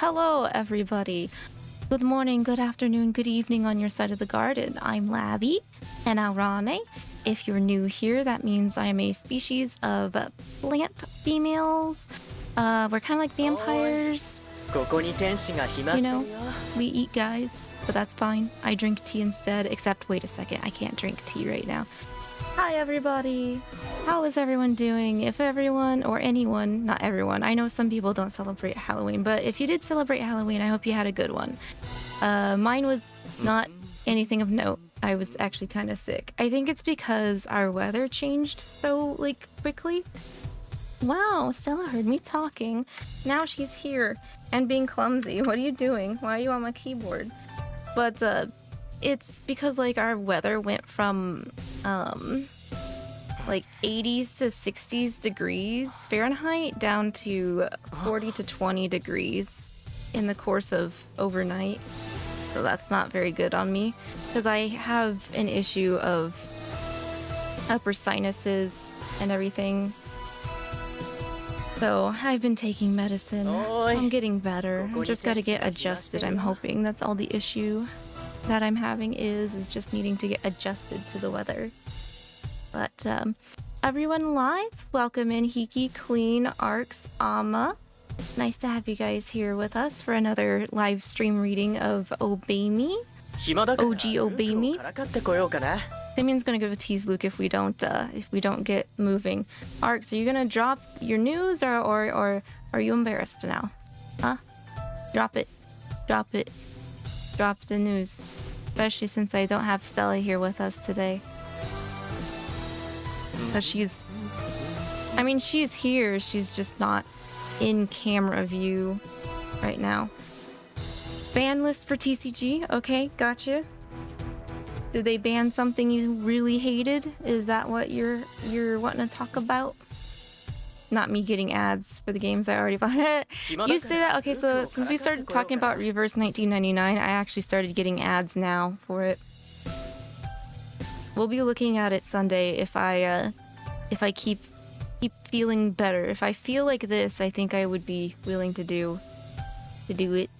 Hello, everybody. Good morning, good afternoon, good evening on your side of the garden. I'm Lavi and Alraune. If you're new here, that means I'm a species of plant females. We're kind of like vampires. You know, we eat guys, but that's fine. I drink tea instead, except wait a second, I can't drink tea right now. Hi everybody! How is everyone doing? If everyone, or anyone, not everyone, I know some people don't celebrate Halloween, but if you did celebrate Halloween, I hope you had a good one. Mine was not anything of note. I was actually kind of sick. I think it's because our weather changed so, like, quickly. Wow, Stella heard me talking. Now she's here and being clumsy. What are you doing? Why are you on my keyboard? But, it's because, like, our weather went from, like 80s to 60s degrees Fahrenheit down to 40 to 20 degrees in the course of overnight. So that's not very good on me because I have an issue of upper sinuses and everything. So I've been taking medicine. I'm getting better. I just gotta get adjusted, I'm hoping. That's all the issue that I'm having is just needing to get adjusted to the weather. But everyone live, welcome in Hiki, Queen, Arcs, Ama. Nice to have you guys here with us for another live stream reading of Obey Me. OG Obey Me. Simeon's gonna give a tease Luke if we don't get moving. Arcs, are you gonna drop your news or are you embarrassed now? Huh? Drop it. Drop it. Drop the news. Especially since I don't have Stella here with us today. Because she's here, she's just not in camera view right now. Ban list for TCG, okay, gotcha. Did they ban something you really hated? Is that what you're wanting to talk about? Not me getting ads for the games I already bought. You say that? Okay, so since we started talking about Reverse 1999, I actually started getting ads now for it. We'll be looking at it Sunday if I keep feeling better. If I feel like this, I think I would be willing to do it.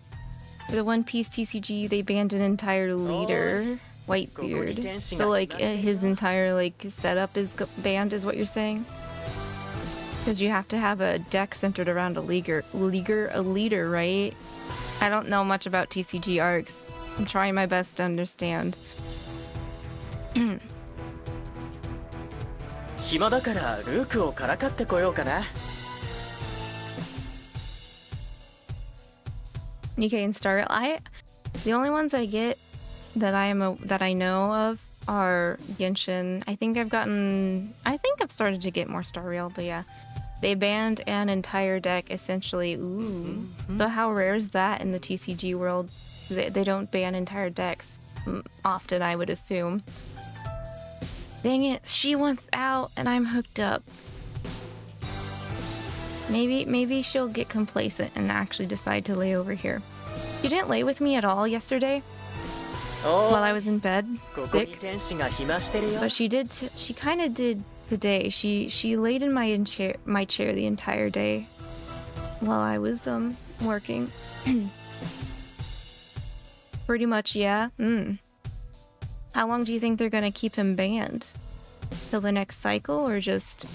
For the One Piece TCG, they banned an entire leader, Whitebeard. So like his entire like setup is banned, is what you're saying? Because you have to have a deck centered around a leader, right? I don't know much about TCG arcs. I'm trying my best to understand. Nikkei and Star. The only ones I get that I know of are Genshin. I think I've started to get more Star Rail, but yeah. They banned an entire deck, essentially. Ooh. So how rare is that in the TCG world? They don't ban entire decks often, I would assume. Dang it, she wants out and I'm hooked up. Maybe she'll get complacent and actually decide to lay over here. You didn't lay with me at all yesterday? While I was in bed, sick. But she kind of did today. She laid in my chair the entire day while I was working. Pretty much, yeah. How long do you think they're gonna keep him banned? Till the next cycle, or just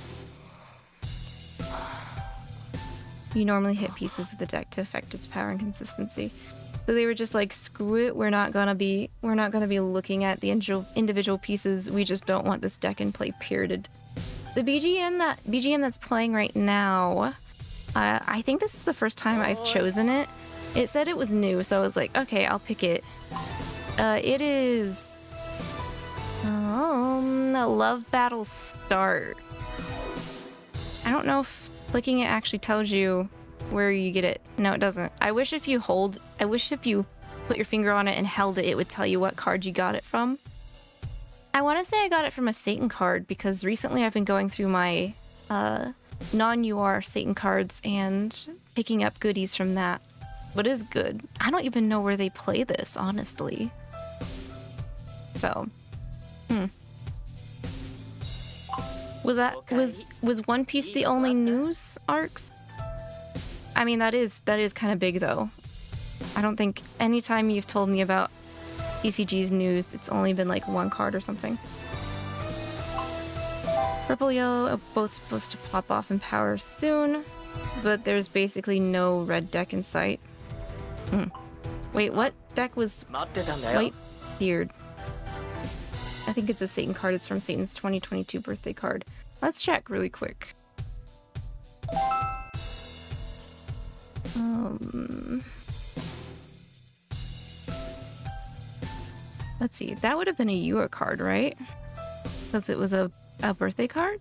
you normally hit pieces of the deck to affect its power and consistency? So they were just like, screw it, we're not gonna be looking at the individual pieces. We just don't want this deck in play, period. The BGM that's playing right now, I think this is the first time I've chosen it. It said it was new, so I was like, okay, I'll pick it. It is Love Battle Start. I don't know if clicking it actually tells you where you get it. No, it doesn't. I wish if you put your finger on it and held it, it would tell you what card you got it from. I want to say I got it from a Satan card because recently I've been going through my non-UR Satan cards and picking up goodies from that. What is good? I don't even know where they play this, honestly. So, Was One Piece the only news arcs? I mean, that is kind of big though. I don't think anytime you've told me about TCG's news, it's only been like one card or something. Purple Yellow are both supposed to pop off in power soon, but there's basically no red deck in sight. Wait, what deck was Whitebeard? I think it's a Satan card. It's from Satan's 2022 birthday card. Let's check really quick. Let's see. That would have been a Yua card, right? Because it was a birthday card?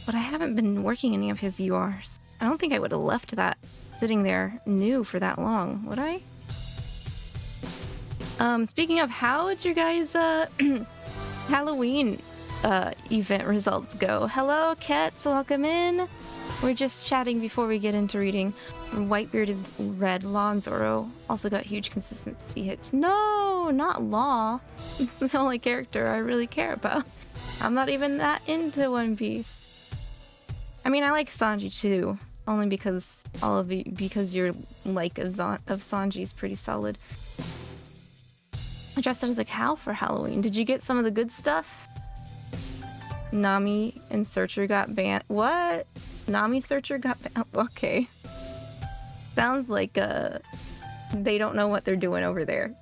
But I haven't been working any of his URs. I don't think I would have left that sitting there new for that long, would I? Speaking of, how would your guys' Halloween event results go? Hello, Kets, welcome in. We're just chatting before we get into reading. Whitebeard is red. Law and Zoro also got huge consistency hits. No, not Law. It's the only character I really care about. I'm not even that into One Piece. I mean, I like Sanji too, only because because your like of Sanji is pretty solid. I dressed as a cow for Halloween. Did you get some of the good stuff? Nami and Searcher got banned. What? Nami Searcher got banned? Okay. Sounds like they don't know what they're doing over there.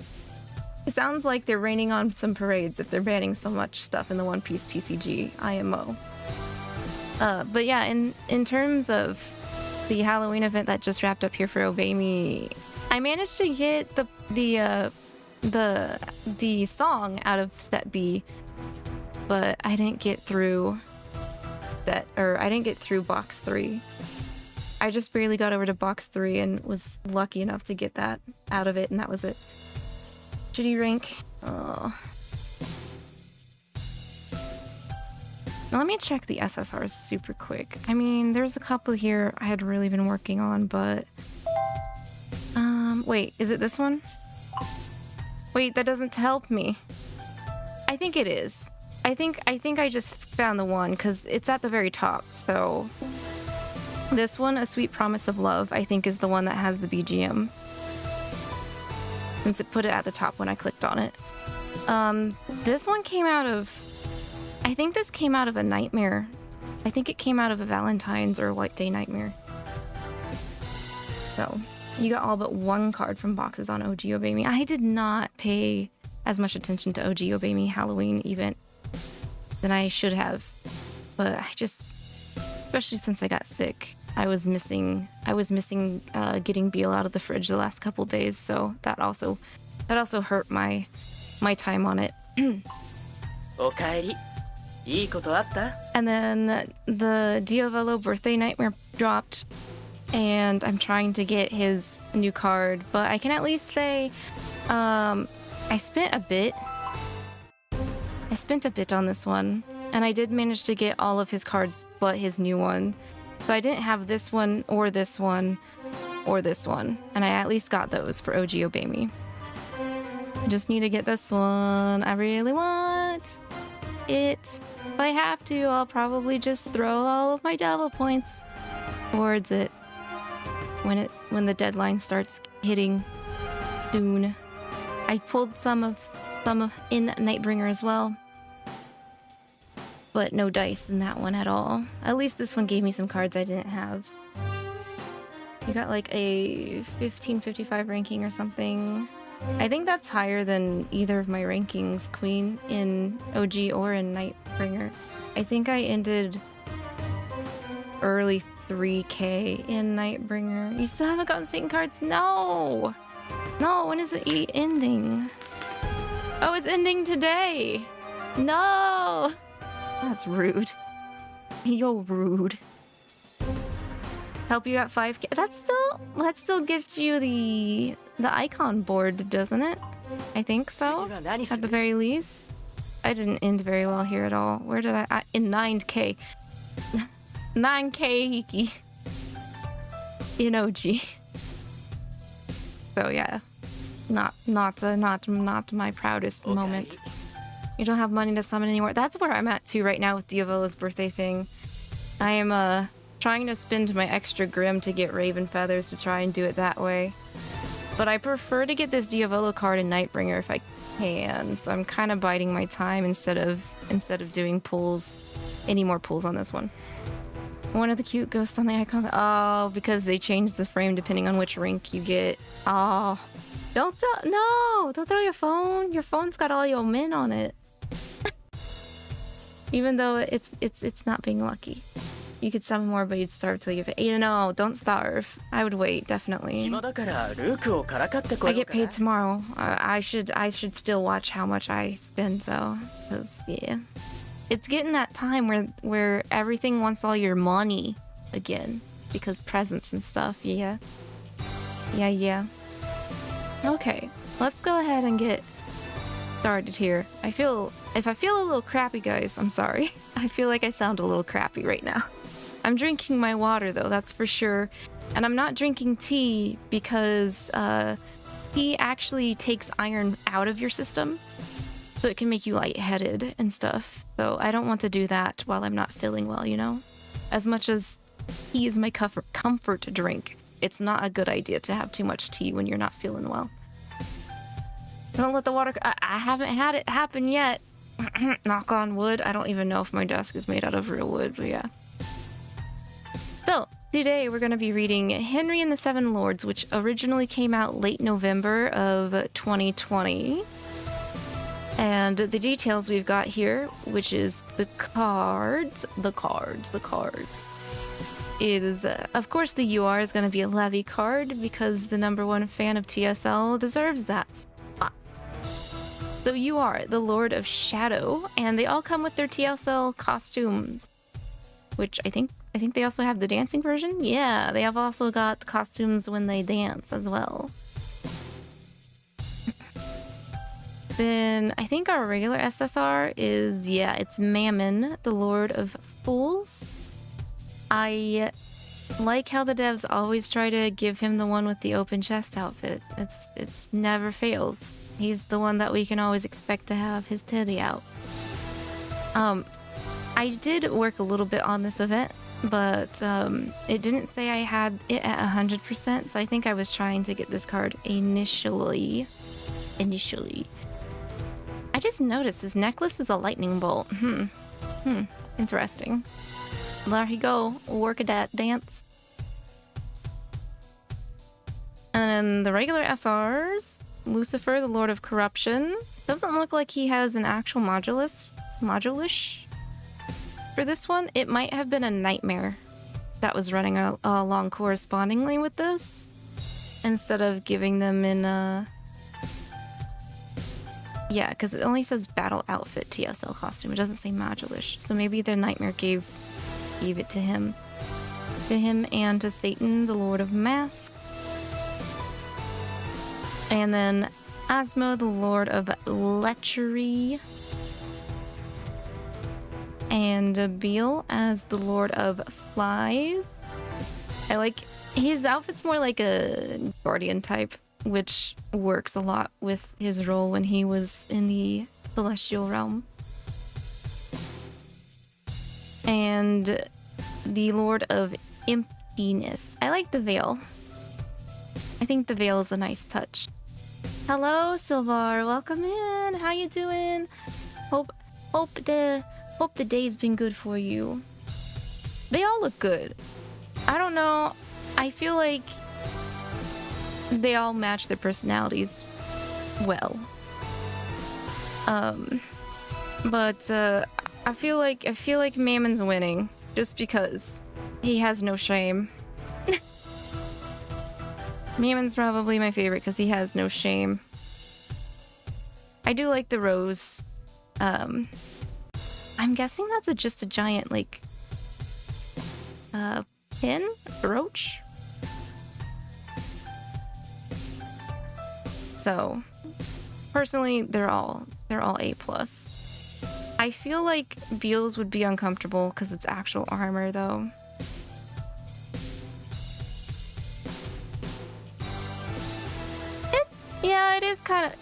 It sounds like they're raining on some parades if they're banning so much stuff in the One Piece TCG IMO. But yeah, in terms of the Halloween event that just wrapped up here for Obey Me, I managed to get the song out of set B, but I didn't get through box 3. I just barely got over to box 3 and was lucky enough to get that out of it, and that was it. Shitty rank. Oh. Now let me check the SSRs super quick. I mean, there's a couple here I had really been working on, but wait, is it this one? Wait, that doesn't help me. I think it is. I think I just found the one because it's at the very top. So this one, A Sweet Promise of Love, I think is the one that has the BGM, since it put it at the top when I clicked on it. This one came out of, I think this came out of a nightmare. I think it came out of a Valentine's or a White Day nightmare. So you got all but one card from boxes on OG Obey Me. I did not pay as much attention to OG Obey Me Halloween event than I should have, but I just, especially since I got sick, I was missing getting Beel out of the fridge the last couple days, so that also hurt my time on it. And then the Devildom birthday nightmare dropped, and I'm trying to get his new card, but I can at least say I spent a bit on this one, and I did manage to get all of his cards but his new one. So I didn't have this one, or this one, or this one, and I at least got those for OG Obey Me. I just need to get this one. I really want it. If I have to, I'll probably just throw all of my devil points towards it when the deadline starts hitting soon. I pulled some in Nightbringer as well, but no dice in that one at all. At least this one gave me some cards I didn't have. You got like a 1555 ranking or something. I think that's higher than either of my rankings, Queen, in OG or in Nightbringer. I think I ended early 3K in Nightbringer. You still haven't gotten Satan cards? No! No, when is it ending? Oh, it's ending today! No! That's rude. You're rude. Help you at 5K. That still gives you the icon board, doesn't it? I think so, at the very least. I didn't end very well here at all. Where did I in 9K. 9K Hiki. In OG. So yeah. Not my proudest moment. You don't have money to summon anymore. That's where I'm at too right now with Diovelo's birthday thing. I am trying to spend my extra grim to get Raven Feathers to try and do it that way. But I prefer to get this Diavolo card in Nightbringer if I can, so I'm kind of biding my time instead of doing pulls, any more pulls on this one. One of the cute ghosts on the icon. Oh, because they change the frame depending on which rank you get. Oh, don't throw your phone. Your phone's got all your men on it. Even though it's not being lucky. You could summon more, but you'd starve till you have 8. No, don't starve. I would wait, definitely. I get paid tomorrow. I should still watch how much I spend though, because yeah, it's getting that time where everything wants all your money again because presents and stuff. Yeah. Okay, let's go ahead and get started here. If I feel a little crappy, guys, I'm sorry. I feel like I sound a little crappy right now. I'm drinking my water though, that's for sure. And I'm not drinking tea because tea actually takes iron out of your system. So it can make you lightheaded and stuff. So I don't want to do that while I'm not feeling well, you know? As much as tea is my comfort drink, it's not a good idea to have too much tea when you're not feeling well. Don't let the water... I haven't had it happen yet. Knock on wood. I don't even know if my desk is made out of real wood, but yeah. So, today we're going to be reading Henry and the Seven Lords, which originally came out late November of 2020. And the details we've got here, which is the cards, is, of course, the UR is going to be a Levy card because the #1 fan of TSL deserves that spot. So you are the Lord of Shadow, and they all come with their TSL costumes, which I think they also have the dancing version. Yeah, they have also got the costumes when they dance as well. Then I think our regular SSR is, yeah, it's Mammon, the Lord of Fools. I like how the devs always try to give him the one with the open chest outfit. It's never fails. He's the one that we can always expect to have his titty out. I did work a little bit on this event, but it didn't say I had it at 100%, so I think I was trying to get this card initially. I just noticed his necklace is a lightning bolt. Interesting. There you go. Work a dance. And then the regular SRs. Lucifer, the Lord of Corruption. Doesn't look like he has an actual modulus for this one. It might have been a nightmare that was running along correspondingly with this, instead of giving them in yeah, because it only says battle outfit TSL costume. It doesn't say modulus. So maybe their nightmare gave it to him. To him and to Satan, the Lord of Mask. And then Asmo, the Lord of Lechery. And Beel as the Lord of Flies. I like his outfit's more like a guardian type, which works a lot with his role when he was in the celestial realm. And the Lord of Emptiness. I like the veil. I think the veil is a nice touch. Hello, Silvar. Welcome in. How you doing? Hope the day's been good for you. They all look good. I don't know. I feel like they all match their personalities well. But I feel like Mammon's winning just because he has no shame. Mammon's probably my favorite because he has no shame. I do like the rose. I'm guessing that's just a giant, like, pin? Brooch? So, personally, they're all A+. I feel like Beel's would be uncomfortable because it's actual armor, though. Yeah, it is kind of...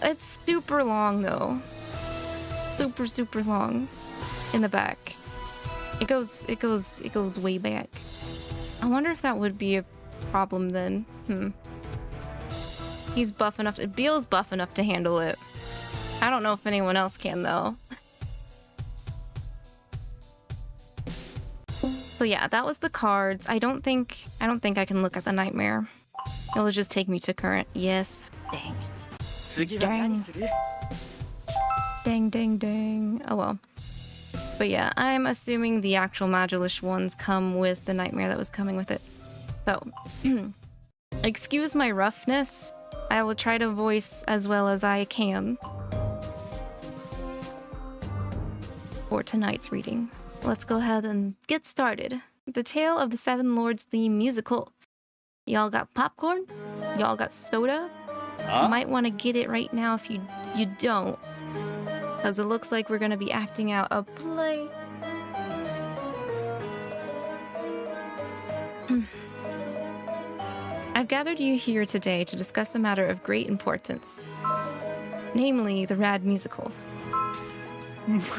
It's super long, though. Super long in the back. It goes way back. I wonder if that would be a problem then. He's buff enough to, Beel's buff enough to handle it. I don't know if anyone else can though. So yeah, that was the cards. I don't think I can look at the nightmare. It'll just take me to current. Yes. Dang. Dang. Oh well. But yeah, I'm assuming the actual Magilish ones come with the nightmare that was coming with it. So, excuse my roughness. I will try to voice as well as I can for tonight's reading. Let's go ahead and get started. The Tale of the Seven Lords theme musical. Y'all got popcorn? Y'all got soda? You might want to get it right now if you don't. Because it looks like we're going to be acting out a play. I've gathered you here today to discuss a matter of great importance. Namely, the Rad musical.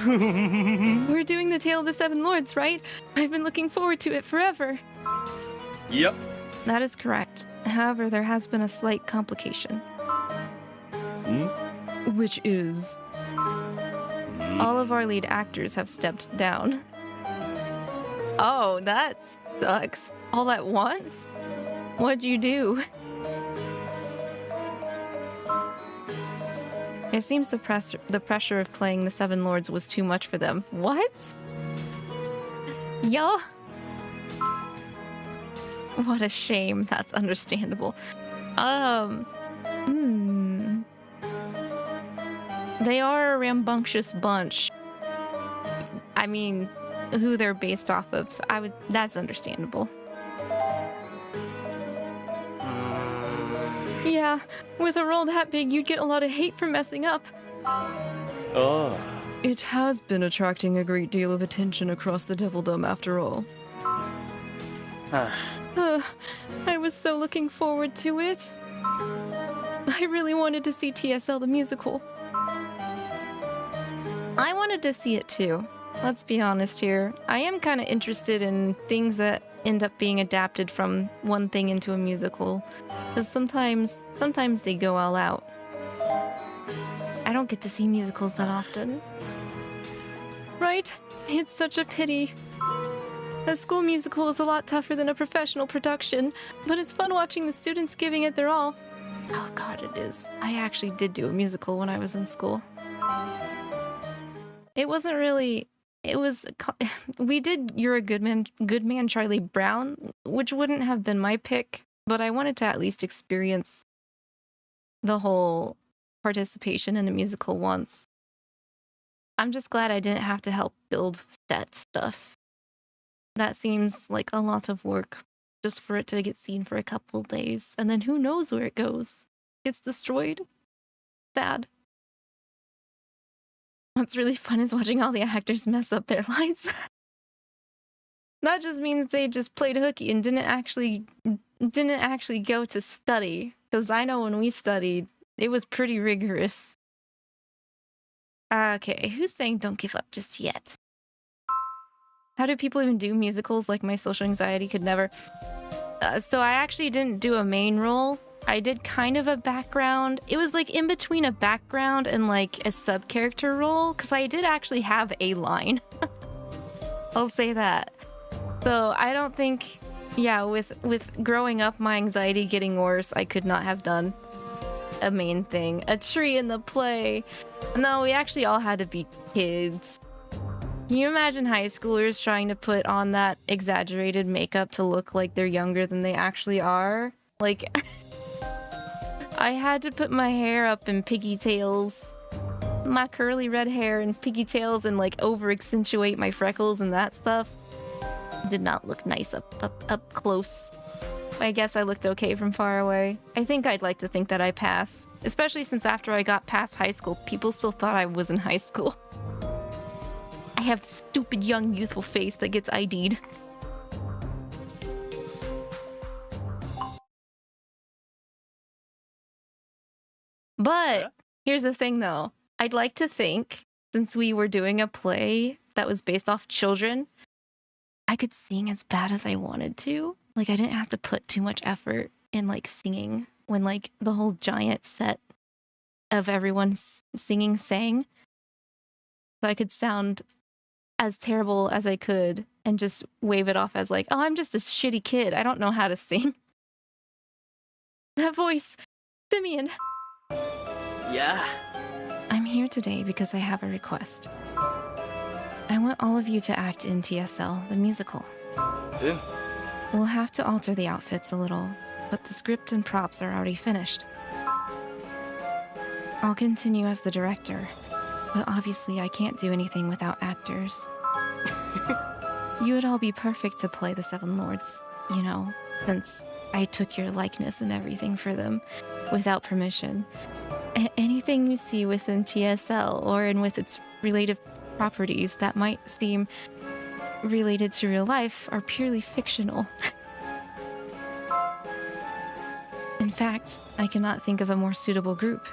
We're doing the Tale of the Seven Lords, right? I've been looking forward to it forever. Yep. That is correct. However, there has been a slight complication. Which is... all of our lead actors have stepped down. Oh, that sucks. All at once? What'd you do? It seems the pressure of playing the Seven Lords was too much for them. What? Yo? What a shame. That's understandable. They are a rambunctious bunch. I mean, who they're based off of, so that's understandable. Yeah, with a role that big, you'd get a lot of hate for messing up. Oh. It has been attracting a great deal of attention across the Devildom after all. I was so looking forward to it. I really wanted to see TSL the musical. I wanted to see it too. Let's be honest here. I am kind of interested in things that end up being adapted from one thing into a musical. Because sometimes they go all out. I don't get to see musicals that often. Right? It's such a pity. A school musical is a lot tougher than a professional production, but it's fun watching the students giving it their all. Oh god, it is. I actually did do a musical when I was in school. It wasn't really... we did You're a Good Man, Charlie Brown, which wouldn't have been my pick, but I wanted to at least experience the whole participation in a musical once. I'm just glad I didn't have to help build set stuff. That seems like a lot of work just for it to get seen for a couple days, and then who knows where it goes. Gets destroyed? Sad. What's really fun is watching all the actors mess up their lines. That just means they just played hooky and didn't actually go to study. Because I know when we studied, it was pretty rigorous. Okay, who's saying don't give up just yet? How do people even do musicals? Like, my social anxiety could never... so I actually didn't do a main role. I did kind of a background. It was like in between a background and like a sub-character role, because I did actually have a line. I'll say that. So I don't think... yeah, with growing up, my anxiety getting worse, I could not have done a main thing. A tree in the play. No, we actually all had to be kids. Can you imagine high schoolers trying to put on that exaggerated makeup to look like they're younger than they actually are? Like, I had to put my hair up in pigtails, my curly red hair in pigtails, and like over accentuate my freckles and that stuff. Did not look nice up close. I guess I looked okay from far away. I think I'd like to think that I pass, especially since after I got past high school, people still thought I was in high school. I have the stupid young youthful face that gets ID'd. But here's the thing though. I'd like to think, since we were doing a play that was based off children, I could sing as bad as I wanted to. Like, I didn't have to put too much effort in, like, singing when, like, the whole giant set of everyone singing sang. So I could sound as terrible as I could and just wave it off as, like, oh, I'm just a shitty kid. I don't know how to sing. That voice, Simeon. Yeah. I'm here today because I have a request. I want all of you to act in TSL, the musical. We'll have to alter the outfits a little, but the script and props are already finished. I'll continue as the director, but obviously I can't do anything without actors. You would all be perfect to play the Seven Lords, you know, since I took your likeness and everything for them without permission. Anything you see within TSL or in with its related properties that might seem related to real life are purely fictional. In fact, I cannot think of a more suitable group.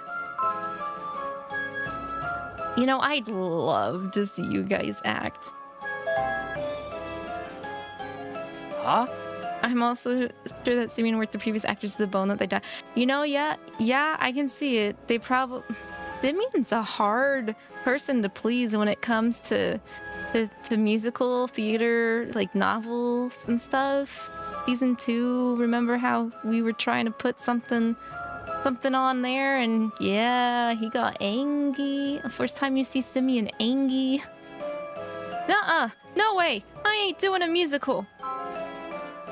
You know, I'd love to see you guys act. Huh? I'm also sure that Simeon worked the previous actors to the bone that they died. You know, yeah, I can see it. They probably... Simeon's a hard person to please when it comes to musical theater, like novels and stuff. Season 2, remember how we were trying to put something on there, and yeah, he got angry. First time you see Simeon angry. Nuh-uh, no way, I ain't doing a musical.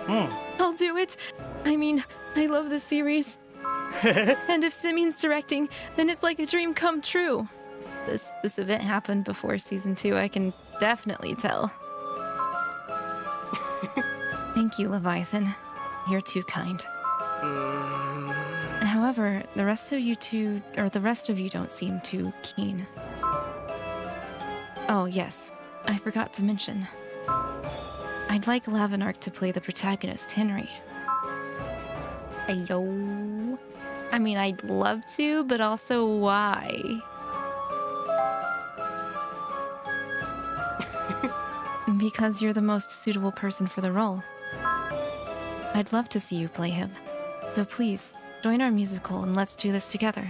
I'll do it. I mean, I love this series. And if Simeon's directing, then it's like a dream come true. This event happened before season 2, I can definitely tell. Thank you, Leviathan. You're too kind. However, the rest of you don't seem too keen. Oh, yes. I forgot to mention. I'd like Lavinark to play the protagonist, Henry. Ayo. I mean, I'd love to, but also why? Because you're the most suitable person for the role. I'd love to see you play him. So please, join our musical and let's do this together.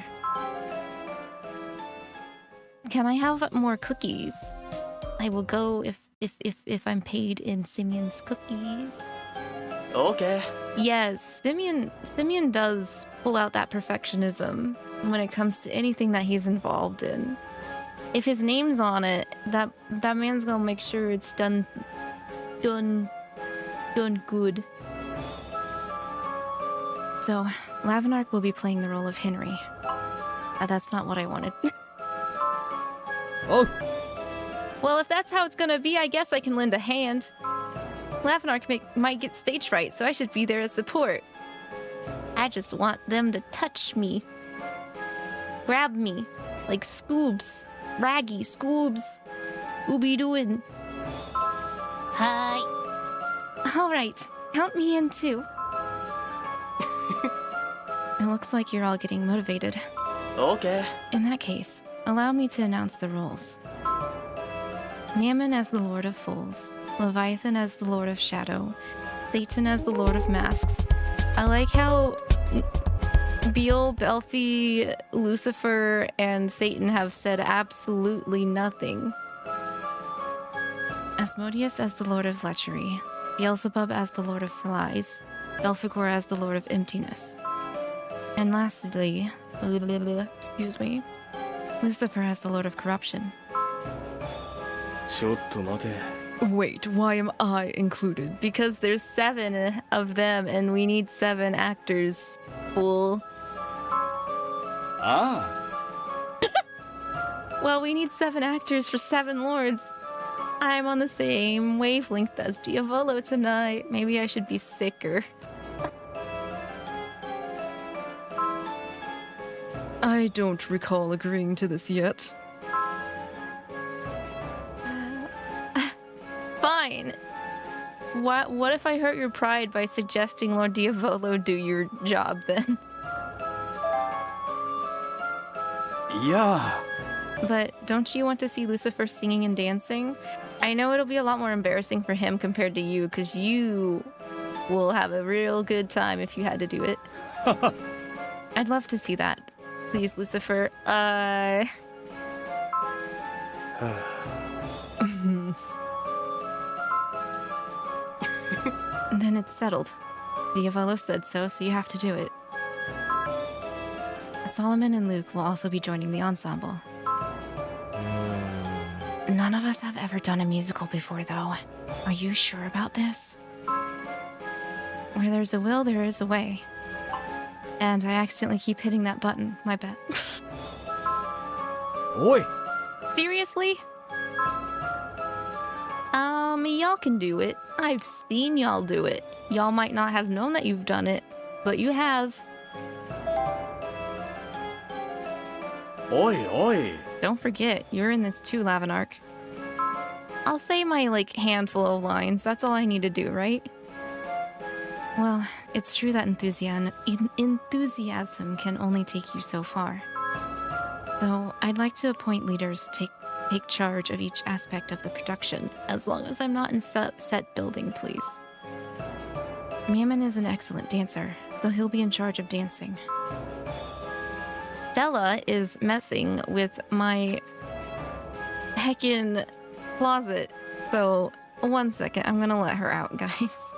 Can I have more cookies? I will go if I'm paid in Simeon's cookies. Okay. Yes, Simeon does pull out that perfectionism when it comes to anything that he's involved in. If his name's on it, that man's gonna make sure it's done good. So, Lavinark will be playing the role of Henry. That's not what I wanted. Oh. Well, if that's how it's gonna be, I guess I can lend a hand. Lavinark might get stage fright, so I should be there as support. I just want them to touch me. Grab me. Like Scoobs. Raggy, Scoobs. Who be doing? Hi. Alright, count me in too. It looks like you're all getting motivated. Okay. In that case, allow me to announce the roles. Mammon as the Lord of Fools, Leviathan as the Lord of Shadow, Satan as the Lord of Masks. I like how Beel, Belfi, Lucifer, and Satan have said absolutely nothing. Asmodeus as the Lord of Lechery, Beelzebub as the Lord of Flies, Belphegor as the Lord of Emptiness. And lastly, excuse me, Lucifer as the Lord of Corruption. Wait, why am I included? Because there's 7 of them and we need 7 actors. Fool. Ah. Well, we need 7 actors for 7 lords. I'm on the same wavelength as Diavolo tonight. Maybe I should be sicker. I don't recall agreeing to this yet. Fine. What if I hurt your pride by suggesting Lord Diavolo do your job then? Yeah. But don't you want to see Lucifer singing and dancing? I know it'll be a lot more embarrassing for him compared to you, because you will have a real good time if you had to do it. I'd love to see that. Please, Lucifer. Then it's settled. Diavolo said so you have to do it. Solomon and Luke will also be joining the ensemble. None of us have ever done a musical before, though. Are you sure about this? Where there's a will, there is a way. And I accidentally keep hitting that button. My bad. Oi! Seriously? Y'all can do it. I've seen y'all do it. Y'all might not have known that you've done it, but you have. Oi, oi! Don't forget, you're in this too, Lavinark. I'll say my, handful of lines. That's all I need to do, right? Well, it's true that enthusiasm can only take you so far. So, I'd like to appoint leaders to take charge of each aspect of the production, as long as I'm not in set building, please. Mammon is an excellent dancer, so he'll be in charge of dancing. Stella is messing with my heckin' closet, so 1 second, I'm gonna let her out, guys.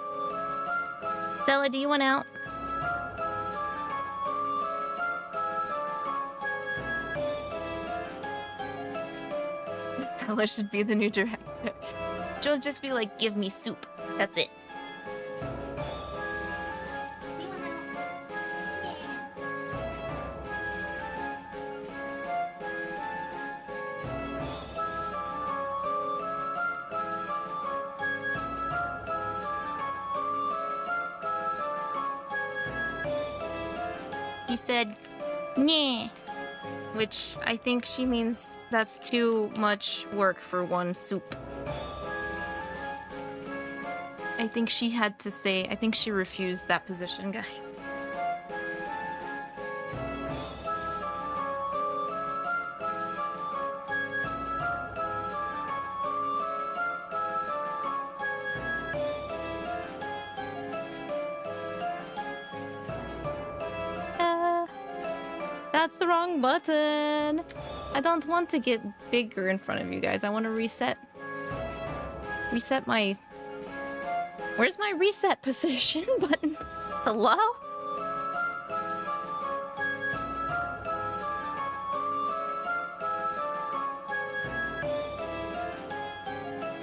Stella, do you want out? Stella should be the new director. She'll just be like, give me soup. That's it. She said, "Nyeh," which I think she means that's too much work for one soup. I think she had to say, I think she refused that position, guys. That's the wrong button. I don't want to get bigger in front of you guys. I want to reset my... Where's my reset position button? Hello?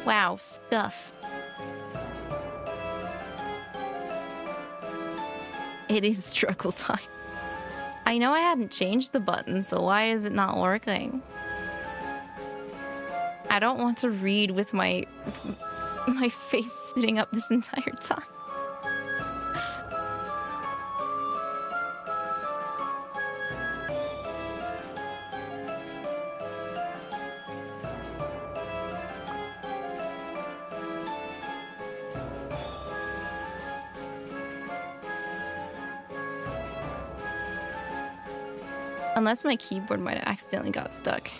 Wow, stuff. It is struggle time. I know I hadn't changed the button, so why is it not working? I don't want to read with my face sitting up this entire time. Unless my keyboard might have accidentally got stuck.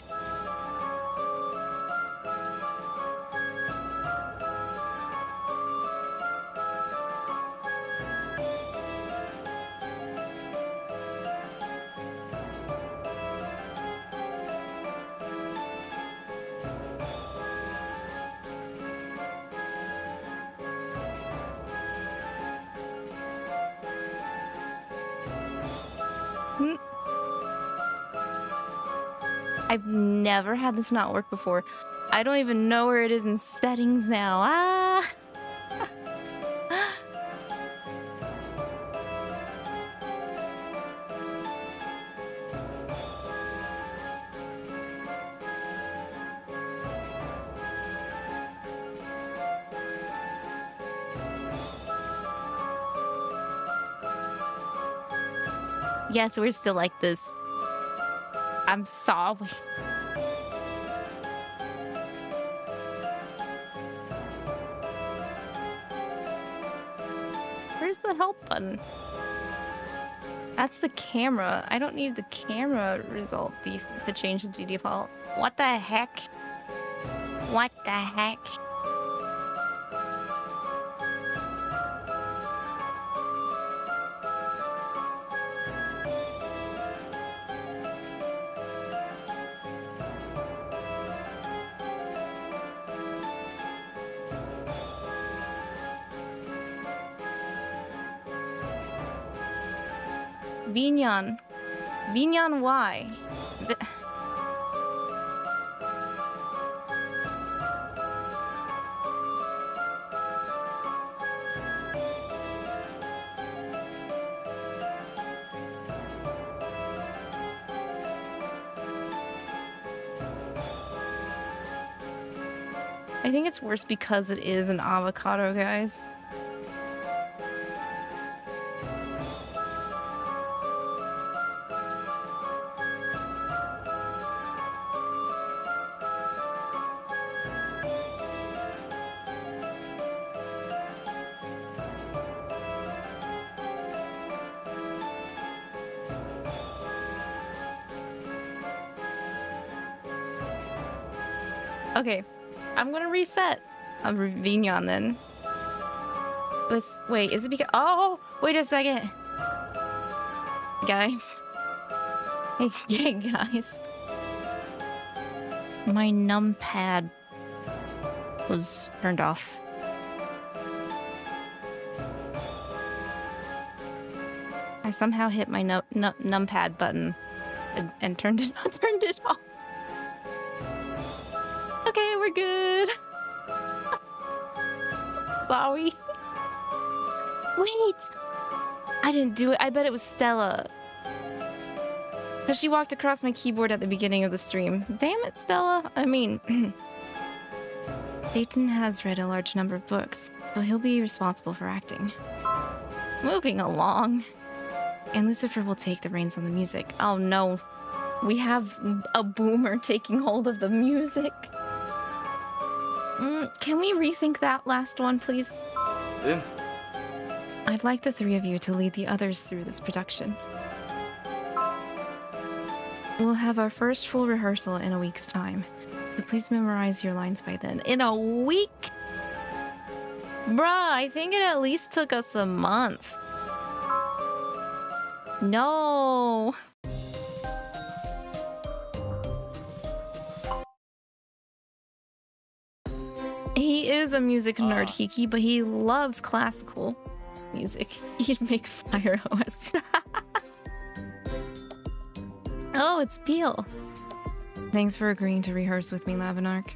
I've never had this not work before. I don't even know where it is in settings now. Ah! Yes, we're still like this. I'm sorry. Where's the help button? That's the camera. I don't need the camera result to change the default. What the heck? What the heck? Vignon. Vignon Y. I think it's worse because it is an avocado, guys. Okay, I'm gonna reset. I'm Vignon then. Wait, is it because? Oh, wait a second, guys. Hey, guys. My numpad was turned off. I somehow hit my numpad button and turned it off. Okay, we're good. Sorry. Wait! I didn't do it. I bet it was Stella. Because she walked across my keyboard at the beginning of the stream. Damn it, Stella. I mean... Dayton has read a large number of books, so he'll be responsible for acting. Moving along. And Lucifer will take the reins on the music. Oh no. We have a boomer taking hold of the music. Can we rethink that last one, please? Yeah. I'd like the three of you to lead the others through this production. We'll have our first full rehearsal in a week's time, so please memorize your lines by then. In a week? Bruh, I think it at least took us a month. No. He is a music nerd, Hiki, but he loves classical music. He'd make fire OS. Oh, it's Beel. Thanks for agreeing to rehearse with me, Lavinark.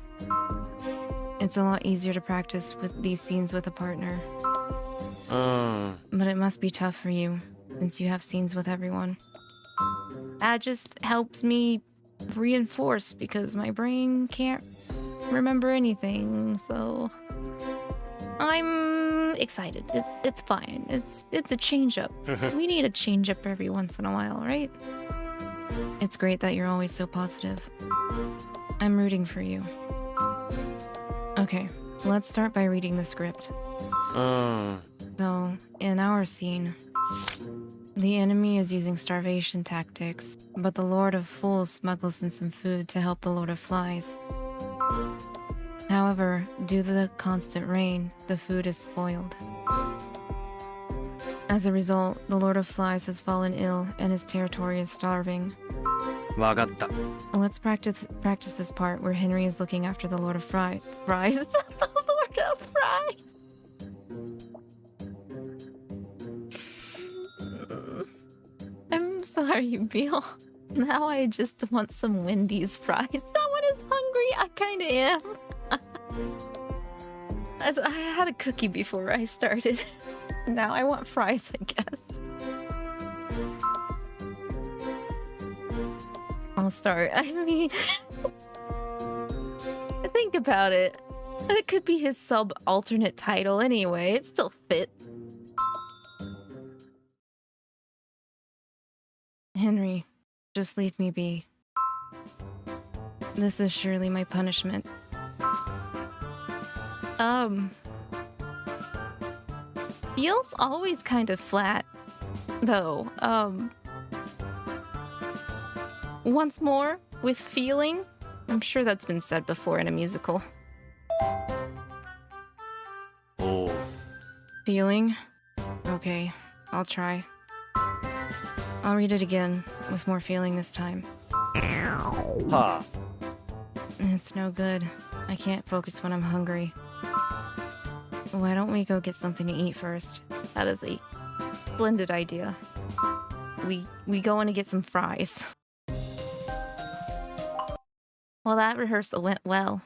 It's a lot easier to practice with these scenes with a partner. But it must be tough for you, since you have scenes with everyone. That just helps me reinforce, because my brain can't remember anything, so I'm excited. It's fine. It's a change up. We need a change up every once in a while, right? It's great that you're always so positive. I'm rooting for you. Okay, let's start by reading the script. So, in our scene, the enemy is using starvation tactics, but the Lord of Fools smuggles in some food to help the Lord of Flies. However, due to the constant rain, the food is spoiled. As a result, the Lord of Flies has fallen ill and his territory is starving. わかった。 Let's practice this part where Henry is looking after the Lord of Fries. The Lord of Fries! I'm sorry, Beel. Now I just want some Wendy's fries. Someone is hungry. I kind of am. I had a cookie before I started. Now I want fries, I guess. I'll start. I mean, think about it. It could be his sub-alternate title anyway. It still fits. Henry, just leave me be. This is surely my punishment. Feels always kind of flat, though. Once more, with feeling. I'm sure that's been said before in a musical. 오, Feeling? Okay, I'll try. I'll read it again, with more feeling this time. 하, It's no good. I can't focus when I'm hungry. Why don't we go get something to eat first? That is a splendid idea. We go in to get some fries. Well, that rehearsal went well.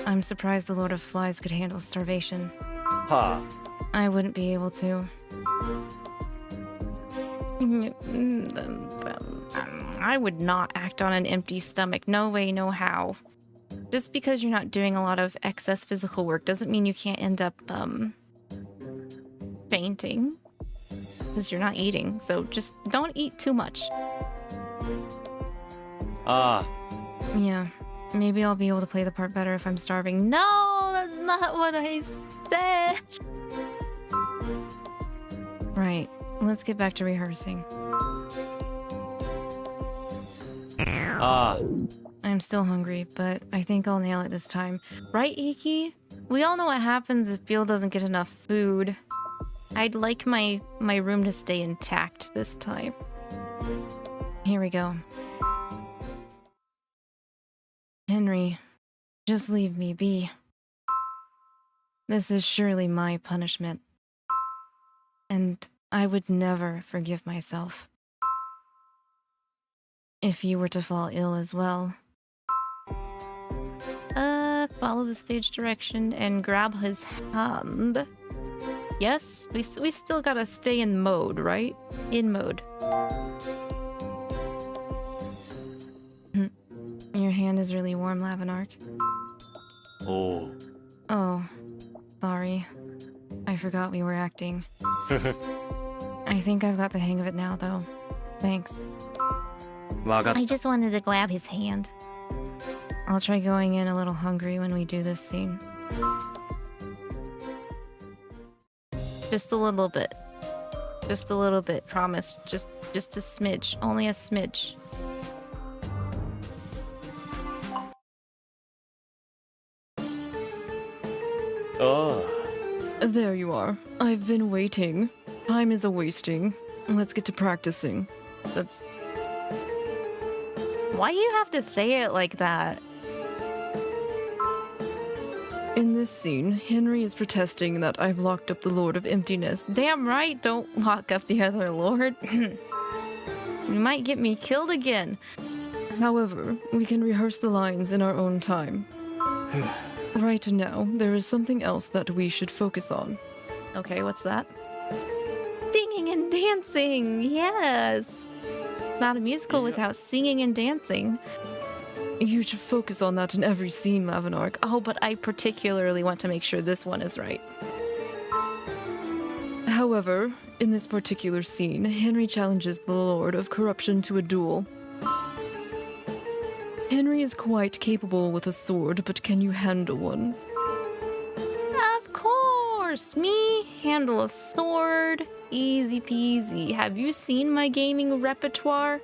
I'm surprised the Lord of Flies could handle starvation. 하, I wouldn't be able to. I would not act on an empty stomach. No way, no how. Just because you're not doing a lot of excess physical work doesn't mean you can't end up, fainting. Because you're not eating. So just don't eat too much. 아, Yeah. Maybe I'll be able to play the part better if I'm starving. No, that's not what I said. Right. Let's get back to rehearsing. 아, I'm still hungry, but I think I'll nail it this time. Right, 𝐒𝐿? We all know what happens if Beel doesn't get enough food. I'd like my room to stay intact this time. Here we go. Henry, just leave me be. This is surely my punishment. And I would never forgive myself. If you were to fall ill as well. Follow the stage direction and grab his hand. Yes, we still gotta stay in mode, right? In mode. Your hand is really warm, Lavinark. 오, Oh, sorry. I forgot we were acting. I think I've got the hang of it now, though. Thanks. 와가, I just wanted to grab his hand. I'll try going in a little hungry when we do this scene. Just a little bit. Just a little bit, promise. Just a smidge. Only a smidge. There you are. I've been waiting. Time is a-wasting. Let's get to practicing. That's... Why do you have to say it like that? In this scene, Henry is protesting that I've locked up the Lord of Emptiness. Damn right, don't lock up the other Lord. You might get me killed again. However, we can rehearse the lines in our own time. Right now, there is something else that we should focus on. Okay, what's that? Singing and dancing, yes! Not a musical without singing and dancing. You should focus on that in every scene, Lavinark. Oh, but I particularly want to make sure this one is right. However, in this particular scene, Henry challenges the Lord of Corruption to a duel. Henry is quite capable with a sword, but can you handle one? Of course! Me handle a sword. Easy peasy. Have you seen my gaming repertoire?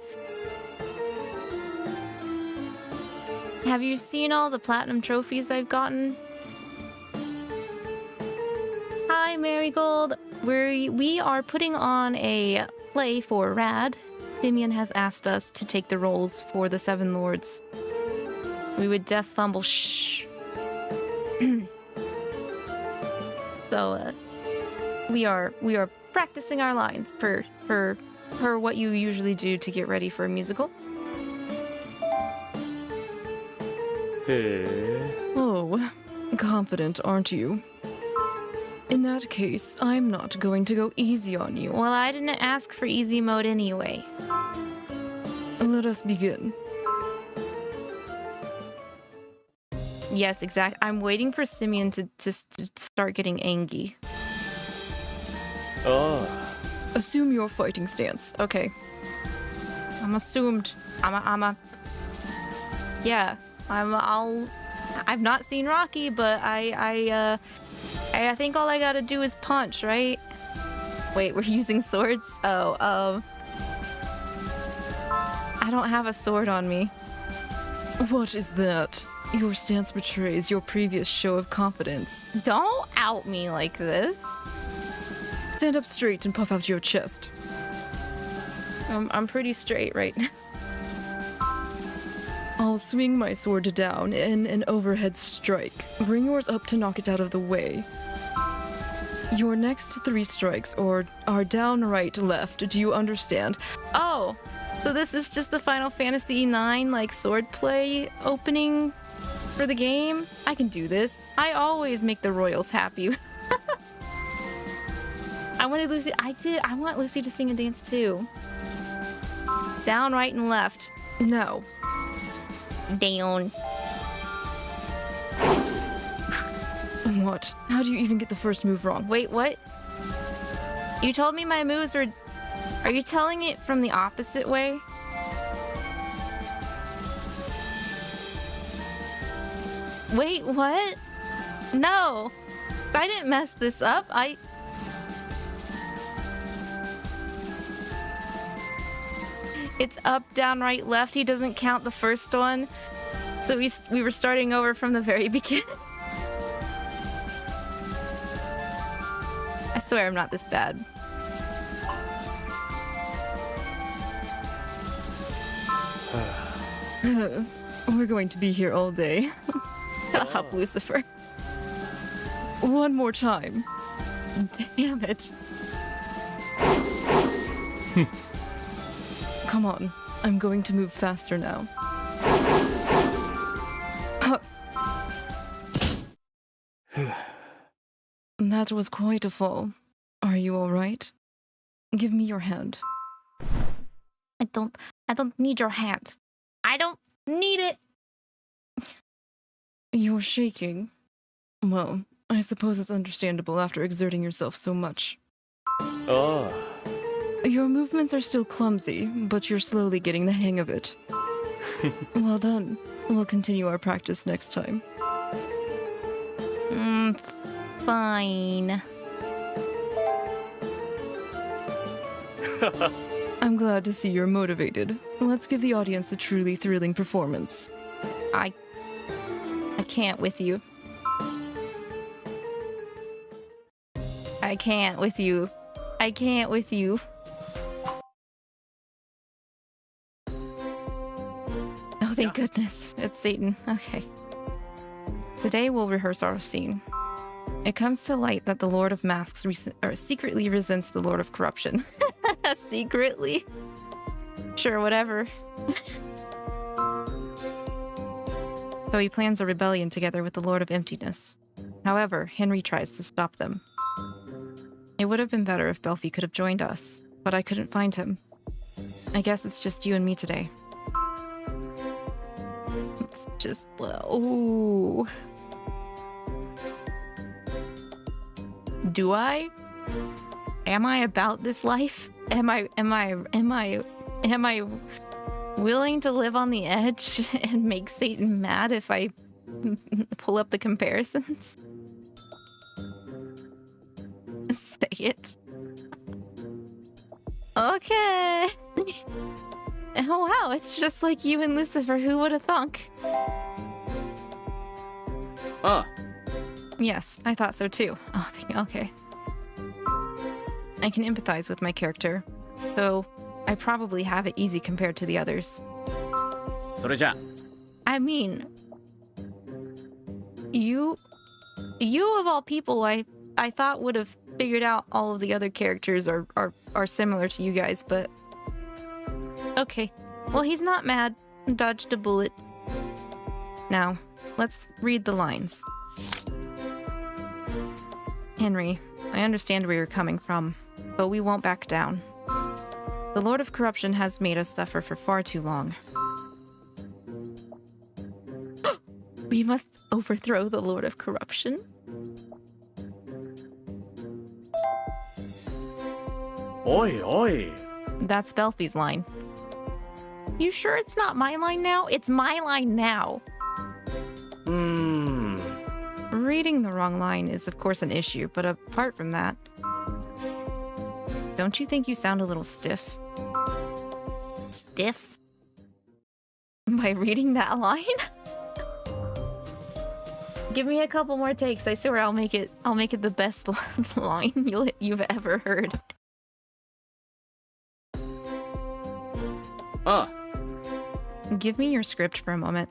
Have you seen all the platinum trophies I've gotten? Hi, Marigold. We are putting on a play for Rad. Simeon has asked us to take the roles for the Seven Lords. We would def fumble. Shh. So, we are practicing our lines per what you usually do to get ready for a musical. Oh, confident, aren't you? In that case, I'm not going to go easy on you. Well, I didn't ask for easy mode anyway. Let us begin. Yes, exactly. I'm waiting for Simeon to start getting angry. Assume your fighting stance. Okay. I'm assumed. Yeah. I've not seen Rocky, but I think all I gotta do is punch, right? Wait, we're using swords? Oh, I don't have a sword on me. What is that? Your stance betrays your previous show of confidence. Don't out me like this. Stand up straight and puff out your chest. I'm pretty straight right now. I'll swing my sword down in an overhead strike. Bring yours up to knock it out of the way. Your next 3 strikes are down, right, left. Do you understand? Oh, so this is just the Final Fantasy IX, like, swordplay opening for the game? I can do this. I always make the royals happy. I want Lucy to sing and dance too. Down, right, and left. Now. Down. What? How do you even get the first move wrong? Wait, what? You told me my moves were... Are you telling it from the opposite way? Wait, what? No. I didn't mess this up. It's up, down, right, left. He doesn't count the first one. So we were starting over from the very beginning. I swear I'm not this bad. We're going to be here all day. Shut up, Lucifer. One more time. Damn it. Come on. I'm going to move faster now. That was quite a fall. Are you all right? Give me your hand. I don't need your hand. I don't need it. You're shaking. Well, I suppose it's understandable after exerting yourself so much. Oh. Your movements are still clumsy, but you're slowly getting the hang of it. Well done. We'll continue our practice next time. Fine. I'm glad to see you're motivated. Let's give the audience a truly thrilling performance. I can't with you. I can't with you. I can't with you. Oh, thank goodness. It's Satan. Okay. Today we'll rehearse our scene. It comes to light that the Lord of Masks secretly resents the Lord of Corruption. Secretly? Sure, whatever. So he plans a rebellion together with the Lord of Emptiness. However, Henry tries to stop them. It would have been better if Belphie could have joined us, but I couldn't find him. I guess it's just you and me today. It's just... Ooh. Do I? Am I about this life? Am I willing to live on the edge and make Satan mad if I pull up the comparisons? Say it. Okay. Oh wow, it's just like you and Lucifer. Who would have thunk? Yes, I thought so too. Oh, okay. I can empathize with my character, though I probably have it easy compared to the others. I mean, you of all people, I thought would have figured out all of the other characters are similar to you guys, but okay. Well, he's not mad. Dodged a bullet. Now, let's read the lines. Henry, I understand where you're coming from, but we won't back down. The Lord of Corruption has made us suffer for far too long. We must overthrow the Lord of Corruption? Oi, oi. That's Belphie's line. You sure it's not my line now? It's my line now. Reading the wrong line is of course an issue, but apart from that, don't you think you sound a little stiff? Stiff? by reading that line? Give me a couple more takes. I swear I'll make it the best line you've ever heard. Give me your script for a moment.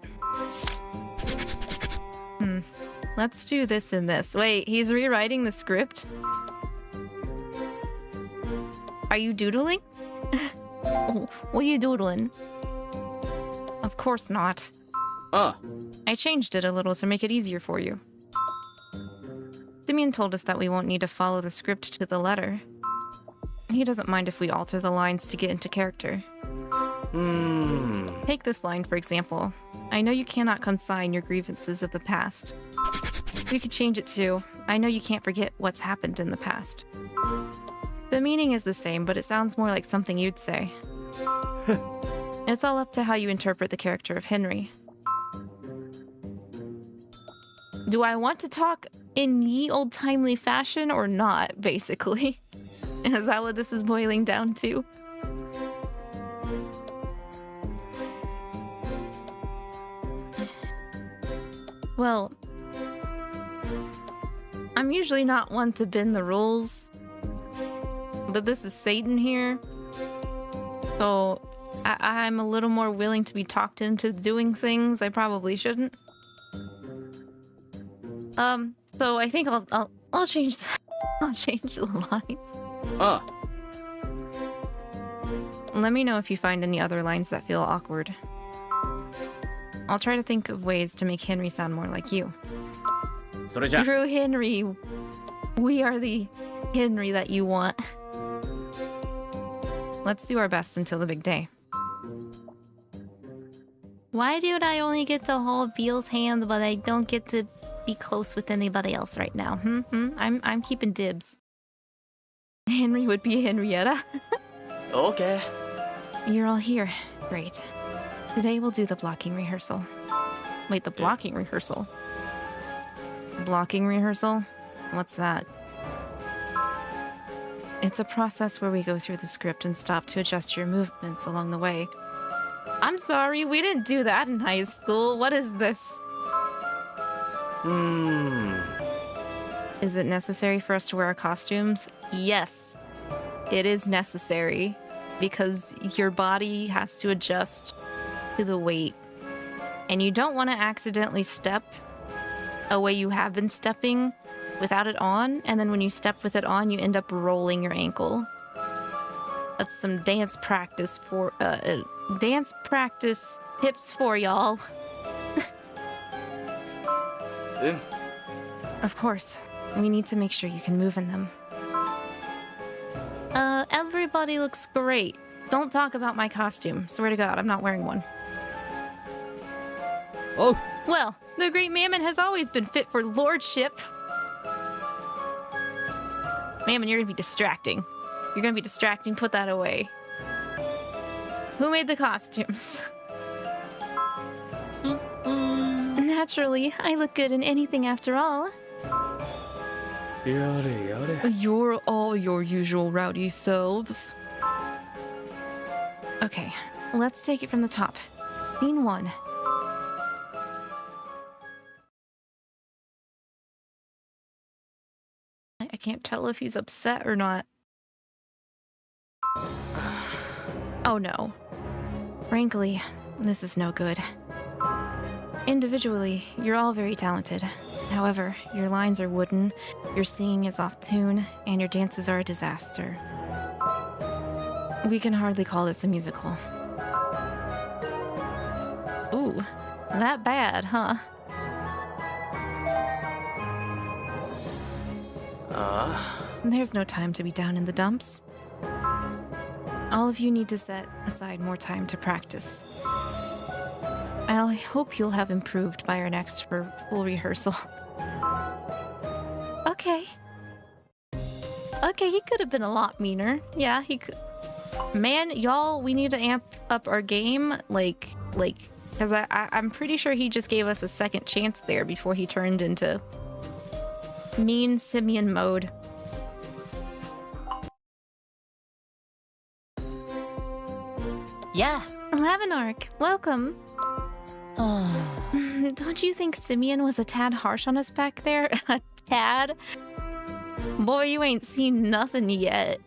Let's do this and this. Wait, he's rewriting the script? Are you doodling? What are you doodling? Of course not. I changed it a little to make it easier for you. Simeon told us that we won't need to follow the script to the letter. He doesn't mind if we alter the lines to get into character. Take this line, for example. I know you cannot consign your grievances of the past. We could change it to, I know you can't forget what's happened in the past. The meaning is the same, but it sounds more like something you'd say. It's all up to how you interpret the character of Henry. Do I want to talk in ye old-timely fashion or not, basically? Is that what this is boiling down to? Well, I'm usually not one to bend the rules, but this is Satan here, so I'm a little more willing to be talked into doing things I probably shouldn't. So I think I'll change the lines. Let me know if you find any other lines that feel awkward. I'll try to think of ways to make Henry sound more like you. True Henry, we are the Henry that you want. Let's do our best until the big day. Why did I only get to hold Beel's hand, but I don't get to be close with anybody else right now? I'm keeping dibs. Henry would be Henrietta. Okay. You're all here. Great. Today we'll do the blocking rehearsal. Wait, the blocking rehearsal? Blocking rehearsal? What's that? It's a process where we go through the script and stop to adjust your movements along the way. I'm sorry, we didn't do that in high school. What is this? Is it necessary for us to wear our costumes? Yes, it is necessary because your body has to adjust to the weight. And you don't want to accidentally step a way you have been stepping without it on, and then when you step with it on, you end up rolling your ankle. That's some dance practice for tips for y'all. Of course, we need to make sure you can move in them. Everybody looks great. Don't talk about my costume. Swear to God, I'm not wearing one. Oh. Well, the Great Mammon has always been fit for lordship. Mammon, you're gonna be distracting. You're gonna be distracting. Put that away. Who made the costumes? Naturally, I look good in anything after all. You're all your usual rowdy selves. Okay, let's take it from the top. Scene 1. I can't tell if he's upset or not. Oh no. Frankly, this is no good. Individually, you're all very talented. However, your lines are wooden, your singing is off tune, and your dances are a disaster. We can hardly call this a musical. Ooh, that bad, huh? There's no time to be down in the dumps. All of you need to set aside more time to practice. I hope you'll have improved by our next full rehearsal. Okay. Okay, he could have been a lot meaner. Yeah, he could. Man, y'all, we need to amp up our game, because I'm pretty sure he just gave us a second chance there before he turned into mean Simeon mode. Yeah. Lavinark, welcome. Don't you think Simeon was a tad harsh on us back there? A tad? Boy, you ain't seen nothing yet.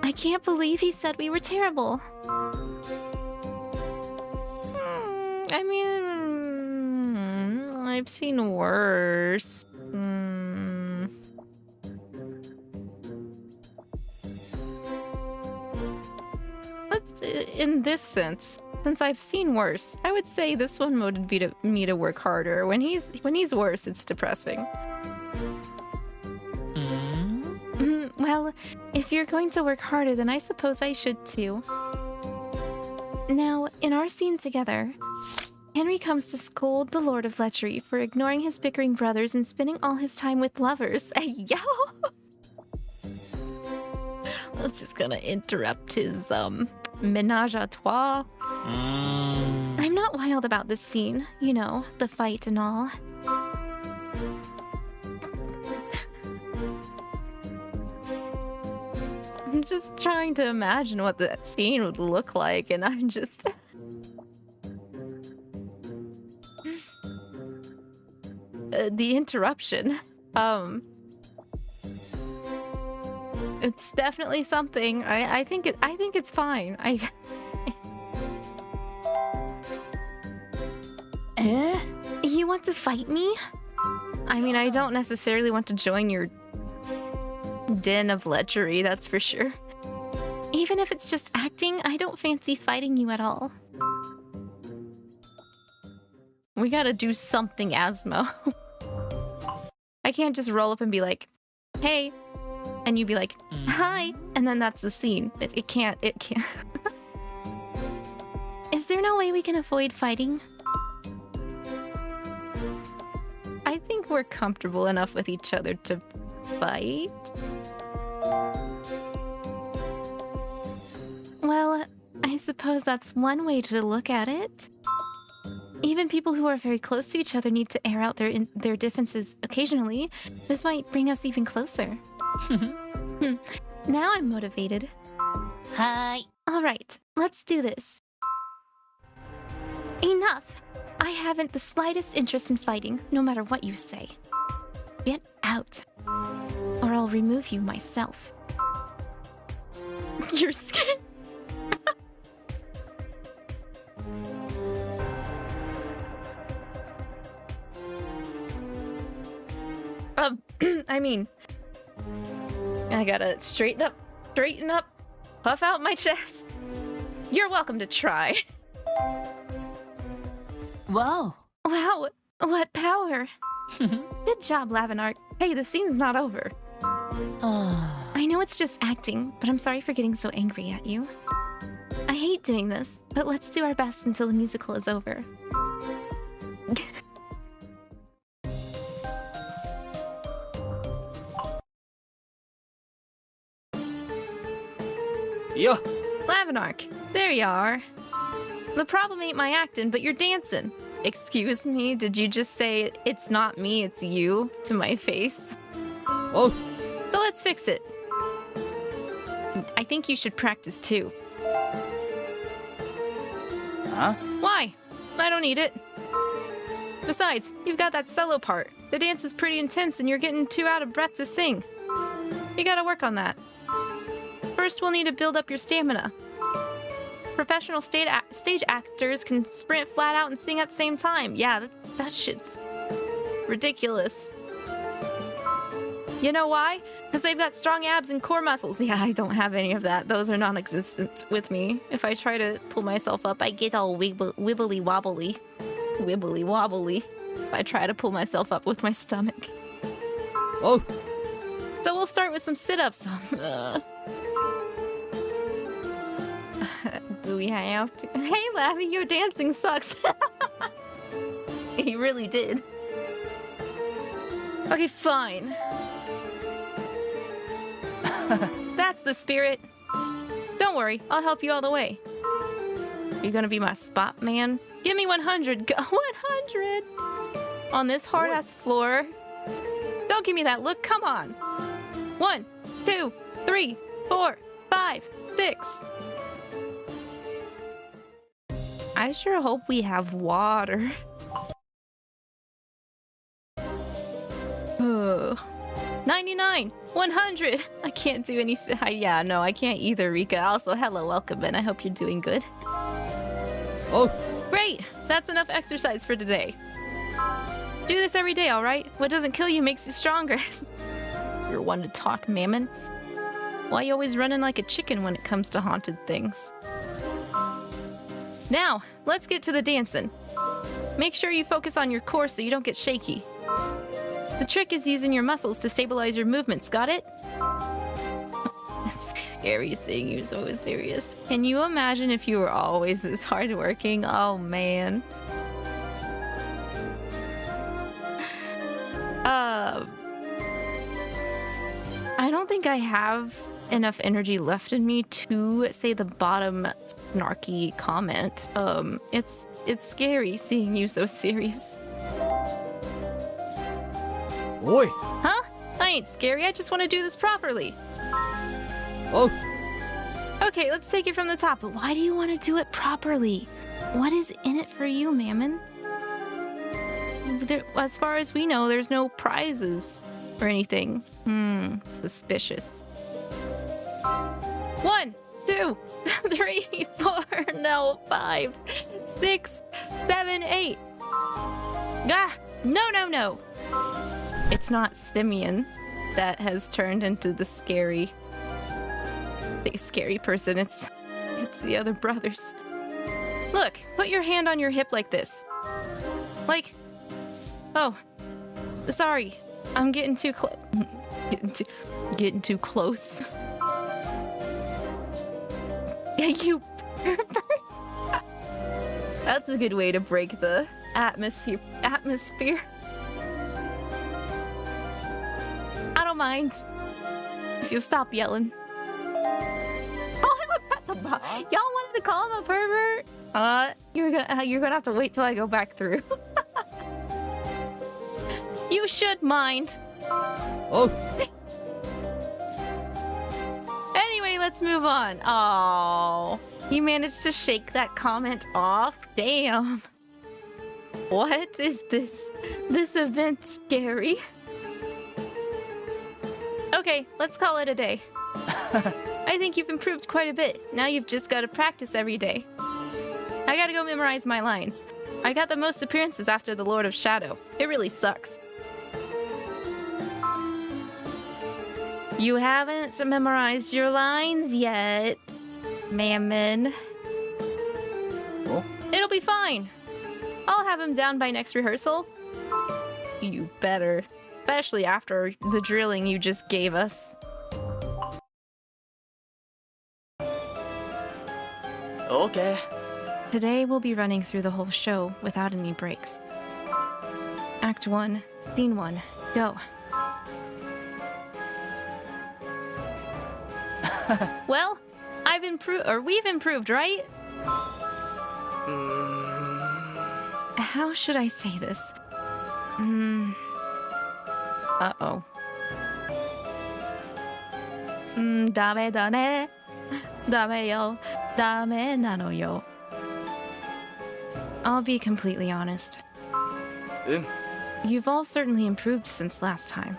I can't believe he said we were terrible. I mean, I've seen worse. In this sense, since I've seen worse, I would say this one motivated me to work harder. When he's worse, it's depressing. Well, if you're going to work harder, then I suppose I should too. Now, in our scene together, Henry comes to scold the Lord of Lechery for ignoring his bickering brothers and spending all his time with lovers. Yo! That's just gonna interrupt his, menage a trois. I'm not wild about this scene, you know, the fight and all. I'm just trying to imagine what that scene would look like, and I'm just... the interruption. It's definitely something. I think it's fine. You want to fight me? I mean, I don't necessarily want to join your den of lechery, that's for sure. Even if it's just acting, I don't fancy fighting you at all. We gotta do something, Asmo. I can't just roll up and be like, hey, and you be like, hi, and then that's the scene. It can't. Is there no way we can avoid fighting? I think we're comfortable enough with each other to fight. Well, I suppose that's one way to look at it. Even people who are very close to each other need to air out their differences occasionally. This might bring us even closer. Now I'm motivated. Hi. All right, let's do this. Enough! I haven't the slightest interest in fighting, no matter what you say. Get out, or I'll remove you myself. You're scared. I mean, I gotta straighten up, puff out my chest. You're welcome to try. Wow. Wow, what power. Good job, Lavinark. Hey, the scene's not over. I know it's just acting, but I'm sorry for getting so angry at you. I hate doing this, but let's do our best until the musical is over. Yeah. Lavinark, there you are. The problem ain't my acting, but you're dancing. Excuse me, did you just say it's not me, it's you to my face? Oh. So let's fix it. I think you should practice too. Huh? Why? I don't need it. Besides, you've got that solo part. The dance is pretty intense and you're getting too out of breath to sing. You gotta work on that. First, we'll need to build up your stamina. Professional stage actors can sprint flat out and sing at the same time. Yeah, that shit's ridiculous. You know why? Because they've got strong abs and core muscles. Yeah, I don't have any of that. Those are non-existent with me. If I try to pull myself up, I get all wibbly wobbly. Wibbly wobbly. If I try to pull myself up with my stomach. Oh. So we'll start with some sit-ups. Do we have to? Hey, Lavi, your dancing sucks. He really did. Okay, fine. That's the spirit. Don't worry, I'll help you all the way. You're gonna be my spot man? Give me 100. Go 100! On this hard-ass floor. Don't give me that look, come on. 1, 2, 3, 4, 5, 6. I sure hope we have water. 99, 100. I can't do any. Yeah, no, I can't either, Rika. Also, hello, welcome, and I hope you're doing good. Oh, Great, that's enough exercise for today. Do this every day, all right? What doesn't kill you makes you stronger. You're one to talk, Mammon. Why you always running like a chicken when it comes to haunted things? Now, let's get to the dancing. Make sure you focus on your core so you don't get shaky. The trick is using your muscles to stabilize your movements, got it? It's scary seeing you so serious. Can you imagine if you were always this hardworking? Oh, man. I don't think I have enough energy left in me to say the bottom snarky comment. It's scary seeing you so serious. oi, Huh? I ain't scary, I just want to do this properly. oh, Okay, let's take it from the top, but why do you want to do it properly? What is in it for you, Mammon? As far as we know, there's no prizes or anything. Suspicious. 1, 2, 3, 4, no, 5, 6, 7, 8. Ah, no. It's not Simeon that has turned into the scary person. It's the other brothers. Look, put your hand on your hip like this. Like, oh, sorry, I'm getting too close. Getting too close. Yeah, you pervert. That's a good way to break the atmosphere. I don't mind if you stop yelling. Y'all wanted to call him a pervert? You're gonna have to wait till I go back through. You should mind. oh, Anyway, let's move on. Oh, you managed to shake that comment off. Damn. What is this? This event's scary. Okay, let's call it a day. I think you've improved quite a bit. Now you've just got to practice every day. I gotta go memorize my lines. I got the most appearances after the Lord of Shadow. It really sucks. You haven't memorized your lines yet, Mammon. oh, It'll be fine. I'll have him down by next rehearsal. You better. Especially after the drilling you just gave us. okay. Today we'll be running through the whole show without any breaks. Act 1, Scene 1, go. Well, we've improved, right? How should I say this? Uh-oh. Dame da ne. Dame yo. Dame nano yo. I'll be completely honest. You've all certainly improved since last time.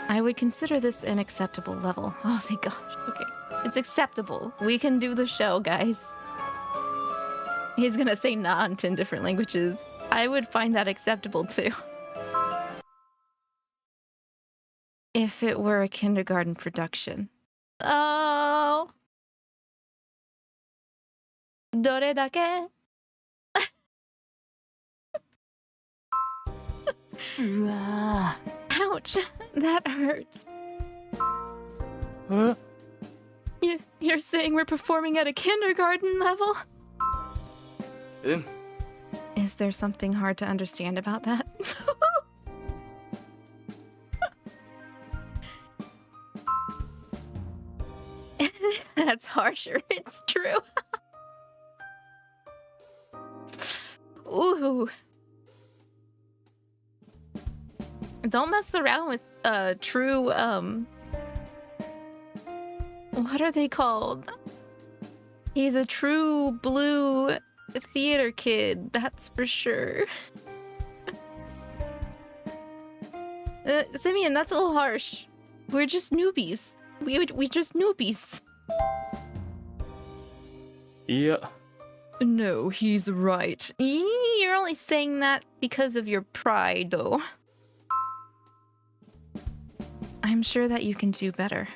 I would consider this an acceptable level. Oh, thank gosh. Okay. It's acceptable. We can do the show, guys. He's gonna say nah in 10 different languages. I would find that acceptable, too. If it were a kindergarten production. Oh. Dore dake? Ouch, that hurts. Huh? You're saying we're performing at a kindergarten level? Is there something hard to understand about that? That's harsher, it's true. Ooh. Don't mess around with true what are they called? He's a true blue theater kid, that's for sure. Simeon, that's a little harsh. We're just newbies. We just newbies. Yeah. No, he's right. You're only saying that because of your pride, though. I'm sure that you can do better.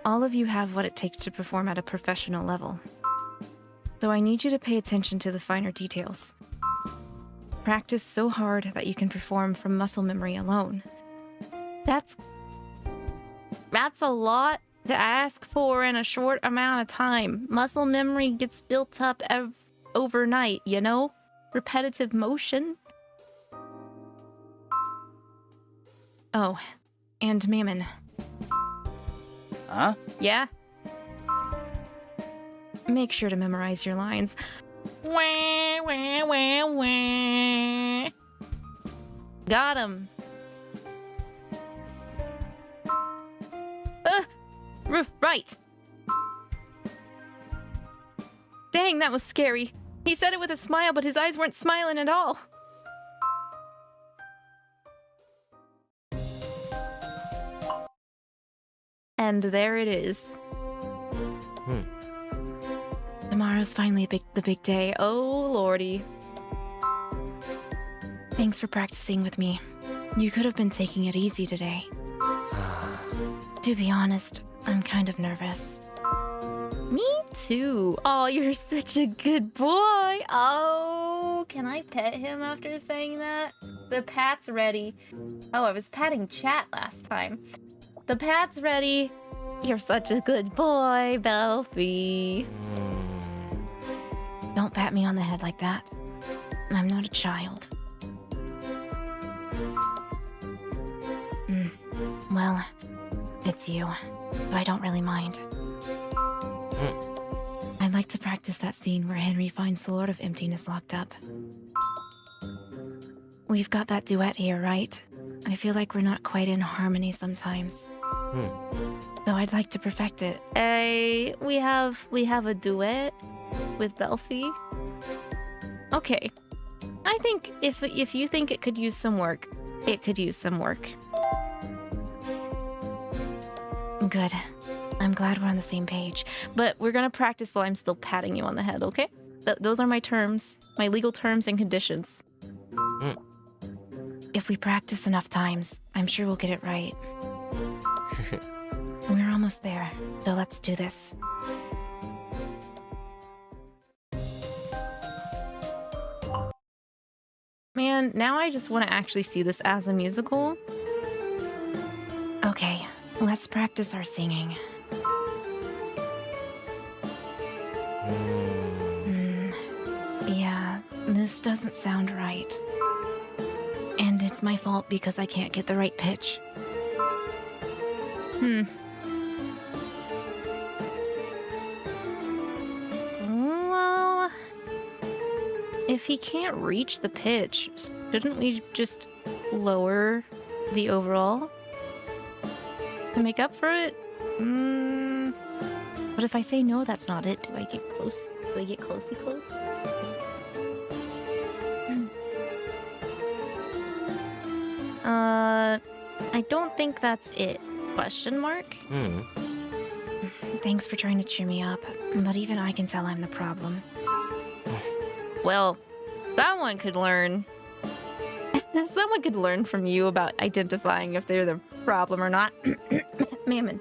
All of you have what it takes to perform at a professional level. So I need you to pay attention to the finer details. Practice so hard that you can perform from muscle memory alone. That's a lot to ask for in a short amount of time. Muscle memory gets built up overnight, you know? Repetitive motion. Oh, and Mammon. Huh? Yeah? Make sure to memorize your lines. Wah, wah, wah, wah. Got him. Right. Dang, that was scary. He said it with a smile, but his eyes weren't smiling at all. And there it is. Tomorrow's finally the big day. Oh, lordy. Thanks for practicing with me. You could have been taking it easy today. To be honest, I'm kind of nervous. Me too. Oh, you're such a good boy. Oh, can I pet him after saying that? The pat's ready. Oh, I was patting chat last time. The pat's ready. You're such a good boy, Belfie. Don't pat me on the head like that. I'm not a child. Well, it's you, so I don't really mind. I'd like to practice that scene where Henry finds the Lord of Emptiness locked up. We've got that duet here, right? I feel like we're not quite in harmony sometimes. So I'd like to perfect it. We have a duet with Belfie. Okay. I think if you think it could use some work, it could use some work. Good. I'm glad we're on the same page. But we're gonna practice while I'm still patting you on the head, okay? Those are my terms. My legal terms and conditions. If we practice enough times, I'm sure we'll get it right. We're almost there, so let's do this. Man, now I just want to actually see this as a musical. Okay, let's practice our singing. Yeah, this doesn't sound right. And it's my fault because I can't get the right pitch. Well, if he can't reach the pitch, shouldn't we just lower the overall to make up for it? But if I say no, that's not it. Do I get close? Do I get closey close? I don't think that's it. Question mark? Thanks for trying to cheer me up, but even I can tell I'm the problem. Well, someone could learn. Someone could learn from you about identifying if they're the problem or not. Mammon.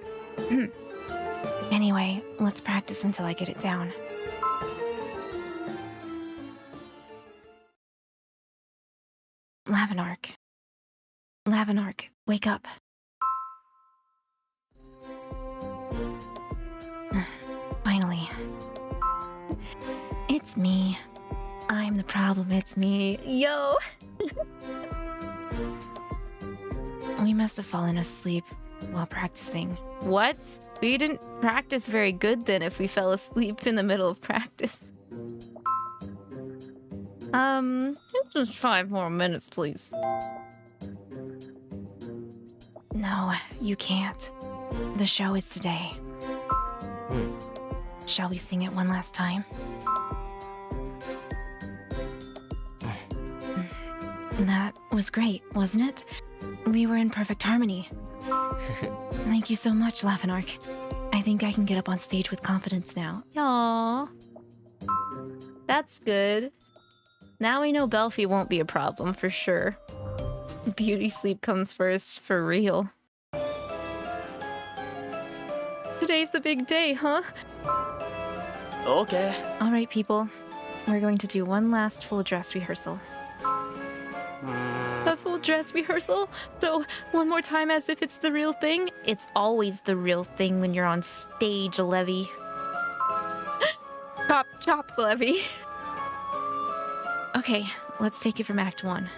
Anyway, let's practice until I get it down. Lavinark. Lavinark, wake up. Finally. It's me. I'm the problem, it's me. Yo! We must have fallen asleep while practicing. What? We didn't practice very good then if we fell asleep in the middle of practice. Just 5 more minutes, please. No, you can't. The show is today. Shall we sing it one last time? That was great, wasn't it? We were in perfect harmony. Thank you so much, Laugh-N-Arc. I think I can get up on stage with confidence now. Aww. That's good. Now we know Belphie won't be a problem for sure. Beauty sleep comes first, for real. Today's the big day, huh? Okay. Alright, people. We're going to do one last full dress rehearsal. A full dress rehearsal? So, one more time as if it's the real thing? It's always the real thing when you're on stage, Levy. Chop, chop, Levy. Okay, let's take it from Act 1.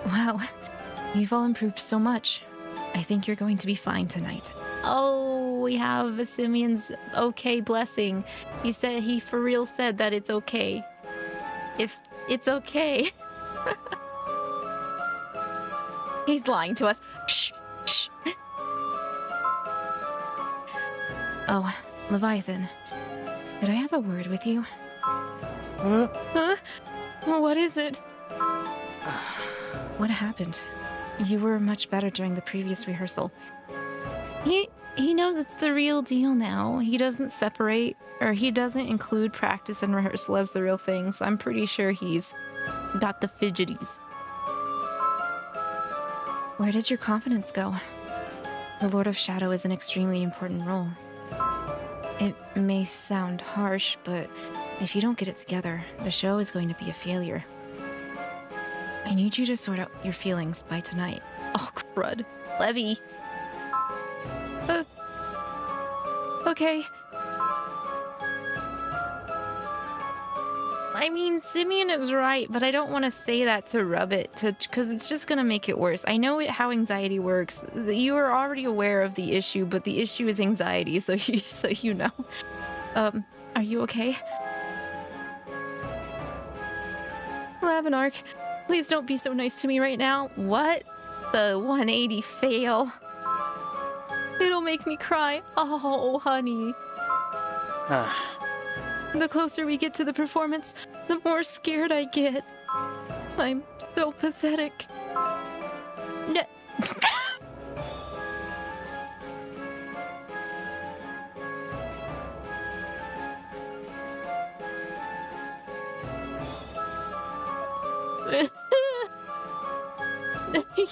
Wow, you've all improved so much. I think you're going to be fine tonight. Oh, we have Simeon's okay blessing. He for real said that it's okay. If it's okay. He's lying to us. Shh, shh. Oh, Leviathan, could I have a word with you? Huh? What is it? What happened? You were much better during the previous rehearsal. He knows it's the real deal now. He doesn't separate, or he doesn't include practice and rehearsal as the real thing, so I'm pretty sure he's got the fidgeties. Where did your confidence go? The Lord of Shadow is an extremely important role. It may sound harsh, but if you don't get it together, the show is going to be a failure. I need you to sort out your feelings by tonight. Oh, crud. Levy! Okay. I mean, Simeon is right, but I don't want to say that to rub it, because it's just going to make it worse. I know how anxiety works. You are already aware of the issue, but the issue is anxiety, so you know. Are you okay? Laugh-N-Arc, please don't be so nice to me right now. What? The 180 fail? It'll make me cry. Oh, honey. The closer we get to the performance, the more scared I get. I'm so pathetic. No.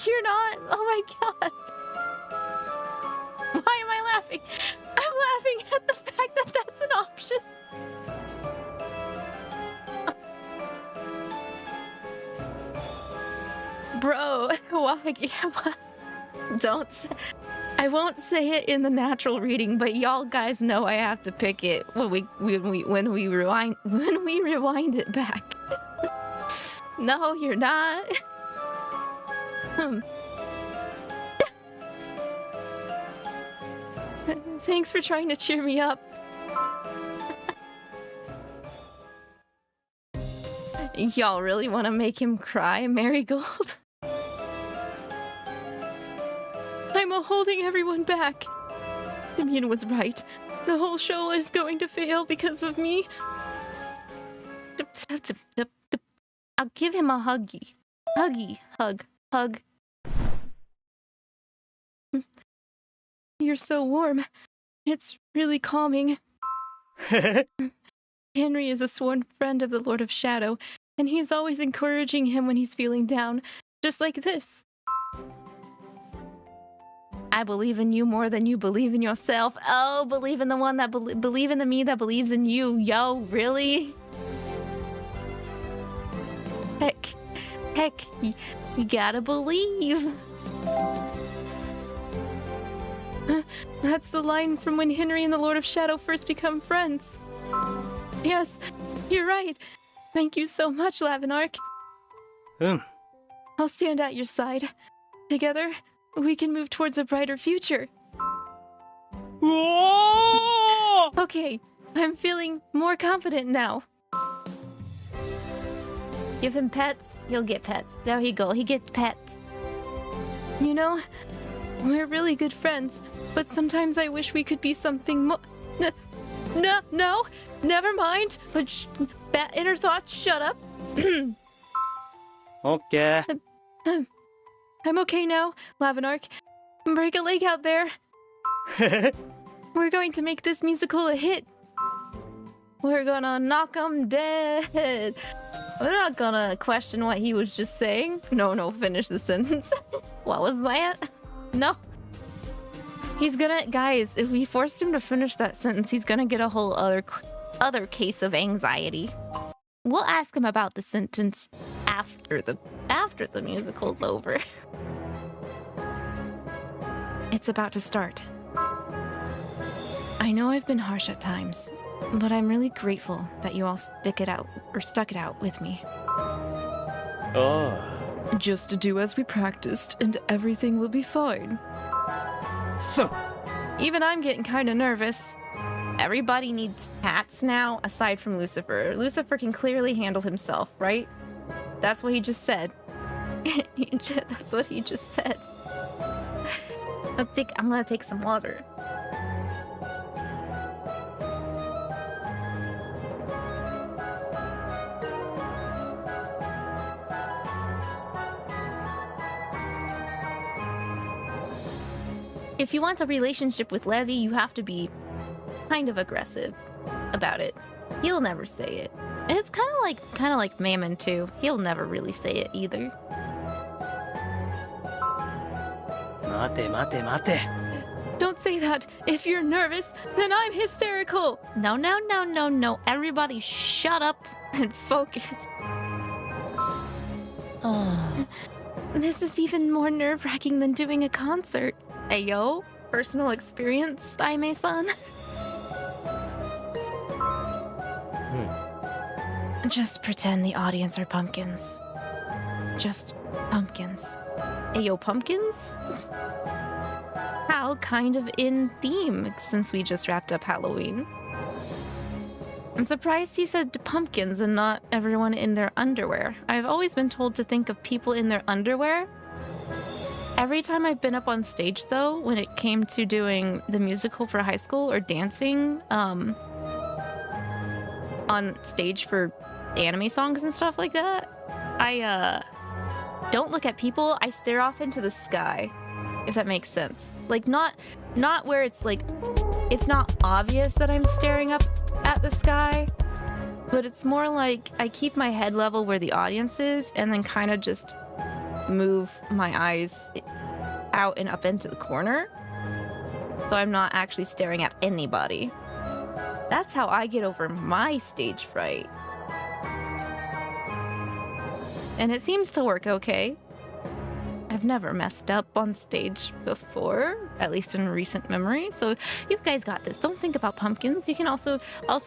You're not. Oh my god. Why am I laughing? I'm laughing at the fact that that's an option. Bro, why? Don't say, I won't say it in the natural reading, but y'all guys know I have to pick it when we rewind it back. No, you're not. Thanks for trying to cheer me up. Y'all really want to make him cry, Marigold? I'm holding everyone back. Simeon was right. The whole show is going to fail because of me. I'll give him a huggy. Hug. You're so warm. It's really calming. Henry is a sworn friend of the Lord of Shadow, and he's always encouraging him when he's feeling down, just like this. I believe in you more than you believe in yourself. Oh, believe in the one that believe in the me that believes in you. Yo, really? Heck, you gotta believe. That's the line from when Henry and the Lord of Shadow first become friends. Yes, you're right. Thank you so much, Laugh-N-Arc. I'll stand at your side. Together, we can move towards a brighter future. Whoa! Okay, I'm feeling more confident now. Give him pets, he'll get pets. There he go, he gets pets. You know, We're really good friends, but sometimes I wish we could be something more. No, never mind. But bad inner thoughts, shut up. Okay. I'm okay now, Lavinark. Break a leg out there. We're going to make this musical a hit. We're gonna knock 'em dead. We're not gonna question what he was just saying. No, finish the sentence. What was that? No. He's gonna, guys, if we forced him to finish that sentence, he's gonna get a whole other case of anxiety. We'll ask him about the sentence after the musical's over. It's about to start. I know I've been harsh at times, but I'm really grateful that you all stuck it out with me. Oh. Just do as we practiced, and everything will be fine. So. Even I'm getting kind of nervous. Everybody needs hats now, aside from Lucifer. Lucifer can clearly handle himself, right? That's what he just said. That's what he just said. I'm gonna take some water. If you want a relationship with Levi, you have to be kind of aggressive about it. He'll never say it. And it's kind of like Mammon too. He'll never really say it either. Mate. Don't say that. If you're nervous, then I'm hysterical. No. Everybody shut up and focus. This is even more nerve-wracking than doing a concert. Ayo, personal experience, Aime-san. Just pretend the audience are pumpkins. Just pumpkins. Ayo, pumpkins? How kind of in theme since we just wrapped up Halloween. I'm surprised he said pumpkins and not everyone in their underwear. I've always been told to think of people in their underwear. Every time I've been up on stage, though, when it came to doing the musical for high school or dancing on stage for anime songs and stuff like that, I don't look at people. I stare off into the sky, if that makes sense. Like, not where it's like, it's not obvious that I'm staring up at the sky, but it's more like I keep my head level where the audience is and then kind of just move my eyes out and up into the corner, so I'm not actually staring at anybody. That's how I get over my stage fright. And it seems to work okay. I've never messed up on stage before, at least in recent memory, so you guys got this. Don't think about pumpkins. You can also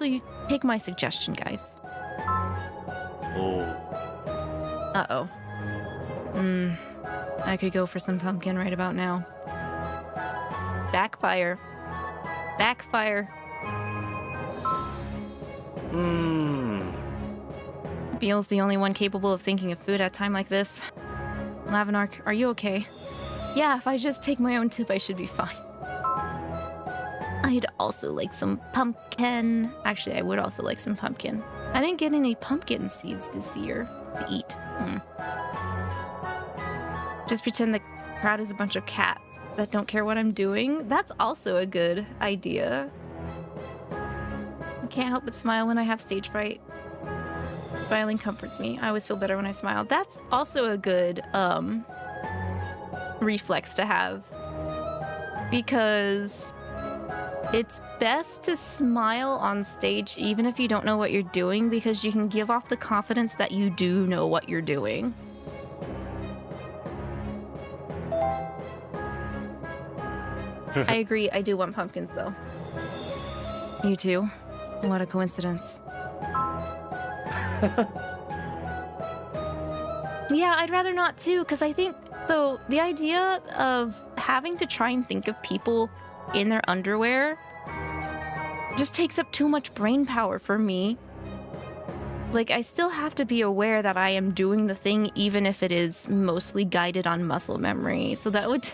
you take my suggestion, guys. Oh. Uh-oh. I could go for some pumpkin right about now. Backfire. Beel's the only one capable of thinking of food at a time like this. Lavinark, are you okay? Yeah, if I just take my own tip, I should be fine. I'd also like some pumpkin. Actually, I would also like some pumpkin. I didn't get any pumpkin seeds this year to eat. Just pretend the crowd is a bunch of cats that don't care what I'm doing. That's also a good idea. I can't help but smile when I have stage fright. Smiling comforts me. I always feel better when I smile. That's also a good reflex to have, because it's best to smile on stage even if you don't know what you're doing, because you can give off the confidence that you do know what you're doing. I agree. I do want pumpkins, though. You too? What a coincidence. Yeah, I'd rather not too, because I think, so the idea of having to try and think of people in their underwear just takes up too much brain power for me. Like, I still have to be aware that I am doing the thing, even if it is mostly guided on muscle memory. So that would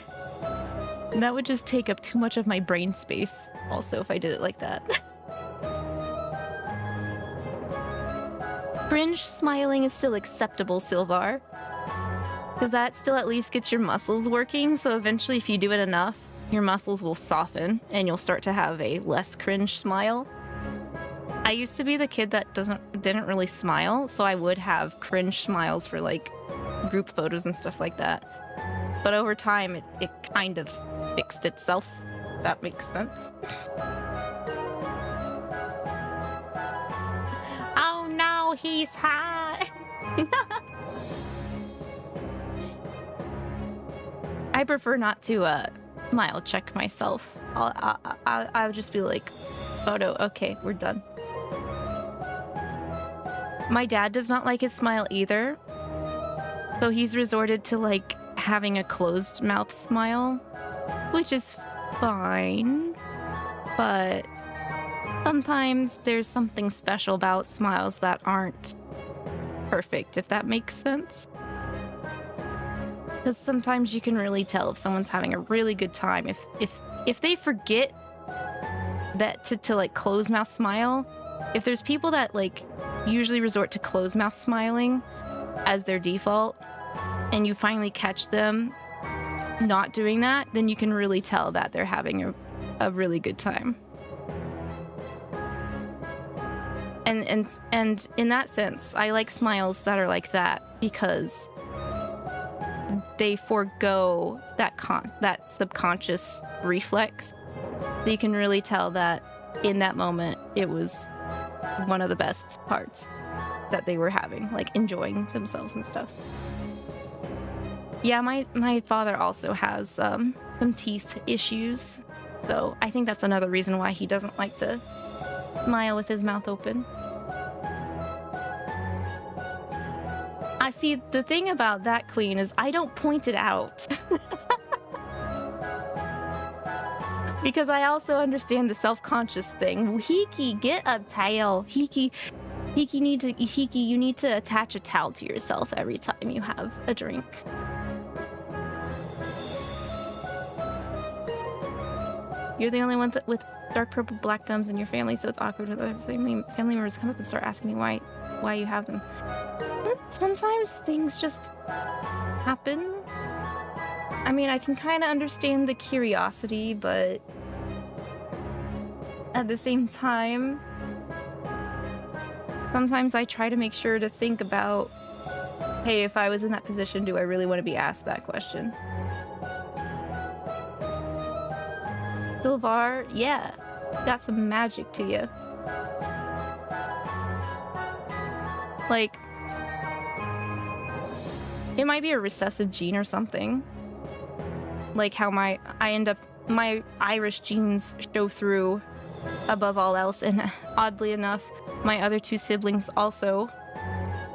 That would just take up too much of my brain space, also, if I did it like that. Cringe smiling is still acceptable, Silvar. Because that still at least gets your muscles working, so eventually if you do it enough, your muscles will soften, and you'll start to have a less cringe smile. I used to be the kid that didn't really smile, so I would have cringe smiles for, like, group photos and stuff like that. But over time, it kind of fixed itself. That makes sense. Oh no, he's hot! I prefer not to smile check myself. I'll just be like, photo, okay, we're done. My dad does not like his smile either, so he's resorted to, like, having a closed mouth smile, which is fine, but sometimes there's something special about smiles that aren't perfect, if that makes sense. Because sometimes you can really tell if someone's having a really good time. If they forget that to like close mouth smile, if there's people that like usually resort to close mouth smiling as their default, and you finally catch them not doing that, then you can really tell that they're having a really good time. And in that sense, I like smiles that are like that because they forego that subconscious reflex. So you can really tell that in that moment, it was one of the best parts that they were having, like enjoying themselves and stuff. Yeah, my father also has some teeth issues, so I think that's another reason why he doesn't like to smile with his mouth open. I see, the thing about that, Queen, is I don't point it out. Because I also understand the self-conscious thing. Hiki, get a towel. Hiki, you need to attach a towel to yourself every time you have a drink. You're the only one with dark purple black gums in your family, so it's awkward when other family members come up and start asking me why you have them. But sometimes things just happen. I mean, I can kind of understand the curiosity, but at the same time, sometimes I try to make sure to think about, hey, if I was in that position, do I really want to be asked that question? Silvar, yeah, got some magic to you. Like, it might be a recessive gene or something. Like how my Irish genes show through above all else, and oddly enough, my other two siblings also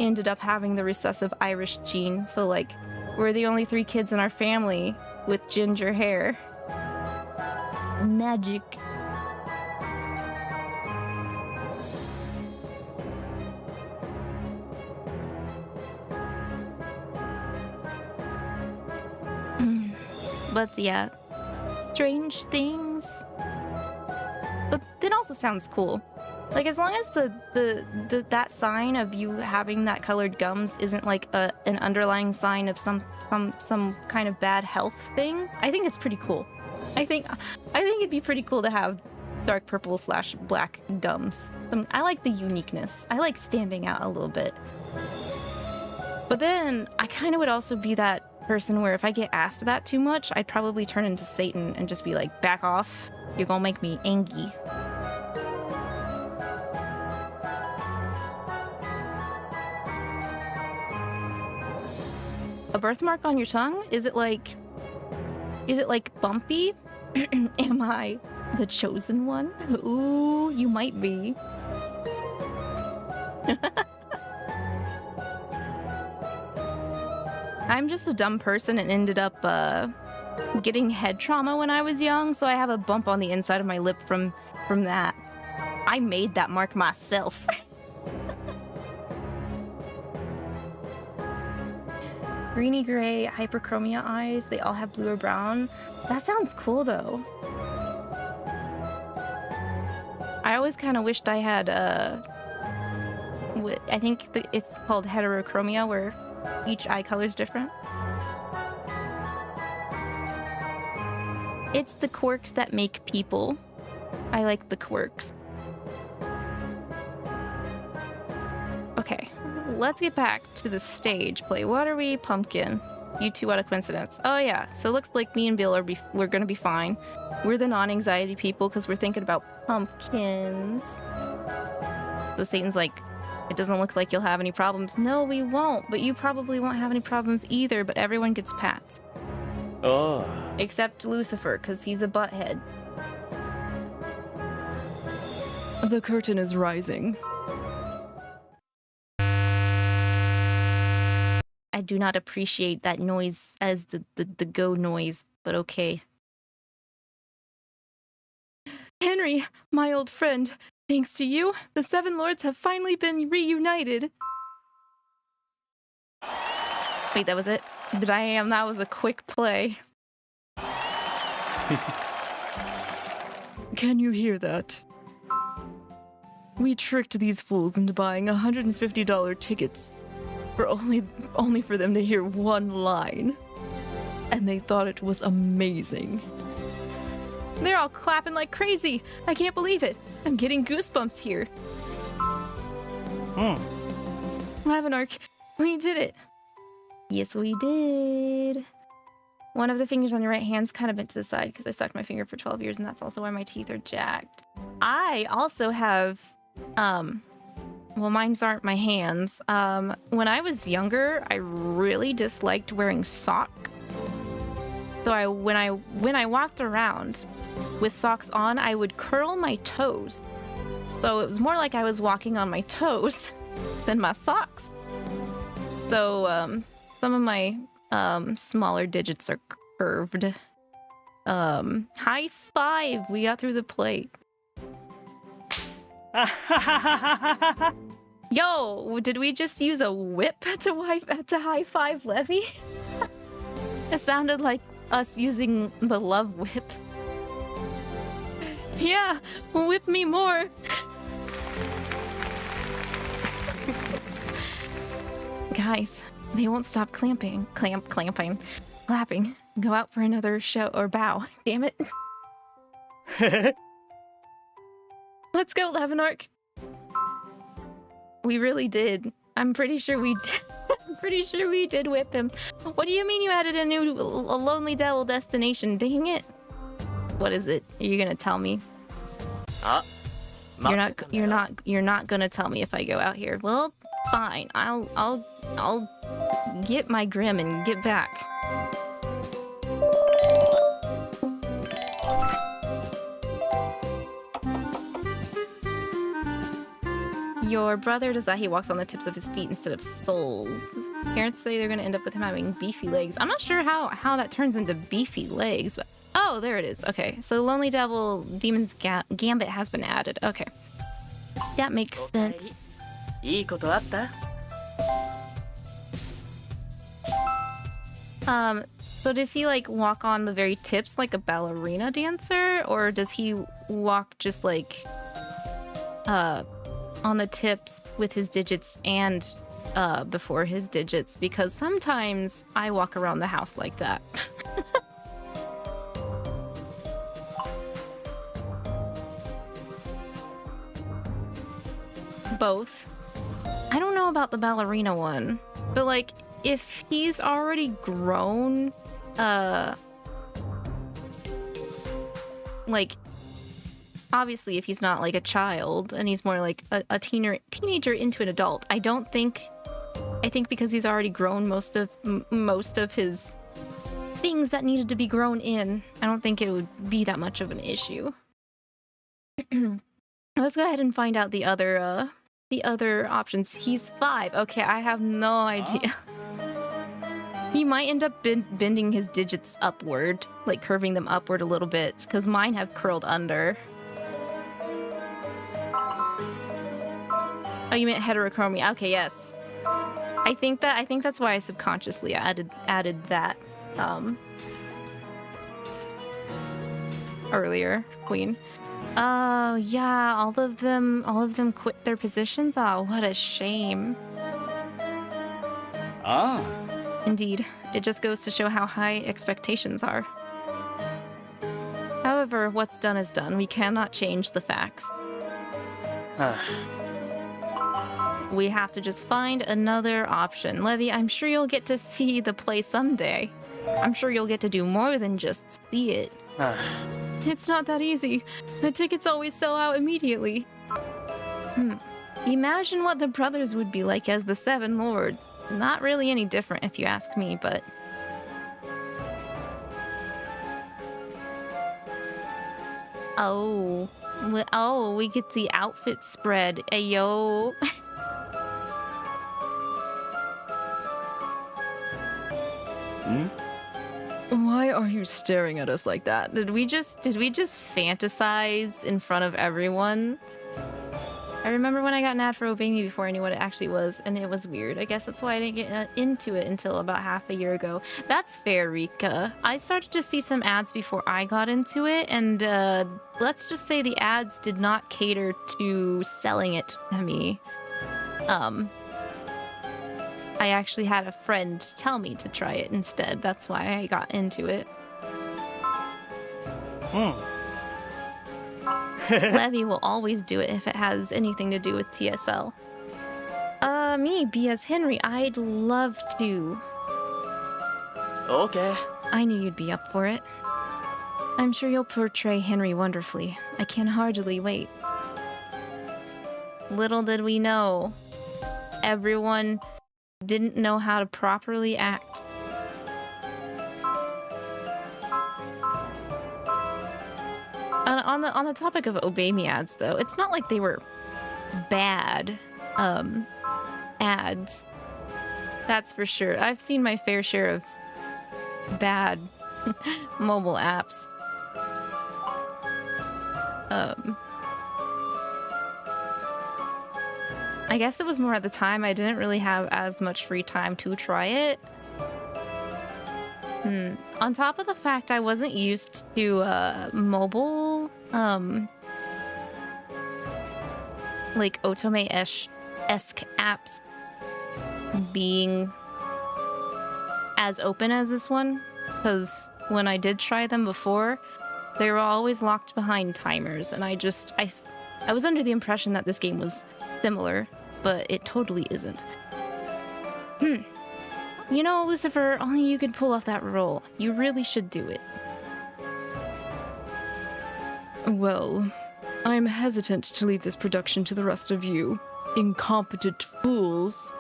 ended up having the recessive Irish gene. So like, we're the only 3 kids in our family with ginger hair. Magic. But yeah, strange things. But it also sounds cool. Like, as long as that sign of you having that colored gums isn't like an underlying sign of some kind of bad health thing, I think it's pretty cool. I think it'd be pretty cool to have dark purple / black gums. I like the uniqueness. I like standing out a little bit. But then I kind of would also be that person where if I get asked that too much, I'd probably turn into Satan and just be like, back off. You're gonna make me angry. A birthmark on your tongue? Is it like bumpy? Am I the chosen one? Ooh, you might be. I'm just a dumb person and ended up getting head trauma when I was young, so I have a bump on the inside of my lip from that. I made that mark myself. greeny gray hyperchromia eyes. They all have blue or brown. That sounds cool though. I always kind of wished I had I think it's called heterochromia, where each eye color is different. It's the quirks that make people. I like the quirks. Okay, let's get back to the stage play. What are we, Pumpkin? You two, what a coincidence. Oh yeah, so it looks like me and Beel we're gonna be fine. We're the non-anxiety people because we're thinking about pumpkins. So Satan's like, it doesn't look like you'll have any problems. No, we won't, but you probably won't have any problems either, but everyone gets pats. Oh. Except Lucifer, because he's a butthead. The curtain is rising. I do not appreciate that noise as the go noise, but okay. Henry, my old friend, thanks to you, the Seven Lords have finally been reunited. Wait, that was it? That was a quick play. Can you hear that? We tricked these fools into buying $150 tickets for only for them to hear one line. And they thought it was amazing. They're all clapping like crazy. I can't believe it. I'm getting goosebumps here. Lavinark, we did it. Yes, we did. One of the fingers on your right hand's kind of bent to the side because I sucked my finger for 12 years, and that's also why my teeth are jacked. I also have, well, mine's aren't my hands. When I was younger, I really disliked wearing socks. So when I walked around with socks on, I would curl my toes. So it was more like I was walking on my toes than my socks. So some of my smaller digits are curved. High five! We got through the plate. Yo, did we just use a whip to high five Levy? It sounded like us using the love whip. Yeah, whip me more. Guys, they won't stop clapping. Go out for another show or bow. Damn it. Let's go, Lavinark. We really did. I'm pretty sure we did. I'm pretty sure we did whip him. What do you mean you added a lonely devil destination? Dang it. What is it? Are you gonna tell me? You're not gonna tell me if I go out here. Well, fine. I'll get my Grim and get back. Your brother does that. He walks on the tips of his feet instead of soles. Parents say they're gonna end up with him having beefy legs. I'm not sure how that turns into beefy legs, but oh, there it is. Okay, so Lonely Devil Demon's Gambit has been added. Okay, that makes sense. So does he like walk on the very tips like a ballerina dancer, or does he walk just like on the tips with his digits and before his digits? Because sometimes I walk around the house like that. Both. I don't know about the ballerina one, but like if he's already grown, like obviously if he's not like a child and he's more like a teenager into an adult, I think because he's already grown most of his things that needed to be grown in, I don't think it would be that much of an issue. Let's go ahead and find out the other options. He's 5. Okay, I have no idea. He might end up bending his digits upward, like curving them upward a little bit, because mine have curled under. Oh, you meant heterochromia. Okay, yes. I think that's why I subconsciously added that earlier, Queen. Oh yeah, all of them quit their positions. Oh, what a shame. Ah. Indeed, it just goes to show how high expectations are. However, what's done is done. We cannot change the facts. We have to just find another option. Levy, I'm sure you'll get to see the play someday. I'm sure you'll get to do more than just see it. It's not that easy. The tickets always sell out immediately. Imagine what the brothers would be like as the Seven Lords. Not really any different if you ask me, but... Oh, we get the outfit spread. Ayo. Why are you staring at us like that? Did we just fantasize in front of everyone? I remember when I got an ad for Obey before I knew what it actually was, and it was weird. I guess that's why I didn't get into it until about half a year ago. That's fair, Rika. I started to see some ads before I got into it, and let's just say the ads did not cater to selling it to me. I actually had a friend tell me to try it instead. That's why I got into it. Levy will always do it if it has anything to do with TSL. Me, be as Henry, I'd love to. Okay. I knew you'd be up for it. I'm sure you'll portray Henry wonderfully. I can hardly wait. Little did we know, everyone didn't know how to properly act. On the topic of Obey Me ads, though, it's not like they were bad ads. That's for sure. I've seen my fair share of bad mobile apps. I guess it was more at the time I didn't really have as much free time to try it. On top of the fact I wasn't used to mobile, like Otome-esque apps being as open as this one, because when I did try them before, they were always locked behind timers, and I was under the impression that this game was similar, but it totally isn't. You know, Lucifer, only you could pull off that role. You really should do it. Well, I'm hesitant to leave this production to the rest of you incompetent fools.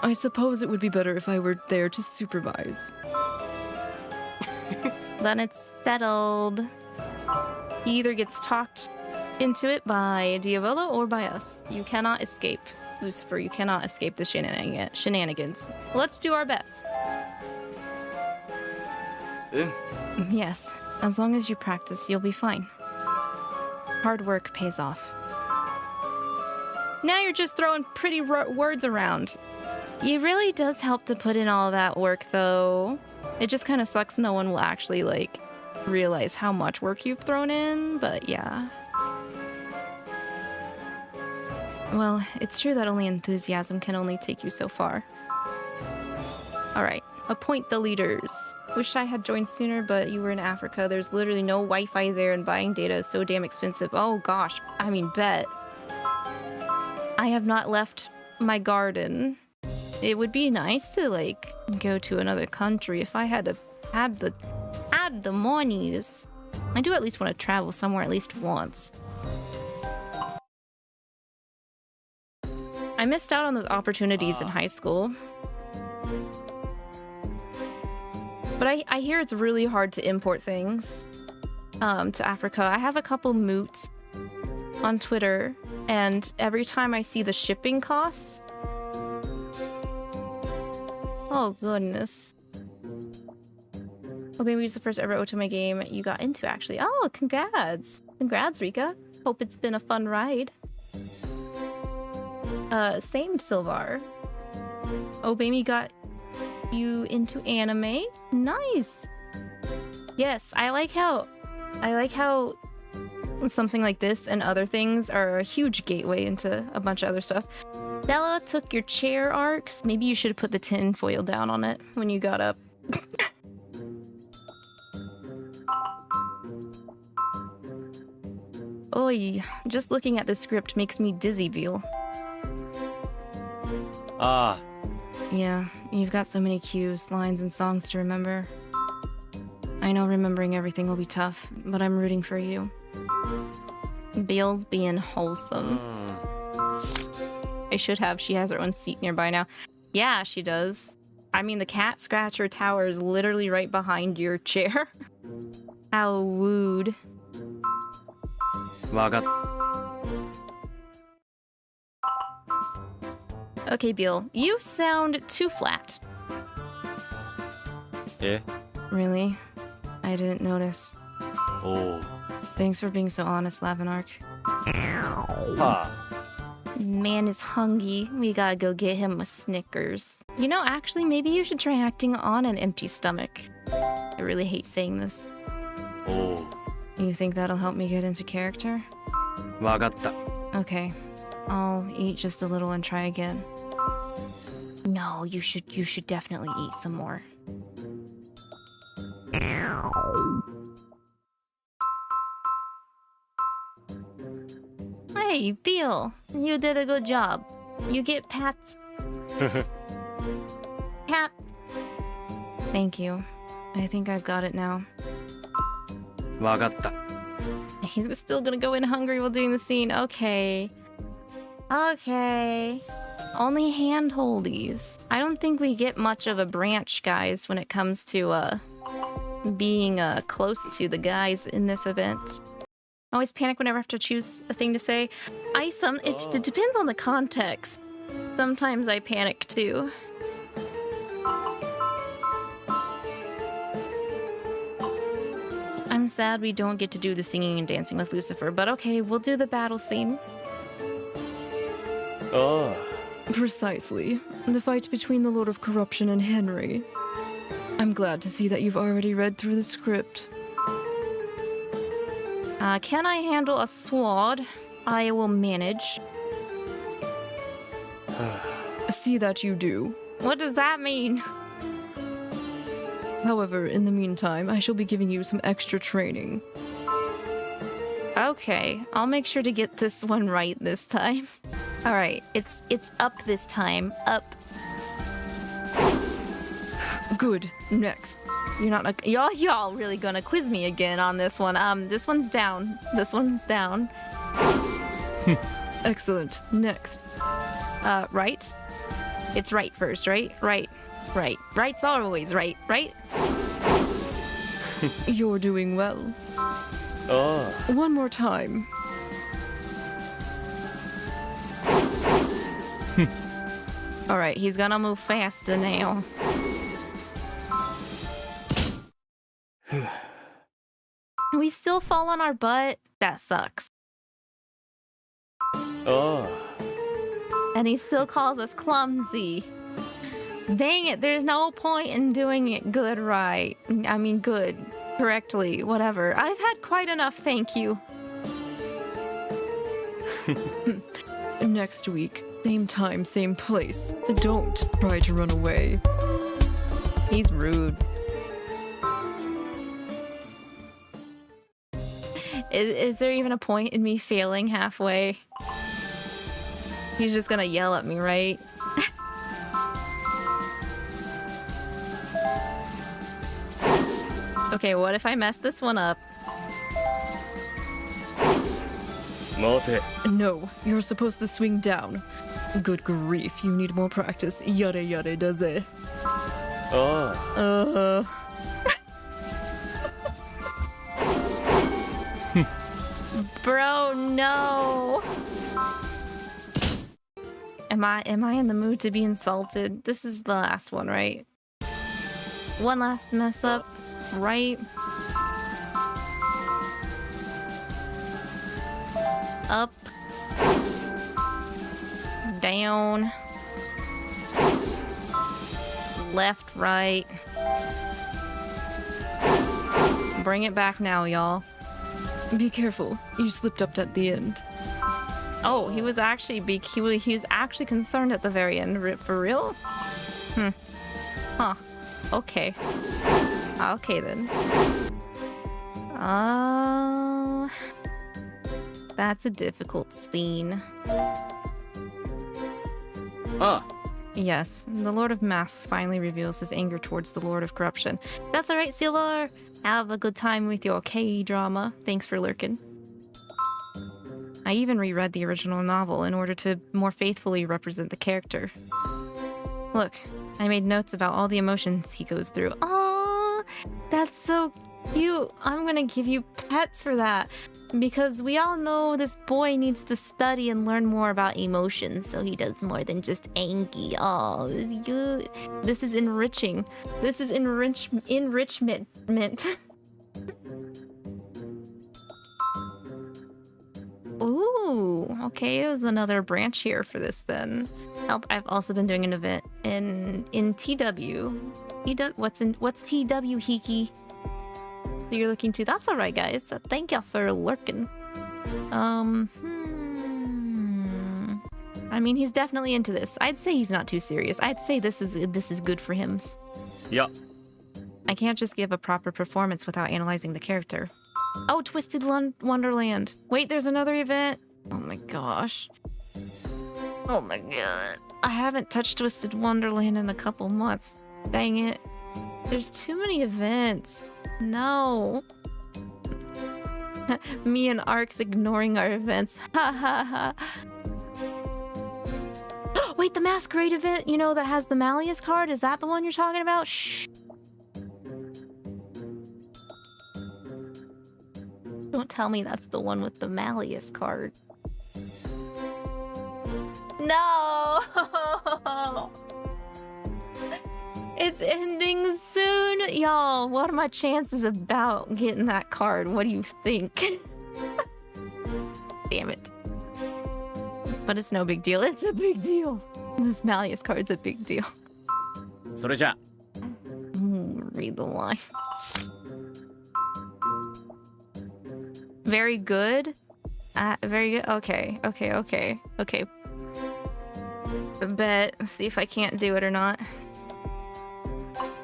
I suppose it would be better if I were there to supervise. Then it's settled. He either gets talked into it by Devildom or by us. You cannot escape. Lucifer, you cannot escape the shenanigans. Let's do our best. Yes, as long as you practice, you'll be fine. Hard work pays off. Now you're just throwing pretty words around. It really does help to put in all that work, though. It just kind of sucks no one will actually, like, realize how much work you've thrown in, but yeah. Well, it's true that only enthusiasm can only take you so far. Alright, appoint the leaders. Wish I had joined sooner, but you were in Africa. There's literally no Wi-Fi there, and buying data is so damn expensive. Oh gosh, I mean, bet. I have not left my garden. It would be nice to, like, go to another country if I had the monies. I do at least want to travel somewhere at least once. I missed out on those opportunities in high school. But I hear it's really hard to import things to Africa. I have a couple moots on Twitter, and every time I see the shipping costs... Oh, goodness. Oh, maybe it's the first ever Otome game you got into, actually. Oh, congrats. Congrats, Rika. Hope it's been a fun ride. Same Silvar. Obami got you into anime. Nice. Yes, I like how something like this and other things are a huge gateway into a bunch of other stuff. Stella took your chair arcs. Maybe you should have put the tin foil down on it when you got up. Oy, just looking at this script makes me dizzy, Beel. Ah. Yeah, you've got so many cues, lines, and songs to remember. I know remembering everything will be tough, but I'm rooting for you. Beel's being wholesome. She has her own seat nearby now. Yeah, she does. I mean, the cat scratcher tower is literally right behind your chair. How wooed. Okay, Beel, you sound too flat. Eh? Really? I didn't notice. Oh. Thanks for being so honest, Lavinark. Ha. Man is hungry. We gotta go get him a Snickers. You know, actually, maybe you should try acting on an empty stomach. I really hate saying this. Oh. You think that'll help me get into character? Okay. I'll eat just a little and try again. No, you should definitely eat some more. Hey, Beel, you did a good job. You get pats. Pat. Thank you. I think I've got it now. He's still gonna go in hungry while doing the scene. Okay. Okay. Only handholdies. I don't think we get much of a branch, guys, when it comes to being close to the guys in this event. I always panic whenever I have to choose a thing to say. It depends on the context. Sometimes I panic too. I'm sad we don't get to do the singing and dancing with Lucifer, but okay, we'll do the battle scene. Oh. Precisely. The fight between the Lord of Corruption and Henry. I'm glad to see that you've already read through the script. Can I handle a sword? I will manage. See that you do. What does that mean? However, in the meantime, I shall be giving you some extra training. Okay, I'll make sure to get this one right this time. Alright, it's up this time. Up. Good. Next. You're not y'all really gonna quiz me again on this one. This one's down. This one's down. Excellent. Next. Right? It's right first, right? Right. Right. Right's always right, right? You're doing well. Oh. One more time. Alright, he's gonna move faster now. We still fall on our butt? That sucks. Oh. And he still calls us clumsy. Dang it, there's no point in doing it good right. I mean good, correctly, whatever. I've had quite enough, thank you. Next week, same time, same place. Don't try to run away. He's rude. Is there even a point in me failing halfway? He's just gonna yell at me, right? Okay, what if I mess this one up? No, you're supposed to swing down. Good grief, you need more practice. Yada yada does it. Oh. Bro, no. Am I in the mood to be insulted? This is the last one, right? One last mess up, right? Up. Down. Left, right. Bring it back now, y'all. Be careful. You slipped up at the end. Oh, he was actually he was actually concerned at the very end. For real? Huh. Okay. Okay then. Oh, that's a difficult scene. Yes, the Lord of Masks finally reveals his anger towards the Lord of Corruption. That's alright, Silver! Have a good time with your K-drama. Thanks for lurking. I even reread the original novel in order to more faithfully represent the character. Look, I made notes about all the emotions he goes through. Oh, that's so cute. I'm gonna give you pets for that. Because we all know this boy needs to study and learn more about emotions, so he does more than just angry. Oh, this is enriching. This is enrichment. Ooh, okay, it was another branch here for this then. Help, I've also been doing an event in TW. What's 𝐶𝐸? So you're looking to. That's alright, guys. So thank you for lurking. I mean, he's definitely into this. I'd say he's not too serious. I'd say this is good for him. Yeah. I can't just give a proper performance without analyzing the character. Oh, Twisted Wonderland. Wait, there's another event. Oh my gosh. Oh my god. I haven't touched Twisted Wonderland in a couple months. Dang it. There's too many events. No. Me and Arcs ignoring our events. Ha ha ha. Wait, the Masquerade event, you know, that has the Malleus card? Is that the one you're talking about? Shh. Don't tell me that's the one with the Malleus card. No! It's ending soon, y'all. What are my chances about getting that card? What do you think? Damn it. But it's no big deal. It's a big deal. This Malleus card's a big deal. それじゃ。 Read the line. Very good. Very good. Okay. Bet. See if I can't do it or not.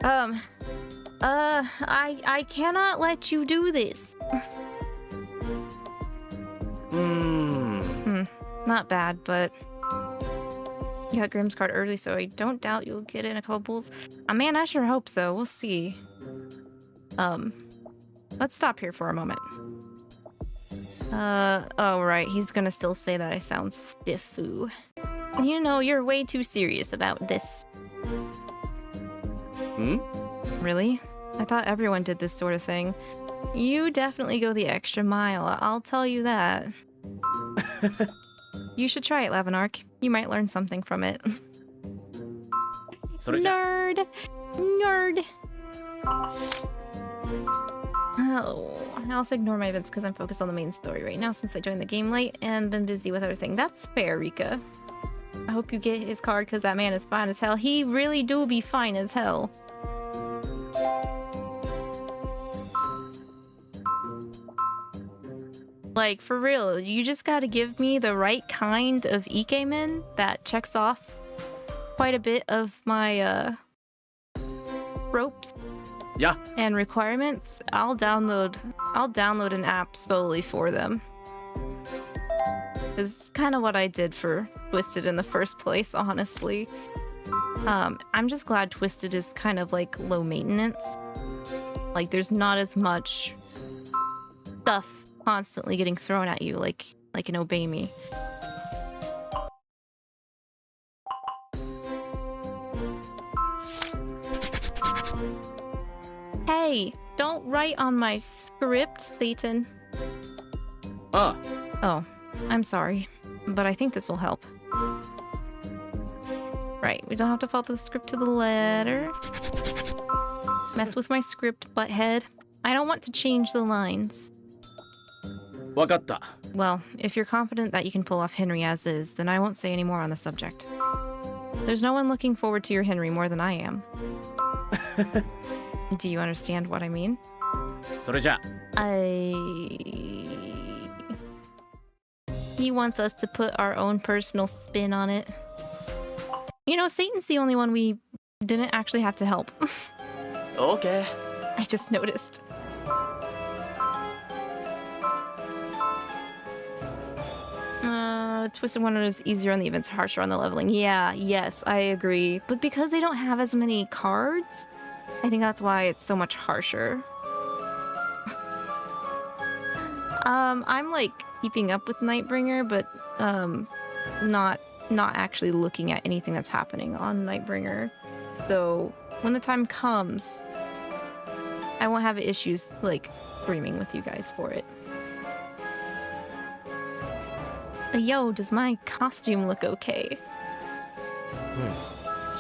I cannot let you do this. Not bad, but you got Grimm's card early, so I don't doubt you'll get in a couple pulls. Man, I sure hope so. We'll see. Let's stop here for a moment. Oh right, he's gonna still say that I sound stiff-oo. You know, you're way too serious about this. Really? I thought everyone did this sort of thing. You definitely go the extra mile, I'll tell you that. You should try it, Lavinark. You might learn something from it. Nerd! Nerd! Oh, I also ignore my events because I'm focused on the main story right now since I joined the game late and been busy with other things. That's fair, Rika. I hope you get his card because that man is fine as hell. He really do be fine as hell. Like, for real, you just gotta give me the right kind of 𝐒𝐿 that checks off quite a bit of my, ropes. Yeah. And requirements. I'll download an app solely for them. It's kind of what I did for Twisted in the first place, honestly. I'm just glad Twisted is kind of like low maintenance. Like, there's not as much stuff constantly getting thrown at you like an Obey Me. Hey, don't write on my script, Satan. Oh, I'm sorry, but I think this will help. Right, we don't have to follow the script to the letter. Mess with my script, butthead. I don't want to change the lines. わかった。 Well, if you're confident that you can pull off Henry as is, then I won't say any more on the subject. There's no one looking forward to your Henry more than I am. Do you understand what I mean? それじゃ。 He wants us to put our own personal spin on it. You know, Satan's the only one we didn't actually have to help. Okay. I just noticed. Twisted Wonder is easier on the events, harsher on the leveling. Yeah, yes, I agree. But because they don't have as many cards, I think that's why it's so much harsher. I'm like keeping up with Nightbringer, but not actually looking at anything that's happening on Nightbringer. So when the time comes, I won't have issues like streaming with you guys for it. Yo, does my costume look okay?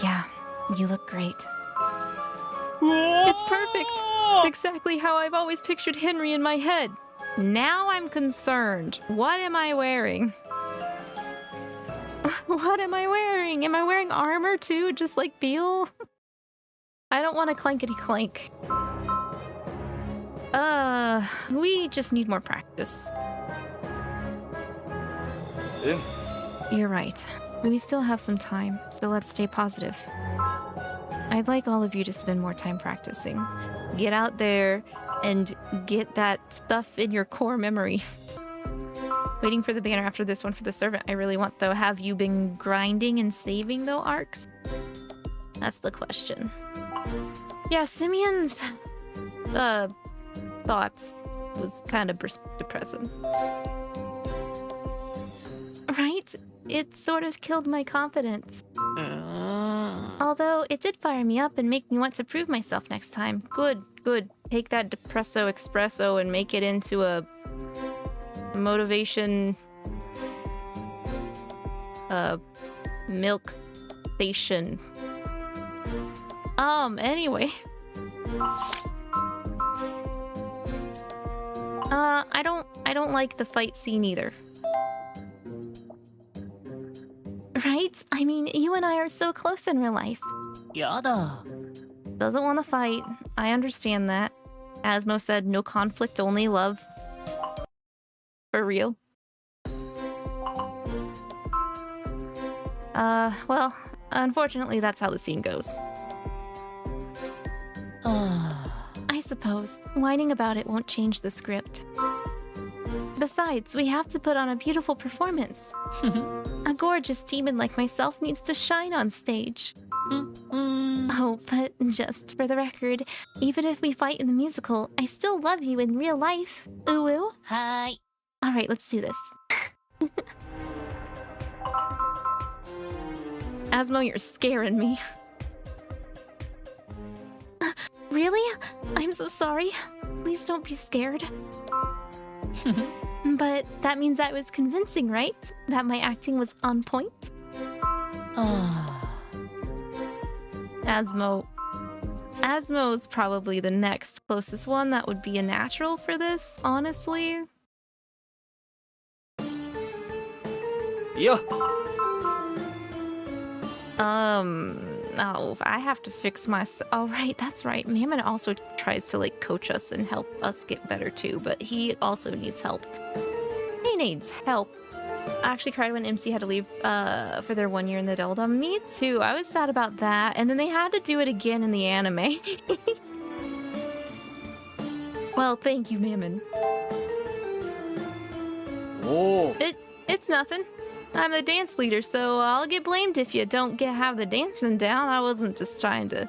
Yeah, you look great. It's perfect! Exactly how I've always pictured Henry in my head. Now I'm concerned. What am I wearing? What am I wearing? Am I wearing armor too, just like Beel? I don't want a clankety clank. We just need more practice. You're right. We still have some time, so let's stay positive. I'd like all of you to spend more time practicing. Get out there and get that stuff in your core memory. Waiting for the banner after this one for the servant. I really want, though. Have you been grinding and saving, though, arcs? That's the question. Yeah, Simeon's thoughts was kind of depressing. Right? It sort of killed my confidence. Although it did fire me up and make me want to prove myself next time. Good, good. Take that depresso espresso and make it into a motivation milk station. Anyway. I don't like the fight scene either. Right? I mean, you and I are so close in real life. Yada. Doesn't want to fight. I understand that. Asmo said, no conflict, only love. For real. Well, unfortunately, that's how the scene goes. I suppose. Whining about it won't change the script. Besides, we have to put on a beautiful performance. A gorgeous demon like myself needs to shine on stage. Oh, but just for the record, even if we fight in the musical, I still love you in real life. Ooh ooh. Hi. Alright, let's do this. Asmo, you're scaring me. Really? I'm so sorry. Please don't be scared. But that means I was convincing, right? That my acting was on point? Asmo's probably the next closest one that would be a natural for this, honestly. Yeah. Oh, I have to fix my... Oh, right, that's right. Mammon also tries to, like, coach us and help us get better, too, but he also needs help. He needs help. I actually cried when MC had to leave for their 1 year in the Devildom. Me too. I was sad about that, and then they had to do it again in the anime. Well, thank you, Mammon. Oh. It's nothing. I'm the dance leader, so I'll get blamed if you don't have the dancing down. I wasn't just trying to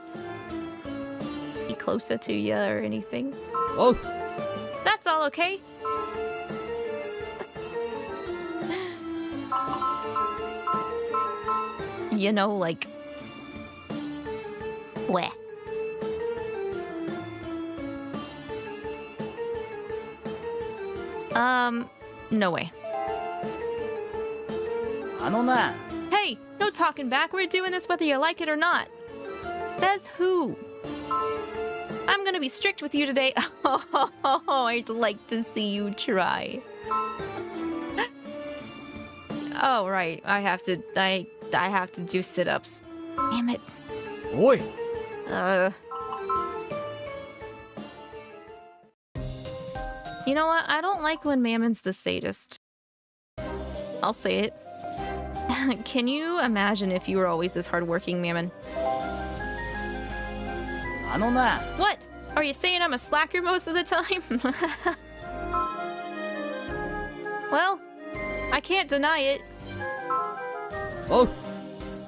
be closer to you or anything. Oh. That's all okay. You know, like... Weh. No way. Hey, no talking back. We're doing this whether you like it or not. Says who? I'm gonna be strict with you today. Oh, I'd like to see you try. Oh, right. I have to do sit-ups. Damn it. Oi! You know what? I don't like when Mammon's the sadist. I'll say it. Can you imagine if you were always this hardworking, Mammon? What? Are you saying I'm a slacker most of the time? Well, I can't deny it. Oh!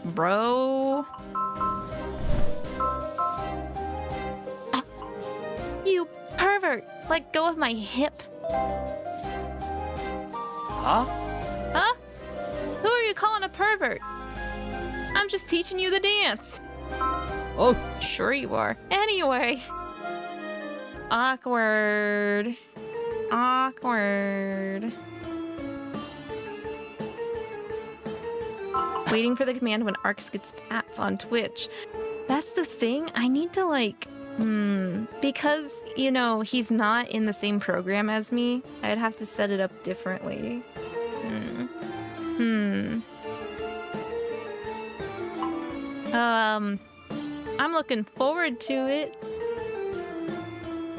Bro. You pervert! Let go of my hip. Huh? Huh? Who are you calling a pervert? I'm just teaching you the dance. Oh! Sure you are. Anyway. Awkward. Awkward. Waiting for the command when Arx gets pats on Twitch. That's the thing. I need to like... because, you know, he's not in the same program as me, I'd have to set it up differently. I'm looking forward to it.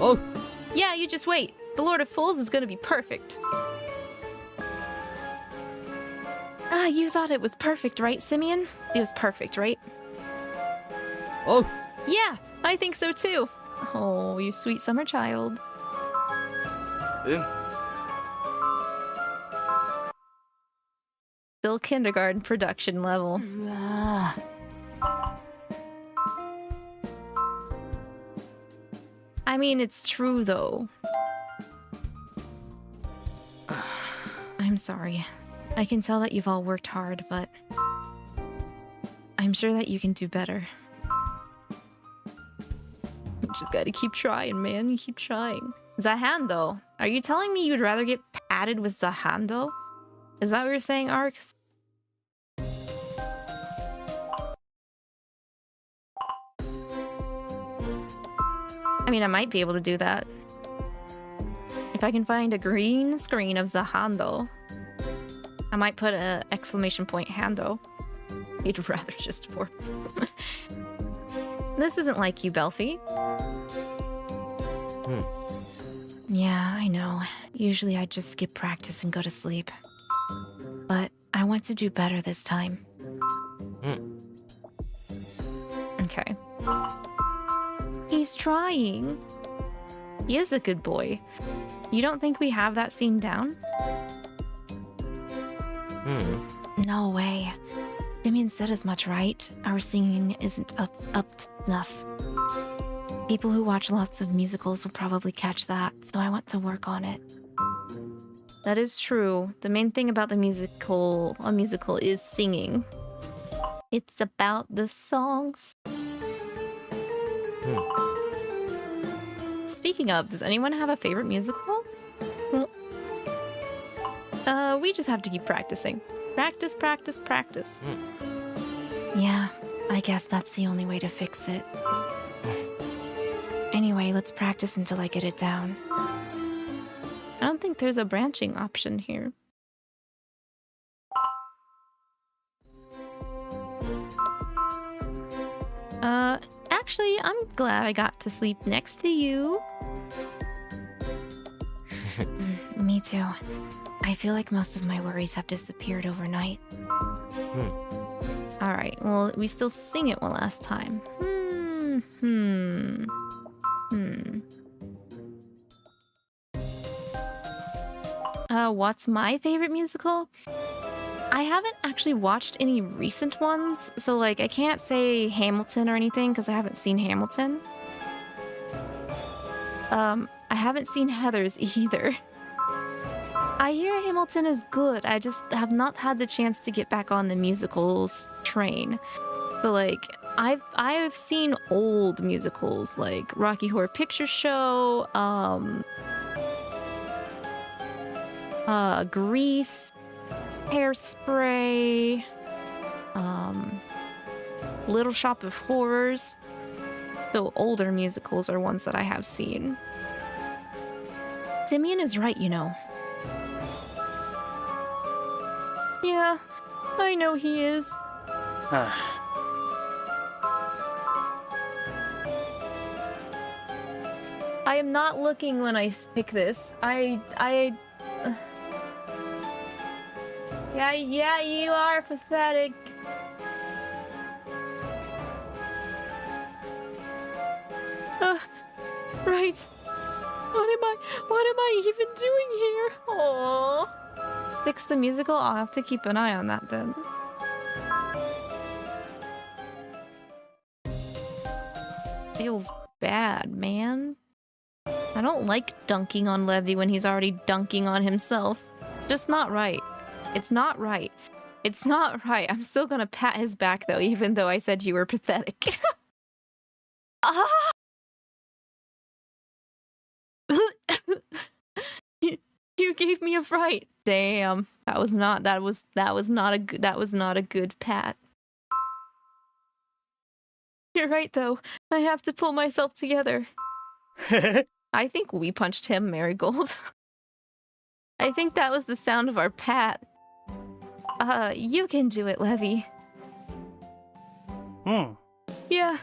Oh! Yeah, you just wait. The Lord of Fools is gonna be perfect. Ah, you thought it was perfect, right, Simeon? It was perfect, right? Oh! Yeah, I think so too. Oh, you sweet summer child. Still kindergarten production level. I mean, it's true though. I'm sorry. I can tell that you've all worked hard, but I'm sure that you can do better. You just gotta keep trying, man. You keep trying. Zahando, are you telling me you'd rather get patted with Zahando? Is that what you're saying, Arx? I mean, I might be able to do that. If I can find a green screen of Zahando, I might put a exclamation point Hando. He'd rather just warp. This isn't like you, Belfie. Yeah, I know. Usually I just skip practice and go to sleep. But I want to do better this time. Okay. He's trying. He is a good boy. You don't think we have that scene down? No way. Simeon said as much, right? Our singing isn't up to snuff. People who watch lots of musicals will probably catch that, so I want to work on it. That is true. The main thing about a musical is singing. It's about the songs. Speaking of, does anyone have a favorite musical? We just have to keep practicing. Practice, practice, practice. Yeah, I guess that's the only way to fix it. Anyway, let's practice until I get it down. I don't think there's a branching option here. Actually, I'm glad I got to sleep next to you. Me too. I feel like most of my worries have disappeared overnight. Alright, well, we still sing it one last time. What's my favorite musical? I haven't actually watched any recent ones, so like I can't say Hamilton or anything because I haven't seen Hamilton. I haven't seen Heathers either. I hear Hamilton is good. I just have not had the chance to get back on the musicals train. So like I've seen old musicals like Rocky Horror Picture Show, Grease, Hairspray, Little Shop of Horrors. So older musicals are ones that I have seen. Simeon is right, you know. Yeah, I know he is. I am not looking when I pick this. Yeah, you are pathetic. Right. What am I even doing here? Aww. 6 the musical? I'll have to keep an eye on that then. Feels bad, man. I don't like dunking on Levy when he's already dunking on himself. Just not right. It's not right. It's not right. I'm still gonna pat his back though, even though I said you were pathetic. Ah! You gave me a fright. Damn. That was not a good pat. You're right though. I have to pull myself together. I think we punched him, Marigold. I think that was the sound of our pat. You can do it, Levy. Yeah,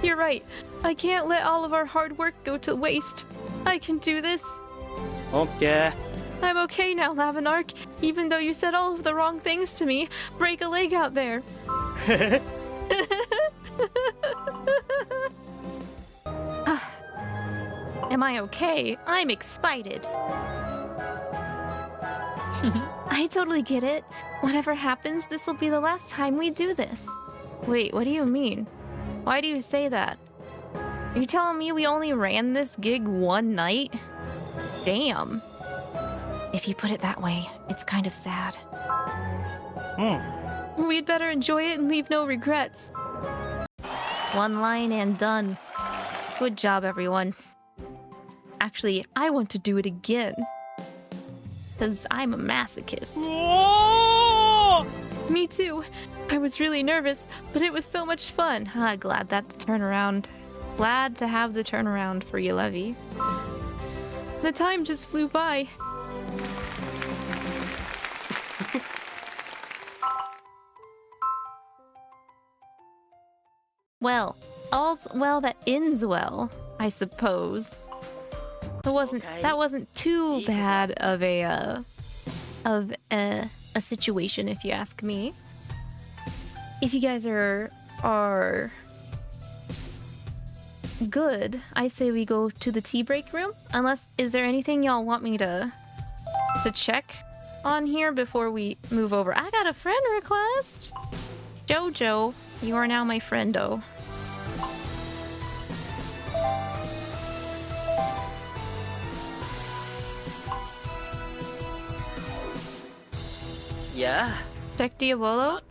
you're right. I can't let all of our hard work go to waste. I can do this. Okay. I'm okay now, Lavinark. Even though you said all of the wrong things to me, break a leg out there. Am I okay? I'm excited. I totally get it. Whatever happens, this will be the last time we do this. Wait, what do you mean? Why do you say that? Are you telling me we only ran this gig one night? Damn. If you put it that way, it's kind of sad. We'd better enjoy it and leave no regrets. One line and done. Good job, everyone. Actually, I want to do it again. Because I'm a masochist. Me too. I was really nervous, but it was so much fun. Glad that the turnaround. Glad to have the turnaround for you, Levy. The time just flew by. Well, all's well that ends well, I suppose. That wasn't too bad of a situation, if you ask me. If you guys are good, I say we go to the tea break room. Unless, is there anything y'all want me to check on here before we move over? I got a friend request. Jojo, you are now my friendo. Yeah. Check Diavolo?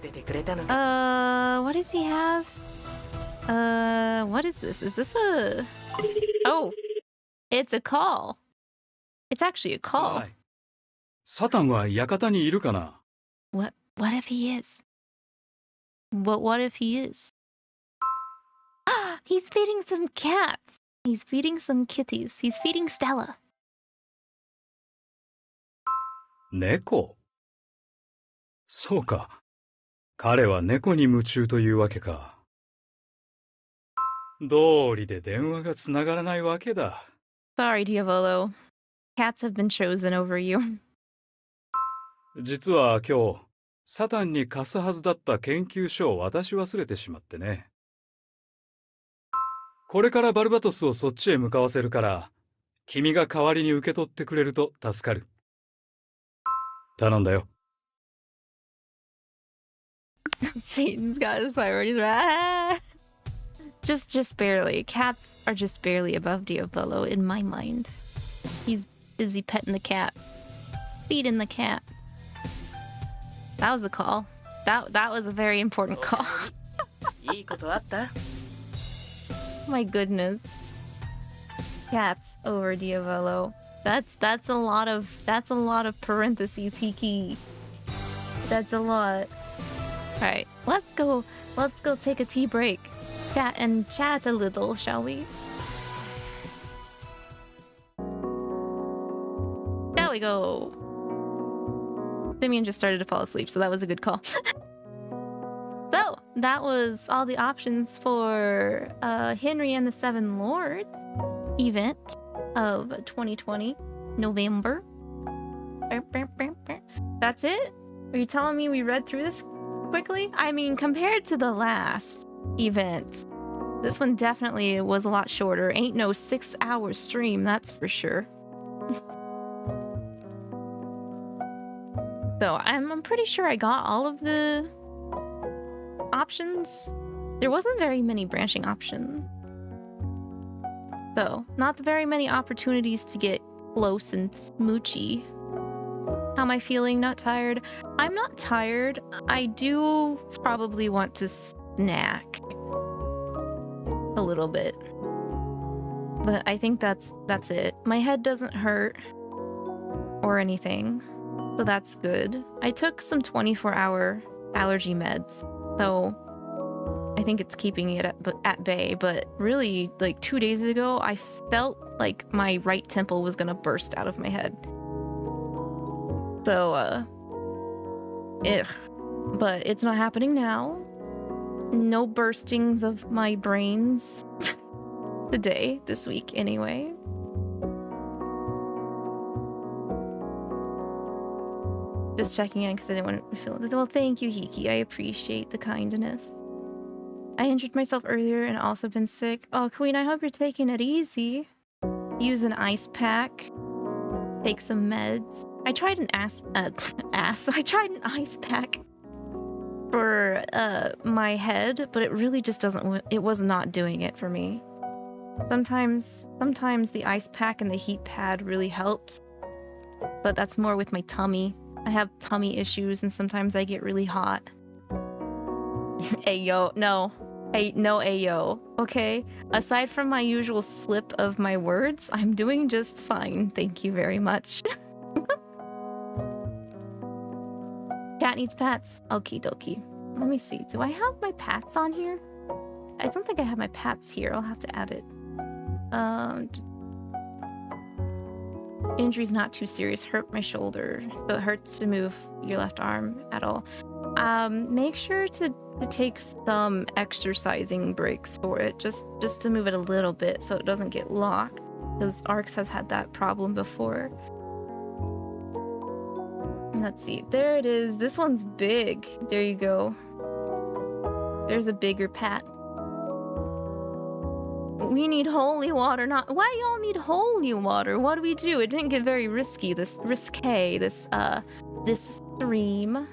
What does he have? What is this? Is this a... Oh, it's a call. It's actually a call. Satan wa yakata ni iru kana? What if he is? What if he is? He's feeding some cats. He's feeding some kitties. He's feeding Stella. Neko? そうか。彼は猫に夢中というわけか。道理で電話がつながらないわけだ。Sorry, Diavolo. Cats have been chosen over you. 実は今日、サタンに貸すはずだった研究所を渡し忘れてしまってね。これからバルバトスをそっちへ向かわせるから、君が代わりに受け取ってくれると助かる。頼んだよ。Satan's got his priorities right. Just barely. Cats are just barely above Diavolo in my mind. He's busy petting the cats, feeding the cat. That was a call. That was a very important call. My goodness. Cats over Diavolo. That's a lot of parentheses, Hiki. That's a lot. Alright, let's go take a tea break. chat a little, shall we? There we go. Simeon just started to fall asleep, so that was a good call. So, that was all the options for Henry and the Seven Lords event of 2020, November. That's it? Are you telling me we read through this quickly? I mean, compared to the last event, this one definitely was a lot shorter. Ain't no 6-hour stream, that's for sure. So I'm pretty sure I got all of the options. There wasn't very many branching options. So, not very many opportunities to get close and smoochy. How am I feeling? Not tired? I'm not tired. I do probably want to snack a little bit. But I think that's it. My head doesn't hurt or anything. So that's good. I took some 24-hour allergy meds, so I think it's keeping it at bay. But really, like 2 days ago, I felt like my right temple was gonna burst out of my head. So, but it's not happening now. No burstings of my brains today, this week anyway. Just checking in because I didn't want to feel it. Well, thank you, Hiki. I appreciate the kindness. I injured myself earlier and also been sick. Oh, Queen, I hope you're taking it easy. Use an ice pack. Take some meds. I tried an I tried an ice pack for my head, but it really just doesn't. It was not doing it for me. Sometimes the ice pack and the heat pad really helps, but that's more with my tummy. I have tummy issues and sometimes I get really hot. Ayo, no. Hey, no ayo, okay? Aside from my usual slip of my words, I'm doing just fine. Thank you very much. Cat needs pats. Okie dokie. Let me see. Do I have my pats on here? I don't think I have my pats here. I'll have to add it. Injury's not too serious. Hurt my shoulder, so it hurts to move your left arm at all. Make sure to take some exercising breaks for it, just to move it a little bit so it doesn't get locked, because 𝐼𝐒 has had that problem before. Let's see. There it is. This one's big. There you go. There's a bigger pat. We need holy water, not... Why y'all need holy water? What do we do? It didn't get very risky, this stream. I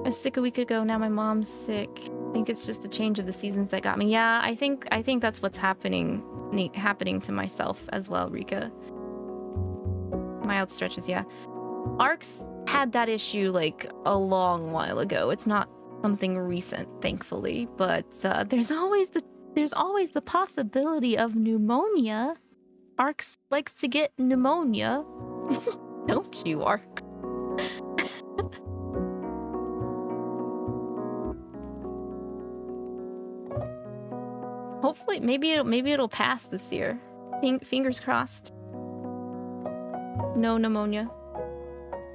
was sick a week ago, now my mom's sick. I think it's just the change of the seasons that got me. Yeah, I think that's what's happening to myself as well, Rika. Mild stretches, yeah. 𝐼𝐒's had that issue like a long while ago. It's not something recent, thankfully, but there's always the possibility of pneumonia. 𝐼𝐒's likes to get pneumonia. Don't you, 𝐼𝐒? Hopefully, maybe it'll pass this year. Fingers crossed. No pneumonia.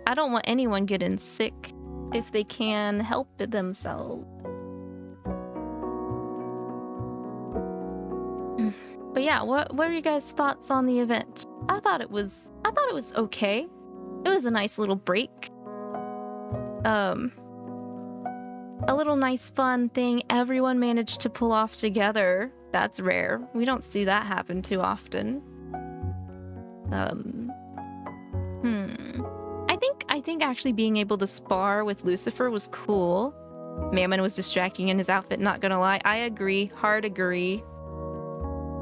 I don't want anyone getting sick if they can help it themselves. But yeah, what are you guys' thoughts on the event? I thought it was okay. It was a nice little break. A little nice fun thing everyone managed to pull off together. That's rare. We don't see that happen too often. I think actually being able to spar with Lucifer was cool. Mammon was distracting in his outfit, not gonna lie. I agree. Hard agree.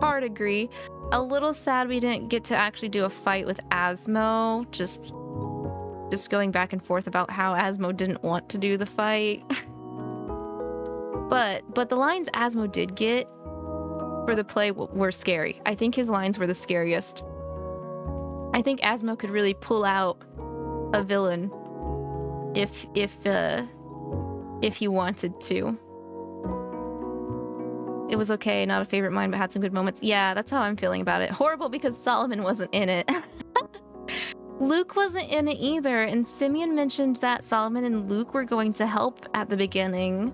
Hard agree. A little sad we didn't get to actually do a fight with 𝐼𝐒. Just going back and forth about how 𝐼𝐒 didn't want to do the fight. But the lines 𝐼𝐒 did get for the play were scary. I think his lines were the scariest. I think 𝐼𝐒 could really pull out a villain if he wanted to. It was okay, not a favorite of mine, but had some good moments. Yeah, that's how I'm feeling about it. Horrible because Solomon wasn't in it. Luke wasn't in it either, and Simeon mentioned that Solomon and Luke were going to help at the beginning,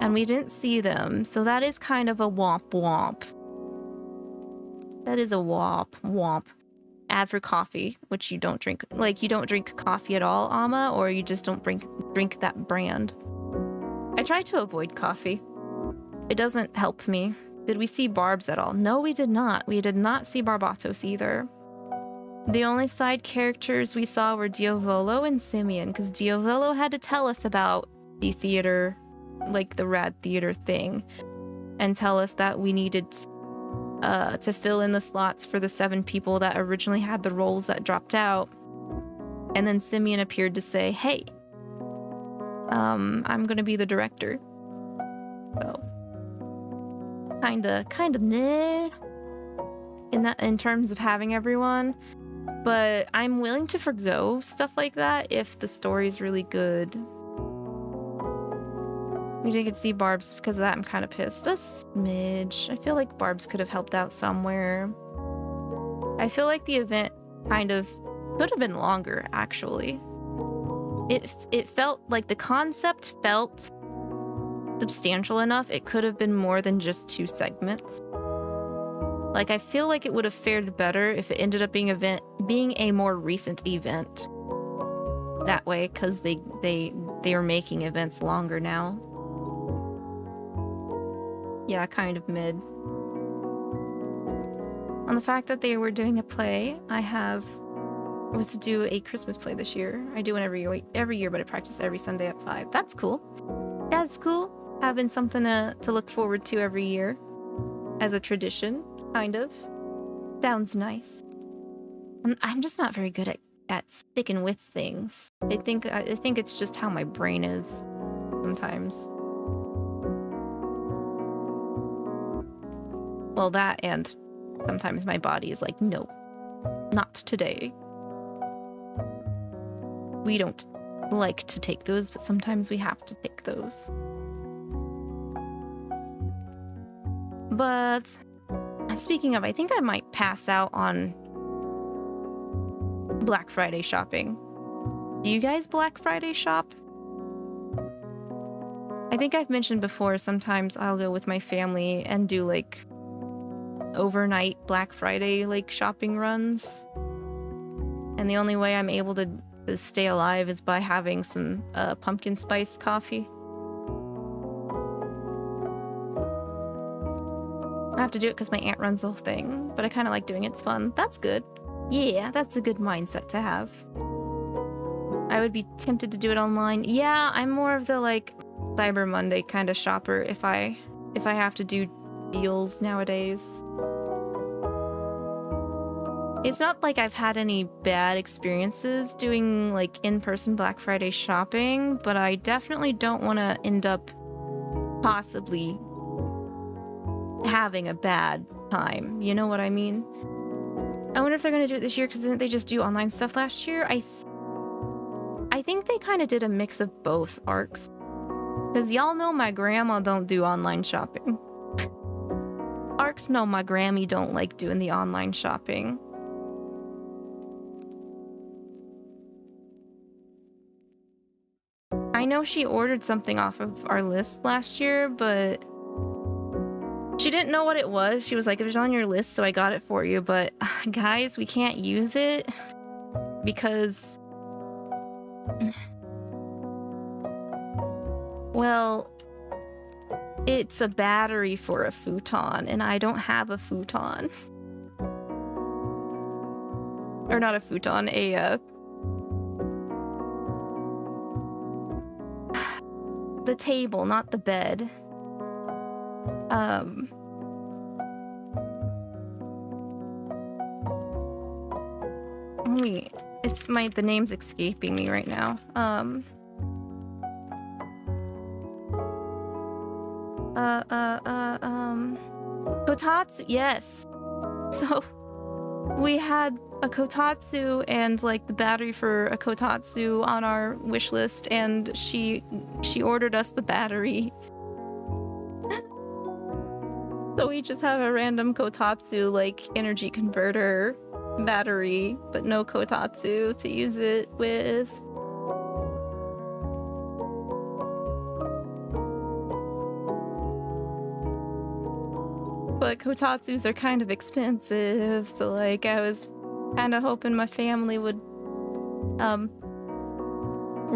and we didn't see them, so that is kind of a womp womp. That is a womp womp. Ad for coffee, which you don't drink. Like, you don't drink coffee at all, Amma, or you just don't drink that brand. I try to avoid coffee. It doesn't help me. Did we see Barbs at all? No, we did not. We did not see Barbatos either. The only side characters we saw were Diavolo and Simeon, because Diavolo had to tell us about the theater, like the rad theater thing, and tell us that we needed to fill in the slots for the 7 people that originally had the roles that dropped out. And then Simeon appeared to say, hey, I'm gonna be the director. So kind of meh in terms of having everyone, but I'm willing to forgo stuff like that if the story's really good. We didn't get to see Barbs because of that. I'm kind of pissed. A smidge. I feel like Barbs could have helped out somewhere. I feel like the event kind of could have been longer, actually. It felt like the concept felt substantial enough. It could have been more than just 2 segments. Like, I feel like it would have fared better if it ended up being a more recent event. That way, because they are making events longer now. Yeah, kind of mid. On the fact that they were doing a play, was to do a Christmas play this year. I do one every year, but I practice every Sunday at 5. That's cool. That's cool. Having something to look forward to every year as a tradition, kind of. Sounds nice. I'm just not very good at sticking with things. I think it's just how my brain is sometimes. Well, that, and sometimes my body is like, no, not today. We don't like to take those, but sometimes we have to take those. But speaking of, I think I might pass out on Black Friday shopping. Do you guys Black Friday shop? I think I've mentioned before, sometimes I'll go with my family and do like overnight Black Friday like shopping runs. And the only way I'm able to stay alive is by having some pumpkin spice coffee. I have to do it because my aunt runs the whole thing, but I kind of like doing it. It's fun. That's good. Yeah, that's a good mindset to have. I would be tempted to do it online. Yeah, I'm more of the like Cyber Monday kind of shopper if I have to do deals nowadays. It's not like I've had any bad experiences doing like in-person Black Friday shopping, but I definitely don't want to end up possibly having a bad time. You know what I mean? I wonder if they're going to do it this year, because didn't they just do online stuff last year? I think they kind of did a mix of both arcs. Because y'all know my grandma don't do online shopping. Arcs know my Grammy don't like doing the online shopping. I know she ordered something off of our list last year, but she didn't know what it was. She was like, it was on your list, so I got it for you. But guys, we can't use it because, well, it's a battery for a futon, and I don't have a futon. Or not a futon, the table, not the bed. The name's escaping me right now. Kotatsu, yes. So we had a kotatsu and like the battery for a kotatsu on our wish list, and she ordered us the battery. So we just have a random kotatsu, like, energy converter battery, but no kotatsu to use it with. But kotatsus are kind of expensive, so, like, I was kind of hoping my family would,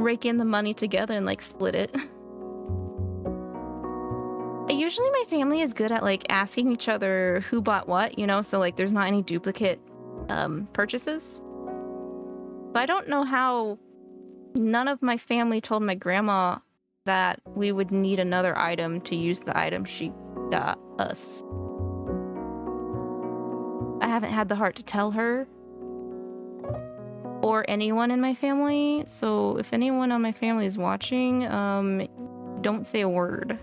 rake in the money together and, like, split it. Usually my family is good at, like, asking each other who bought what, you know, so, like, there's not any duplicate purchases. So I don't know how none of my family told my grandma that we would need another item to use the item she got us. I haven't had the heart to tell her or anyone in my family, so if anyone on my family is watching, don't say a word.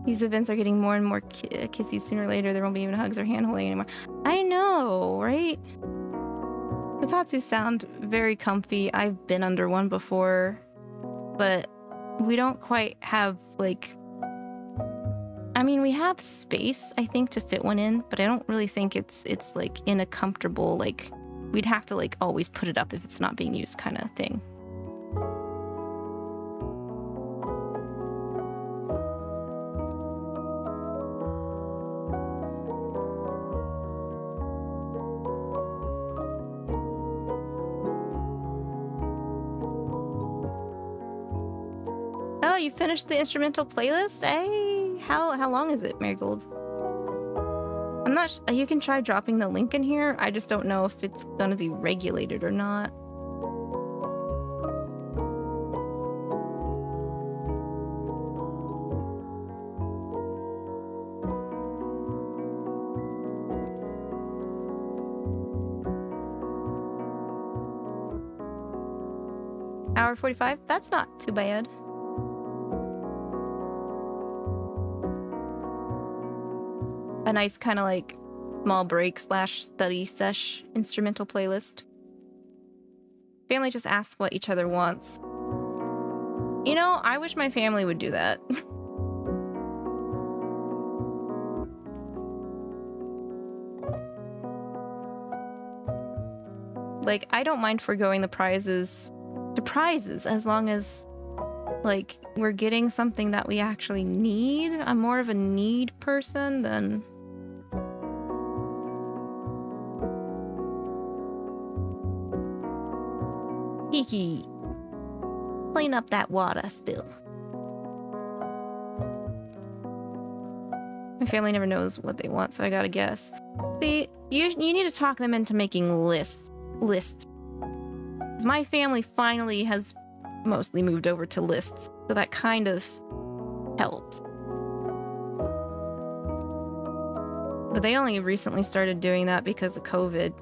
These events are getting more and more kissy. Sooner or later, there won't be even hugs or hand-holding anymore. I know, right? Kotatsu sound very comfy. I've been under one before, but we don't quite have, like... I mean, we have space, I think, to fit one in, but I don't really think it's like, in a comfortable, like... We'd have to, like, always put it up if it's not being used kind of thing. Oh, you finished the instrumental playlist? Hey, how long is it, Marigold? I'm not you can try dropping the link in here. I just don't know if it's gonna be regulated or not. Hour 45? That's not too bad. A nice kind of like small break / study sesh instrumental playlist. Family just asks what each other wants. You know, I wish my family would do that. Like, I don't mind foregoing the prizes as long as, like, we're getting something that we actually need. I'm more of a need person than... Kiki, clean up that water spill. My family never knows what they want, so I gotta guess. See, you need to talk them into making lists. 'Cause my family finally has mostly moved over to lists, so that kind of helps. But they only recently started doing that because of COVID.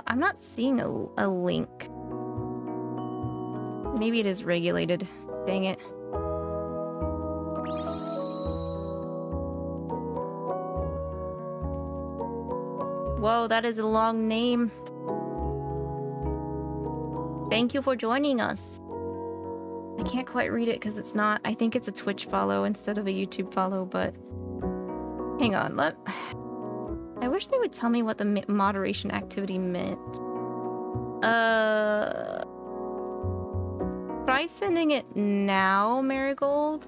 I'm not seeing a link. Maybe it is regulated. Dang it. Whoa, that is a long name. Thank you for joining us. I can't quite read it because it's not... I think it's a Twitch follow instead of a YouTube follow, but... Hang on, I wish they would tell me what the moderation activity meant. Try sending it now, Marigold.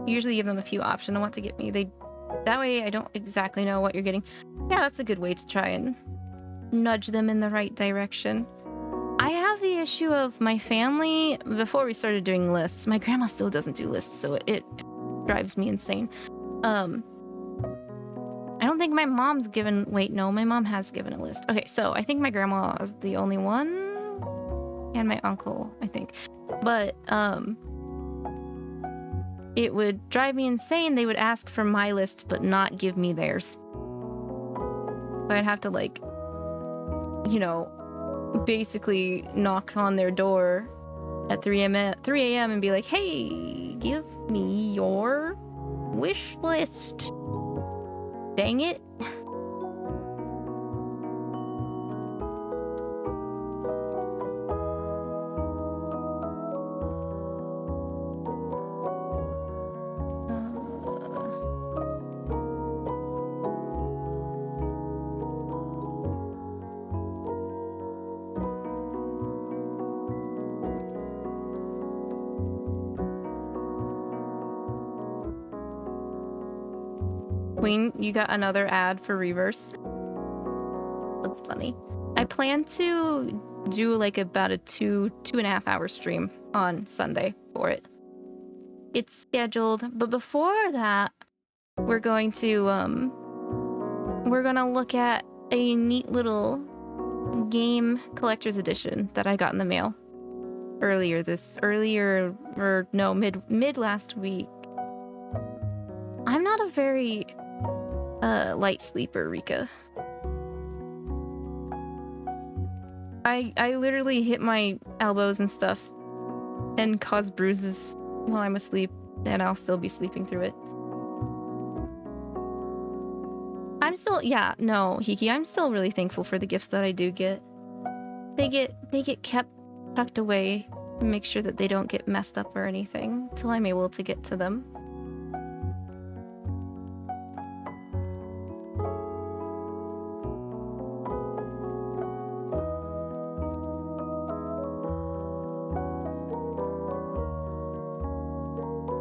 Usually give them a few options on what to get me. That way I don't exactly know what you're getting. Yeah, that's a good way to try and nudge them in the right direction. I have the issue of my family. Before we started doing lists, my grandma still doesn't do lists, so it drives me insane. I don't think my mom's given... Wait, no, my mom has given a list. Okay, so I think my grandma is the only one. And my uncle, I think. But, it would drive me insane. They would ask for my list but not give me theirs. So I'd have to, like, you know, basically knock on their door at 3 a.m. and be like, hey, give me your wish list. Dang it. Queen, you got another ad for Reverse. That's funny. I plan to do like about a 2.5 hour stream on Sunday for it. It's scheduled, but before that, we're gonna look at a neat little game collector's edition that I got in the mail mid last week. I'm not a very light sleeper, Rika. I literally hit my elbows and stuff and cause bruises while I'm asleep, and I'll still be sleeping through it. I'm still, yeah, no, 𝐒𝐒𝐏𝐿, I'm still really thankful for the gifts that I do get. They get kept tucked away, make sure that they don't get messed up or anything till I'm able to get to them.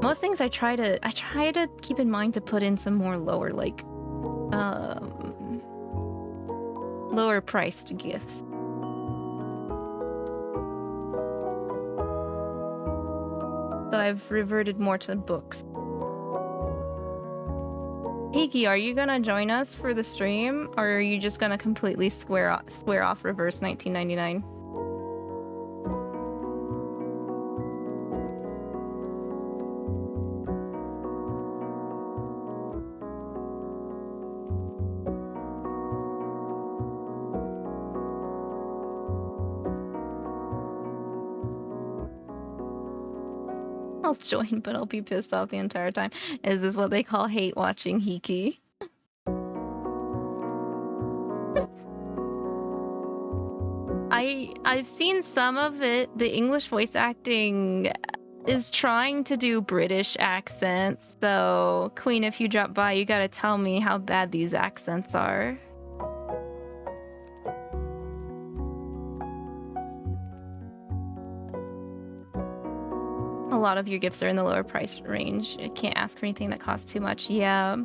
Most things I try to keep in mind to put in some more lower, like, lower priced gifts. So I've reverted more to books. 𝐒𝐒𝐏𝐿, are you gonna join us for the stream, or are you just gonna completely square off Reverse 1999? I'll join, but I'll be pissed off the entire time. Is this what they call hate watching 𝐒𝐒𝐏𝐿? I've seen some of it. The English voice acting is trying to do British accents, so Queen, if you drop by, you gotta tell me how bad these accents are. A lot of your gifts are in the lower price range. I can't ask for anything that costs too much. Yeah.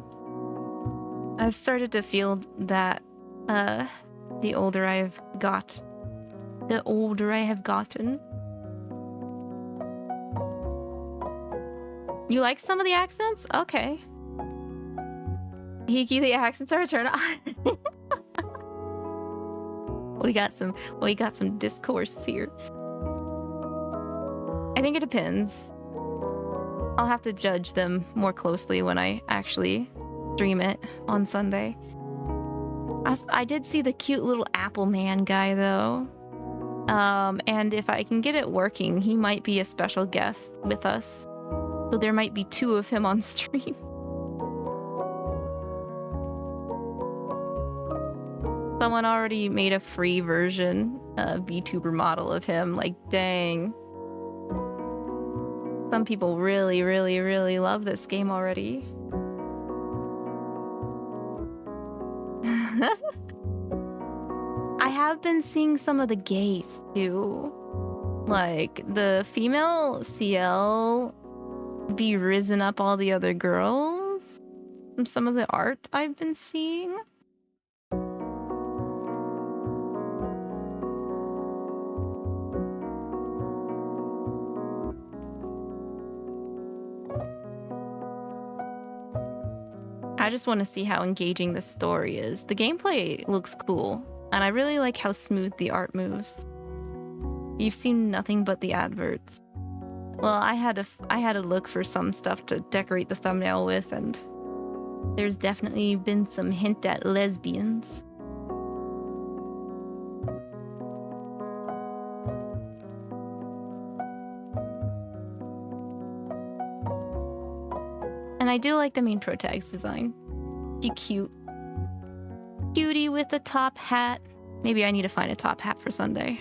I've started to feel that the older I have gotten. You like some of the accents? Okay. 𝐒𝐒𝐏𝐿, the accents are a turn on. we got some discourse here. I think it depends. I'll have to judge them more closely when I actually stream it on Sunday. I did see the cute little Apple Man guy though. And if I can get it working, he might be a special guest with us. So there might be 2 of him on stream. Someone already made a free version, VTuber model of him. Like, dang. Some people really, really, really love this game already. I have been seeing some of the gays too. Like, the female CL be risen up all the other girls from some of the art I've been seeing. I just want to see how engaging the story is. The gameplay looks cool, and I really like how smooth the art moves. You've seen nothing but the adverts. Well, I had to look for some stuff to decorate the thumbnail with, and there's definitely been some hint at lesbians. And I do like the main protag's design. She cute. Cutie with a top hat. Maybe I need to find a top hat for Sunday.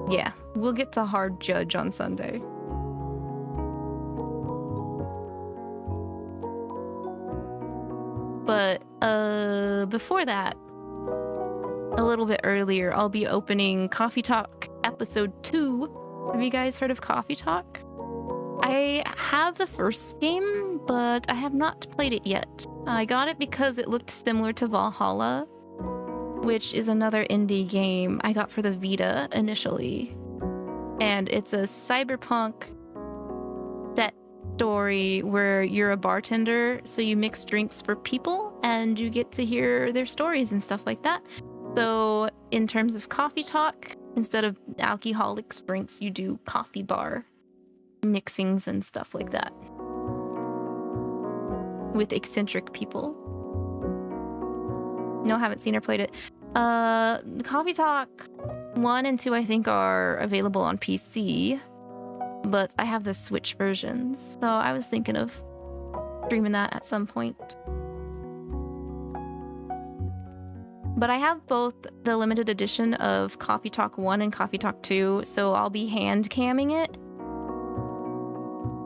Yeah, we'll get to hard judge on Sunday. But before that, a little bit earlier, I'll be opening Coffee Talk episode 2. Have you guys heard of Coffee Talk? I have the first game, but I have not played it yet. I got it because it looked similar to Valhalla, which is another indie game I got for the Vita initially. And it's a cyberpunk set story where you're a bartender, so you mix drinks for people and you get to hear their stories and stuff like that. So in terms of coffee talk, instead of alcoholic drinks, you do coffee bar mixings and stuff like that with eccentric people. No, haven't seen or played it. Coffee Talk 1 and 2 I think are available on PC, but I have the Switch versions, so I was thinking of streaming that at some point. But I have both the limited edition of Coffee Talk 1 and Coffee Talk 2, so I'll be hand camming it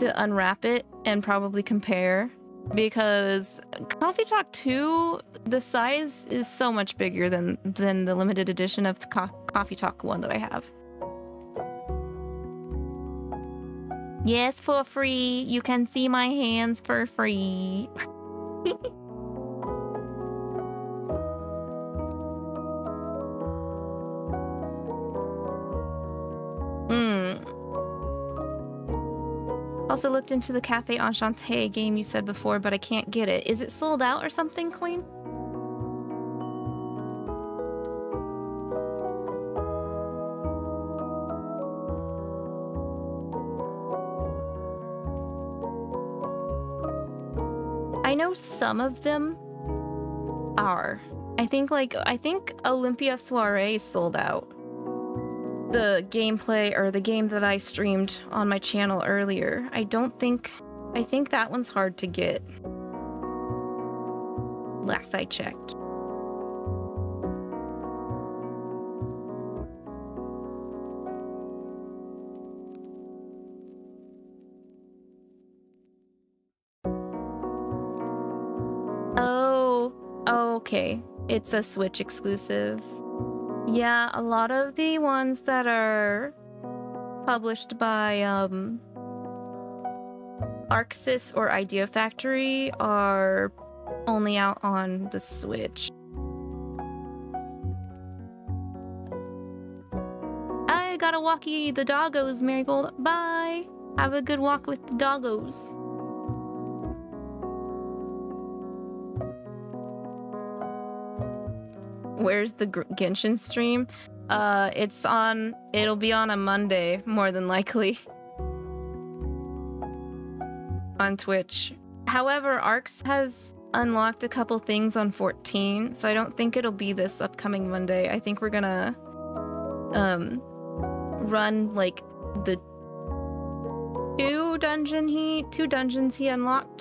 to unwrap it and probably compare, because Coffee Talk 2, the size is so much bigger than the limited edition of Coffee Talk 1 that I have. Yes, for free. You can see my hands for free. Also looked into the Cafe Enchanté game you said before, but I can't get it. Is it sold out or something, Queen? I know some of them are. I think Olympia Soiree sold out. The gameplay, or the game that I streamed on my channel earlier. I think that one's hard to get. Last I checked. Oh, okay. It's a Switch exclusive. Yeah, a lot of the ones that are published by ArcSys or Idea Factory are only out on the Switch. I gotta walkie the doggos, Marigold. Bye! Have a good walk with the doggos. Where's the Genshin stream? It'll be on a Monday, more than likely. On Twitch. However, Arcs has unlocked a couple things on 14, so I don't think it'll be this upcoming Monday. I think we're gonna run like the two dungeons he unlocked.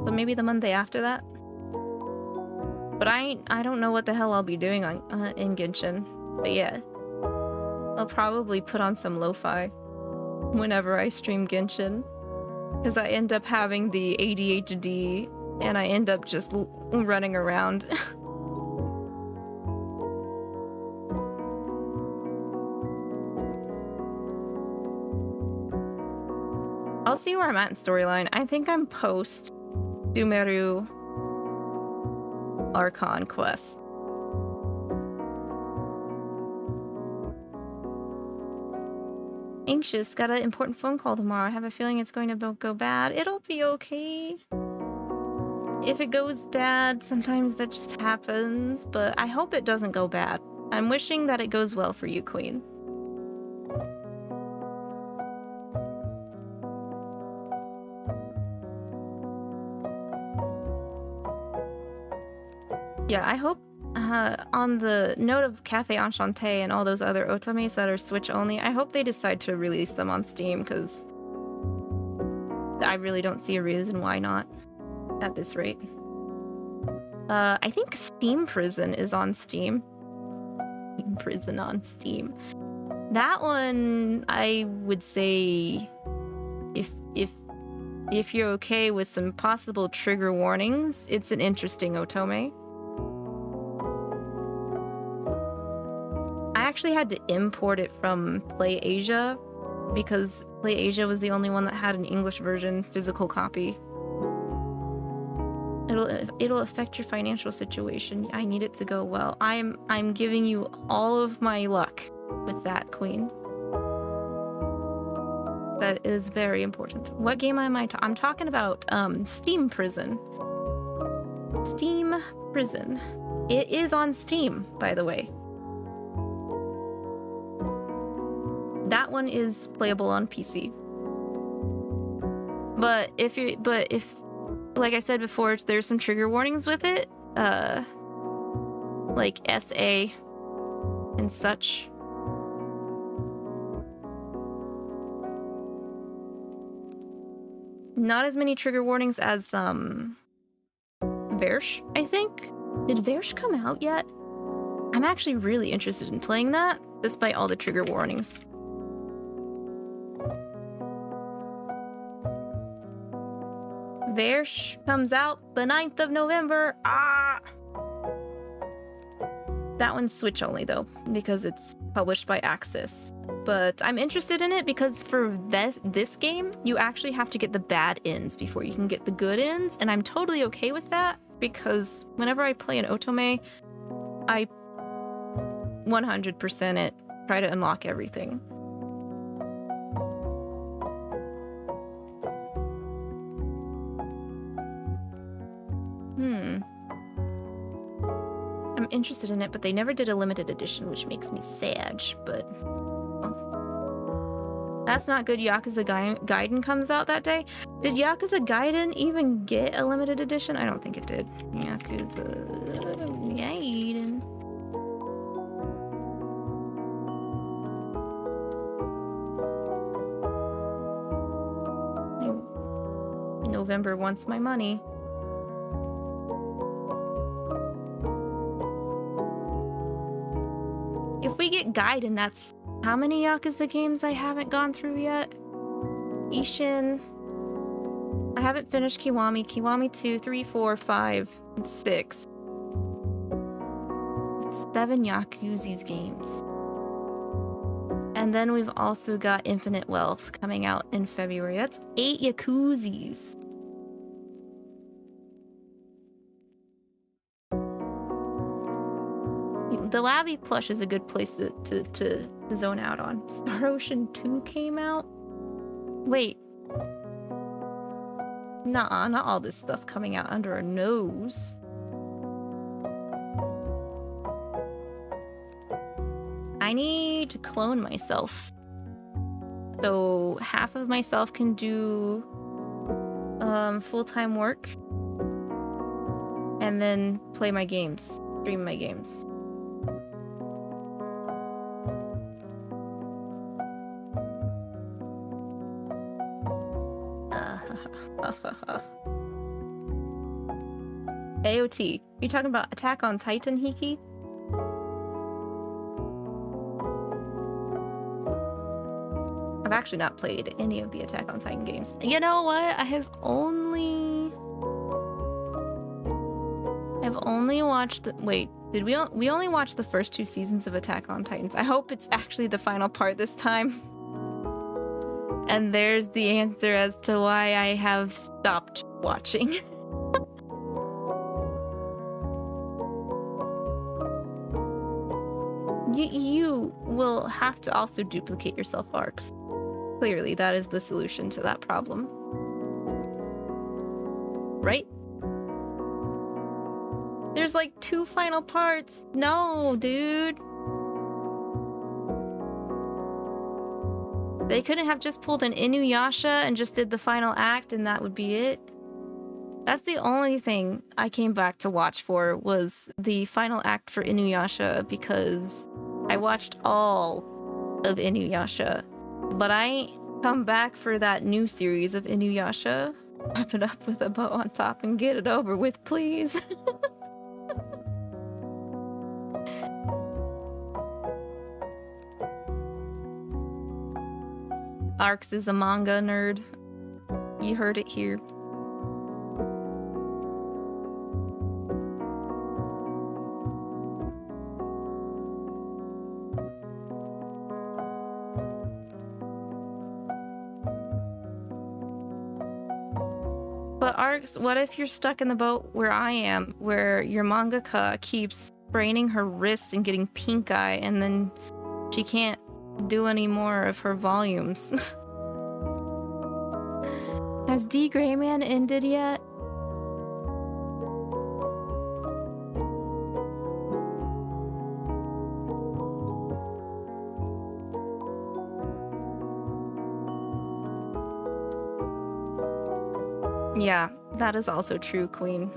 So maybe the Monday after that. But I don't know what the hell I'll be doing on in Genshin. But yeah, I'll probably put on some lo-fi whenever I stream Genshin, because I end up having the ADHD and I end up just running around. I'll see where I'm at in storyline. I think I'm post Sumeru Archon quest. Anxious, got an important phone call tomorrow. I have a feeling it's going to go bad. It'll be okay. if it goes bad, sometimes that just happens, but I hope it doesn't go bad. I'm wishing that it goes well for you, Queen. Yeah, I hope on the note of Cafe Enchanté and all those other Otomes that are Switch only, I hope they decide to release them on Steam, because I really don't see a reason why not at this rate. I think Steam Prison is on Steam. Steam Prison on Steam. That one, I would say, if you're okay with some possible trigger warnings, it's an interesting Otome. I actually had to import it from Play Asia because Play Asia was the only one that had an English version physical copy. It'll affect your financial situation. I need it to go well. I'm giving you all of my luck with that, Queen. That is very important. What game am I I'm talking about Steam Prison. Steam Prison. It is on Steam, by the way. That one is playable on PC. But if like I said before, there's some trigger warnings with it, like SA and such. Not as many trigger warnings as Versh, I think. Did Versh come out yet? I'm actually really interested in playing that, despite all the trigger warnings. Versh comes out the 9th of November. Ah! That one's Switch only, though, because it's published by Axis. But I'm interested in it because for this game, you actually have to get the bad ends before you can get the good ends, and I'm totally okay with that because whenever I play an Otome, I 100% it, try to unlock everything. I'm interested in it, but they never did a limited edition, which makes me sad, but... Oh. That's not good. Yakuza Gaiden comes out that day. Did Yakuza Gaiden even get a limited edition? I don't think it did. Yakuza Gaiden. November wants my money. If we get Gaiden, that's how many Yakuza games I haven't gone through yet? Ishin. I haven't finished Kiwami. Kiwami 2, 3, 4, 5, and 6. 7 Yakuza's games. And then we've also got Infinite Wealth coming out in February. That's 8 Yakuza's. The Labby plush is a good place to zone out on. Star Ocean 2 came out? Wait. Nah, not all this stuff coming out under our nose. I need to clone myself. So half of myself can do full-time work and then play my games, stream my games. AOT. You talking about Attack on Titan, Hiki? I've actually not played any of the Attack on Titan games. You know what? I've only watched the... Wait, did we only watched the first 2 seasons of Attack on Titans. I hope it's actually the final part this time. And there's the answer as to why I have stopped watching. You will have to also duplicate yourself arcs. Clearly, that is the solution to that problem. Right? like 2 final parts. No, dude. They couldn't have just pulled an Inuyasha and just did the final act and that would be it. That's the only thing I came back to watch for, was the final act for Inuyasha, because I watched all of Inuyasha. But I come back for that new series of Inuyasha. Wrap it up with a bow on top and get it over with, please. Arx is a manga nerd. You heard it here. But Arx, what if you're stuck in the boat where I am, where your mangaka keeps spraining her wrist and getting pink eye, and then she can't do any more of her volumes? Has D Greyman ended yet? Yeah, that is also true, Queen.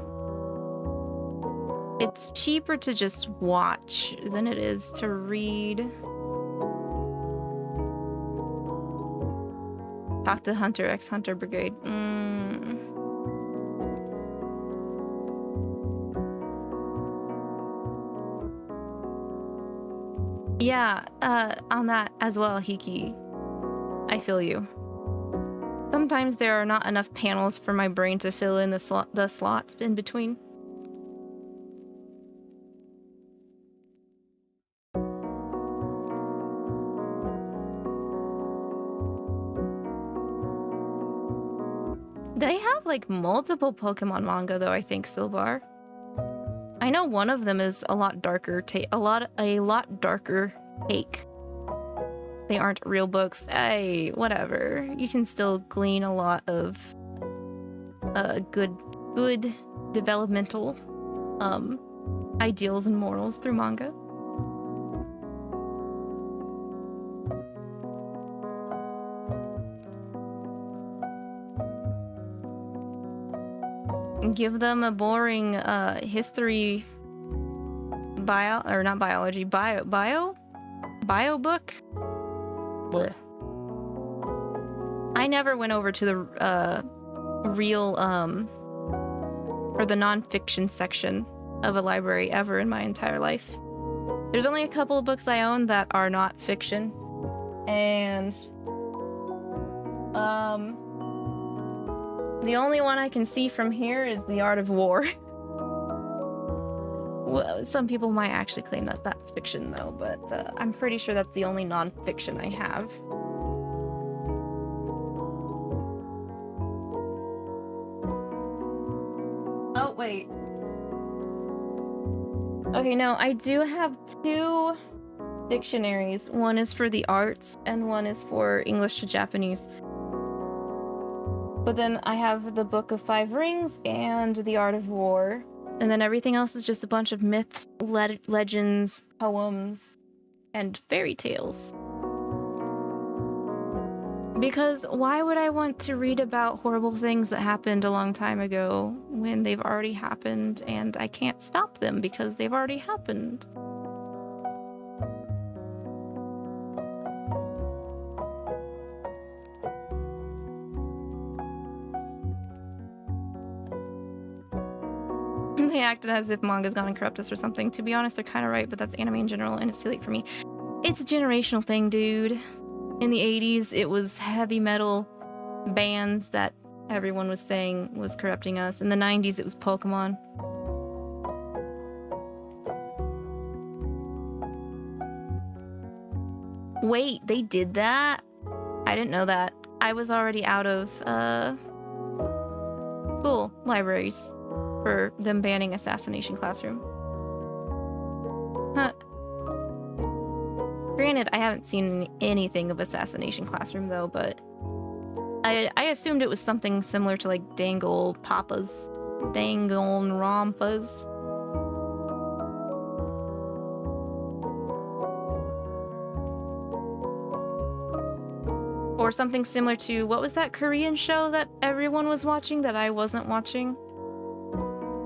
It's cheaper to just watch than it is to read. Talk to Hunter x Hunter Brigade. Yeah, on that as well, Hiki. I feel you. Sometimes there are not enough panels for my brain to fill in the slots in between. They have like multiple Pokemon manga though, I think, Silvar. I know one of them is a lot darker, a lot darker take. They aren't real books. Hey, whatever. You can still glean a lot of good developmental ideals and morals through manga. Give them a boring history bio book. Blech. I never went over to the real or the non-fiction section of a library ever in my entire life. There's only a couple of books I own that are not fiction, and the only one I can see from here is The Art of War. Well, some people might actually claim that that's fiction, though, but I'm pretty sure that's the only non-fiction I have. Oh, wait. Okay, no, I do have 2 dictionaries. One is for the arts, and one is for English to Japanese. But then I have the Book of 5 Rings and The Art of War. And then everything else is just a bunch of myths, legends, poems, and fairy tales. Because why would I want to read about horrible things that happened a long time ago when they've already happened and I can't stop them because they've already happened? They acted as if manga's gone and corrupt us or something. To be honest, they're kind of right, but that's anime in general, and it's too late for me. It's a generational thing, dude. In the 80s, it was heavy metal bands that everyone was saying was corrupting us. In the 90s, it was Pokemon. Wait, they did that? I didn't know that. I was already out of school libraries for them banning Assassination Classroom. Huh. Granted, I haven't seen anything of Assassination Classroom though, but I assumed it was something similar to like Dangle Papas. Dangle Rompas. Or something similar to, what was that Korean show that everyone was watching that I wasn't watching?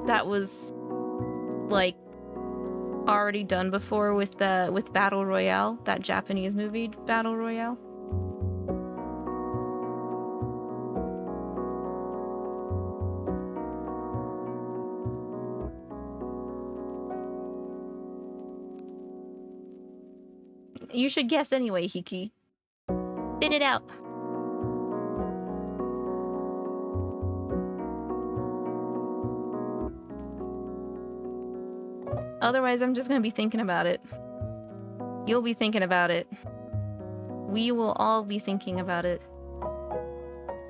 That was like already done before with Battle Royale, that Japanese movie Battle Royale. You should guess anyway, Hiki. Spit it out. Otherwise, I'm just gonna be thinking about it. You'll be thinking about it. We will all be thinking about it.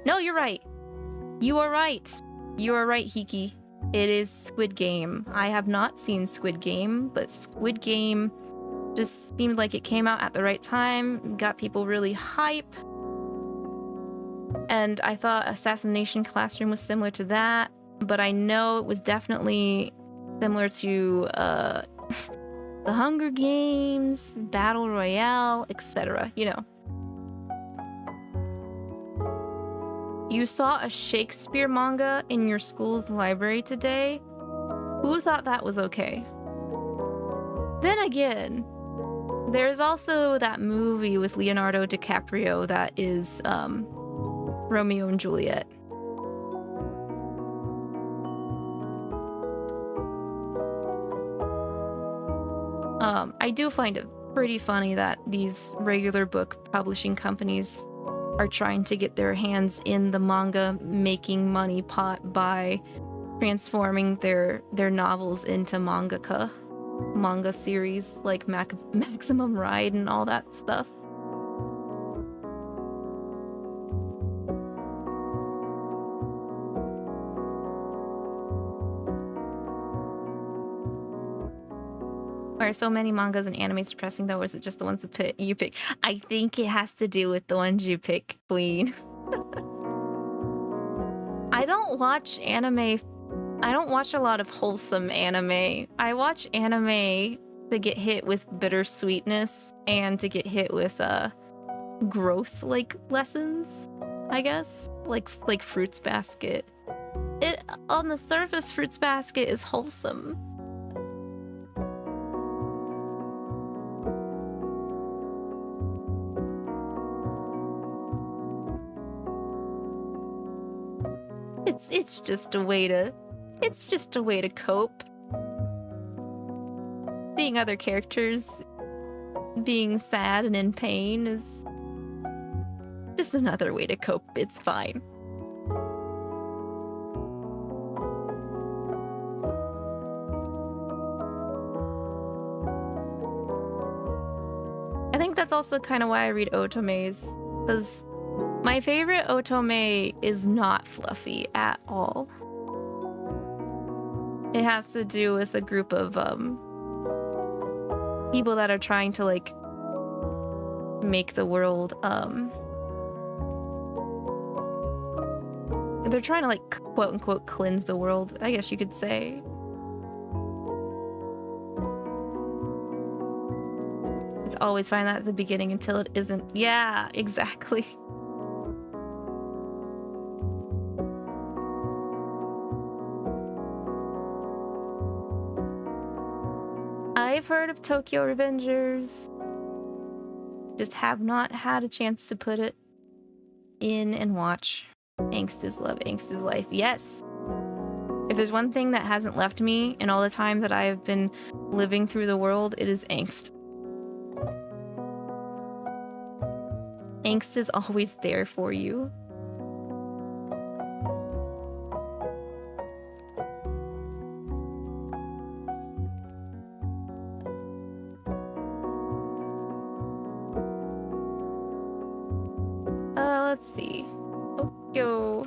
No, you're right. You are right. You are right, Hiki. It is Squid Game. I have not seen Squid Game, but Squid Game just seemed like it came out at the right time, got people really hype. And I thought Assassination Classroom was similar to that, but I know it was definitely similar to The Hunger Games, Battle Royale, etc. You know. You saw a Shakespeare manga in your school's library today? Who thought that was okay? Then again, there's also that movie with Leonardo DiCaprio that is Romeo and Juliet. I do find it pretty funny that these regular book publishing companies are trying to get their hands in the manga making money pot by transforming their novels into manga series like Maximum Ride and all that stuff. Why are so many mangas and animes depressing though, or is it just the ones that you pick? I think it has to do with the ones you pick, Queen. I don't watch anime. I don't watch a lot of wholesome anime. I watch anime to get hit with bittersweetness and to get hit with growth like lessons, I guess. Like Fruits Basket. It on the surface, Fruits Basket is wholesome. It's just a way to cope. Seeing other characters being sad and in pain is just another way to cope. It's fine. I think that's also kind of why I read otomes, because my favorite otome is not fluffy at all. It has to do with a group of people that are trying to like make the world they're trying to like quote unquote cleanse the world, I guess you could say. It's always fine that at the beginning until it isn't. Yeah, exactly. I've heard of Tokyo Revengers, just have not had a chance to put it in and watch. Angst is love, angst is life. Yes. If there's one thing that hasn't left me in all the time that I have been living through the world, it is angst. Angst is always there for you. Let's see. Tokyo.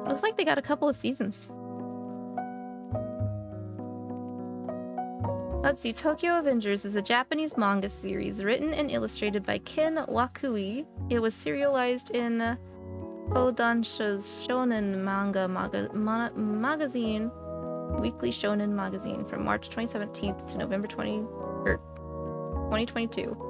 Looks like they got a couple of seasons. Let's see. Tokyo Avengers is a Japanese manga series written and illustrated by Ken Wakui. It was serialized in Kodansha's Shonen Manga magazine, Weekly Shonen Magazine, from March 2017 to November 2022.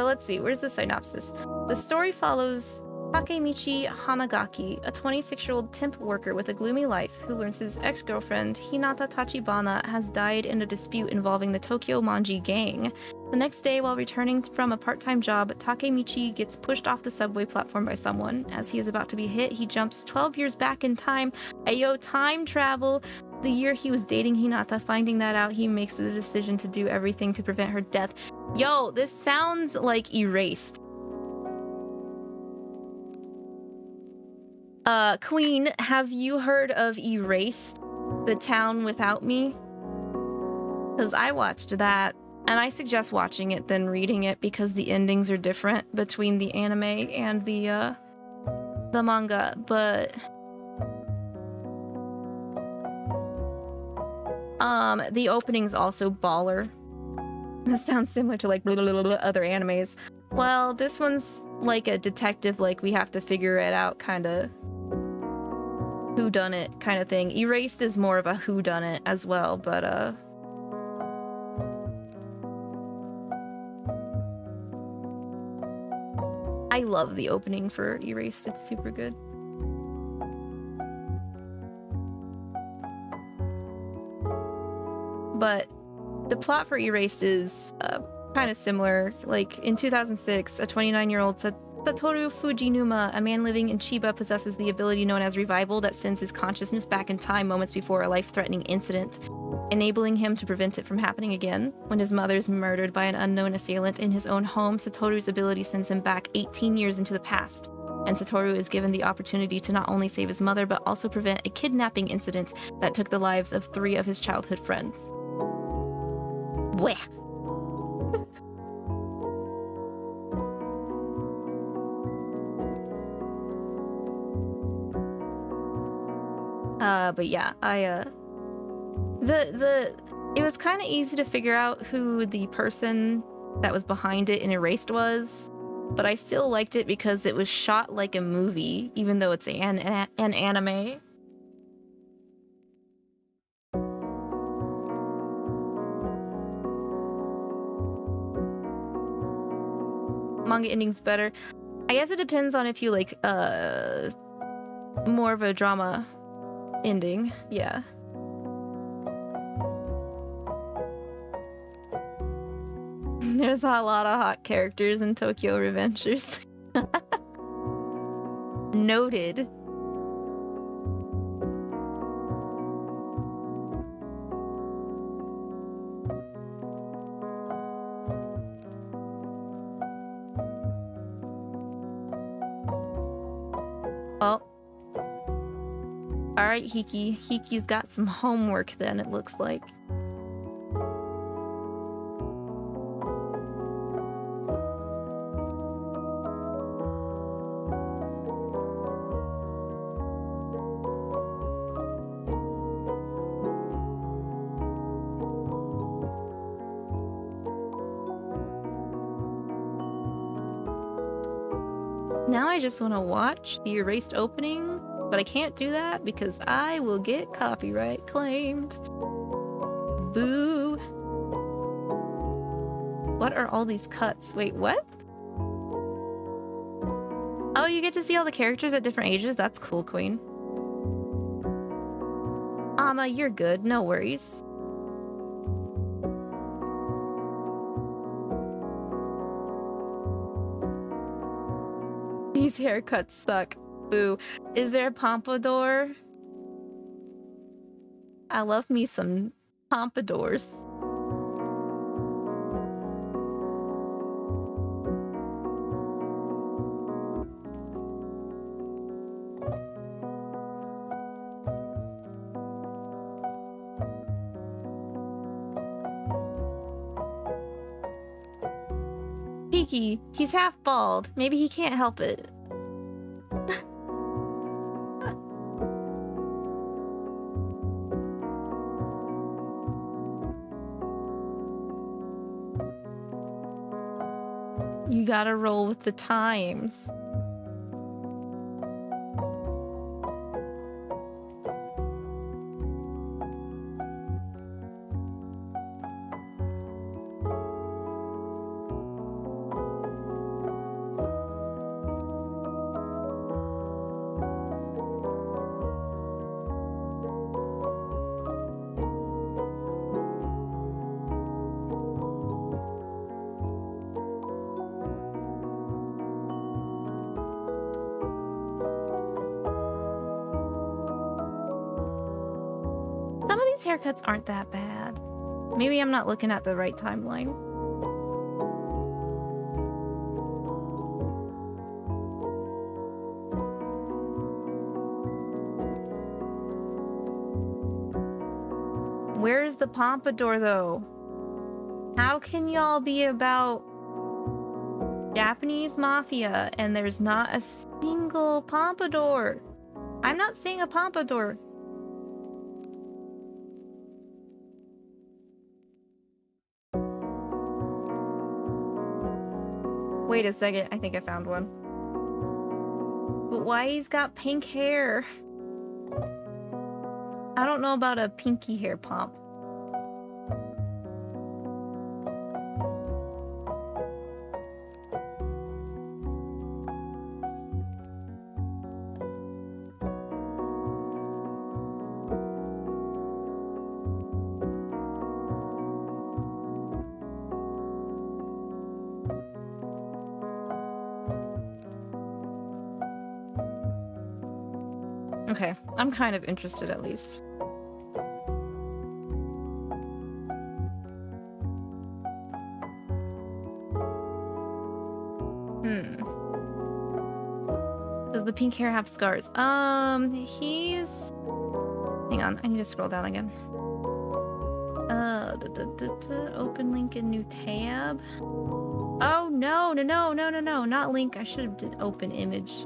Let's see, where's the synopsis? The story follows Takemichi Hanagaki, a 26-year-old temp worker with a gloomy life who learns his ex-girlfriend Hinata Tachibana has died in a dispute involving the Tokyo Manji gang. The next day, while returning from a part-time job, Takemichi gets pushed off the subway platform by someone. As he is about to be hit, he jumps 12 years back in time. Ayo, time travel! The year he was dating Hinata. Finding that out, he makes the decision to do everything to prevent her death. Yo, this sounds like Erased. Queen, have you heard of Erased? The Town Without Me? Because I watched that, and I suggest watching it than reading it because the endings are different between the anime and the manga, but... the opening's also baller. This sounds similar to like other animes. Well, this one's like a detective, like we have to figure it out kind of whodunit kind of thing. Erased is more of a whodunit as well, but I love the opening for Erased. It's super good. But the plot for Erased is kind of similar. Like, in 2006, a 29-year-old Satoru Fujinuma, a man living in Chiba, possesses the ability known as Revival that sends his consciousness back in time moments before a life-threatening incident, enabling him to prevent it from happening again. When his mother is murdered by an unknown assailant in his own home, Satoru's ability sends him back 18 years into the past, and Satoru is given the opportunity to not only save his mother, but also prevent a kidnapping incident that took the lives of 3 of his childhood friends. Weh. But yeah, it was kind of easy to figure out who the person that was behind it in Erased was, but I still liked it because it was shot like a movie, even though it's an anime. Manga ending's better. I guess it depends on if you like more of a drama ending. Yeah. There's a lot of hot characters in Tokyo Revengers. Noted. Well, alright, Hiki. Hiki's got some homework then, it looks like. Now I just want to watch the Erased opening, but I can't do that because I will get copyright claimed. Boo. What are all these cuts? Wait, what? Oh, you get to see all the characters at different ages? That's cool, Queen. Ama, you're good. No worries. These haircuts suck. Boo. Is there a pompadour? I love me some pompadours. Hiki, he's half bald. Maybe he can't help it. You gotta roll with the times. Some of these haircuts aren't that bad. Maybe I'm not looking at the right timeline. Where's the pompadour, though? How can y'all be about Japanese mafia and there's not a single pompadour? I'm not seeing a pompadour. Wait a second, I think I found one. But why he's got pink hair? I don't know about a pinky hair pomp. Okay, I'm kind of interested at least. Does the pink hair have scars? He's... Hang on, I need to scroll down again. Open link in new tab. Oh, no, not link. I should have did open image.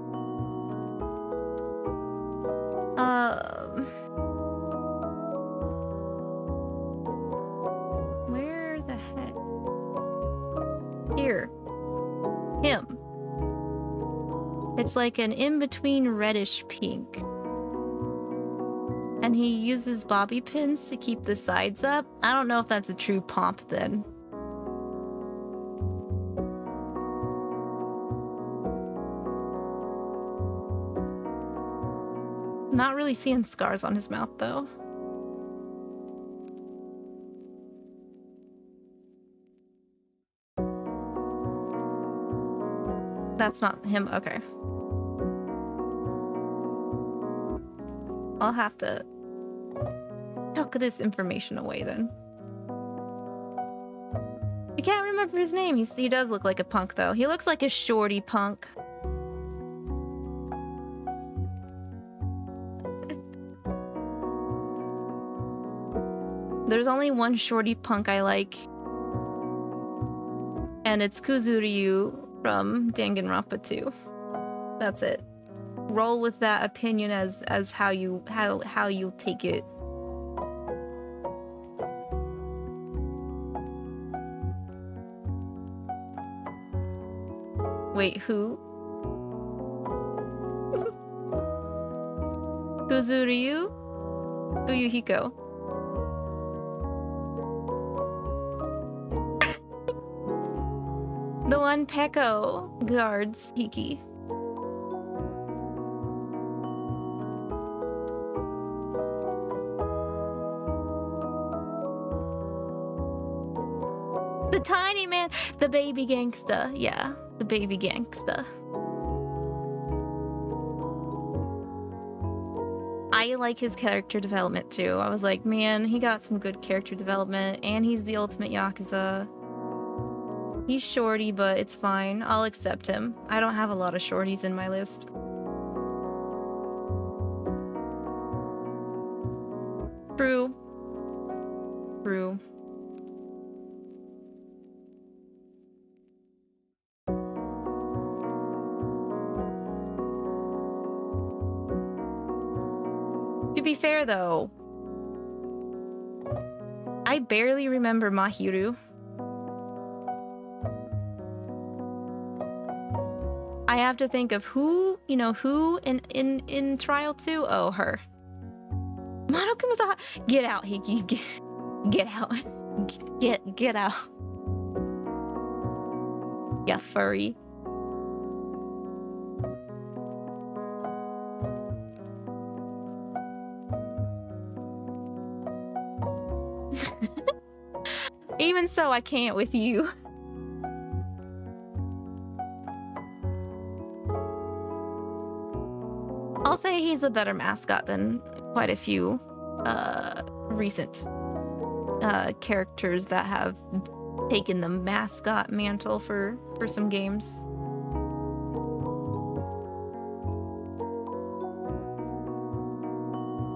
Where the heck? Here. Him. It's like an in-between reddish pink. And he uses bobby pins to keep the sides up. I don't know if that's a true pomp then. Not really seeing scars on his mouth, though. That's not him. Okay. I'll have to tuck this information away then. I can't remember his name. He does look like a punk, though. He looks like a shorty punk. There's only one shorty punk I like, and it's Kuzuryu from Danganronpa 2. That's it. Roll with that opinion as how you'll take it. Wait, who? Kuzuryu? Fuyuhiko. The one Peko guards Hiki. The tiny man, the baby gangsta. Yeah, the baby gangsta. I like his character development too. I was like, man, he got some good character development, and he's the ultimate Yakuza. He's shorty, but it's fine. I'll accept him. I don't have a lot of shorties in my list. True. True. To be fair, though, I barely remember Mahiru. I have to think of who, who in Trial 2? Oh, her. Get out, Hiki. Get out. Get out. Ya furry. Even so, I can't with you. I'll say he's a better mascot than quite a few recent characters that have taken the mascot mantle for some games.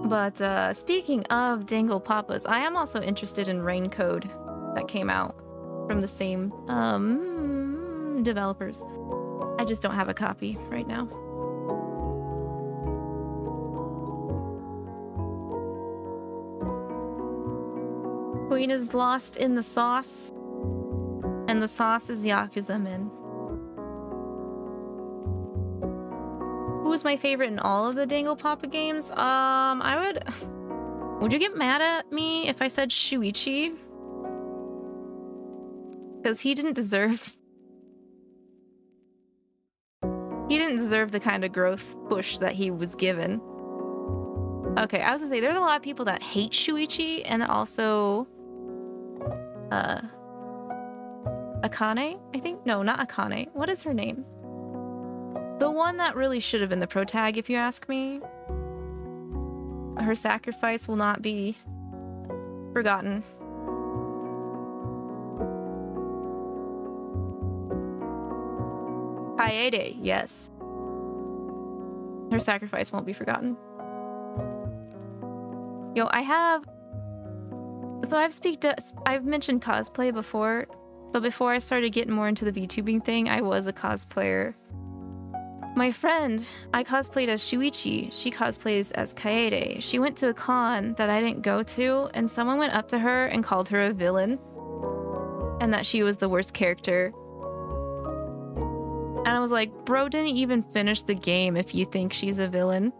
But speaking of Dangle Papas, I am also interested in Rain Code that came out from the same developers. I just don't have a copy right now. Queen is lost in the sauce, and the sauce is Yakuza Men. Who's my favorite in all of the Dangle Papa games? Would you get mad at me if I said Shuichi? Because he didn't deserve the kind of growth push that he was given. Okay, I was gonna say, there's a lot of people that hate Shuichi, and also Akane, I think? No, not Akane. What is her name? The one that really should have been the pro tag, if you ask me. Her sacrifice will not be forgotten. Kaede, yes. Her sacrifice won't be forgotten. Yo, I've mentioned cosplay before. So before I started getting more into the VTubing thing, I was a cosplayer. My friend, I cosplayed as Shuichi. She cosplays as Kaede. She went to a con that I didn't go to, and someone went up to her and called her a villain. And that she was the worst character. And I was like, bro didn't even finish the game if you think she's a villain.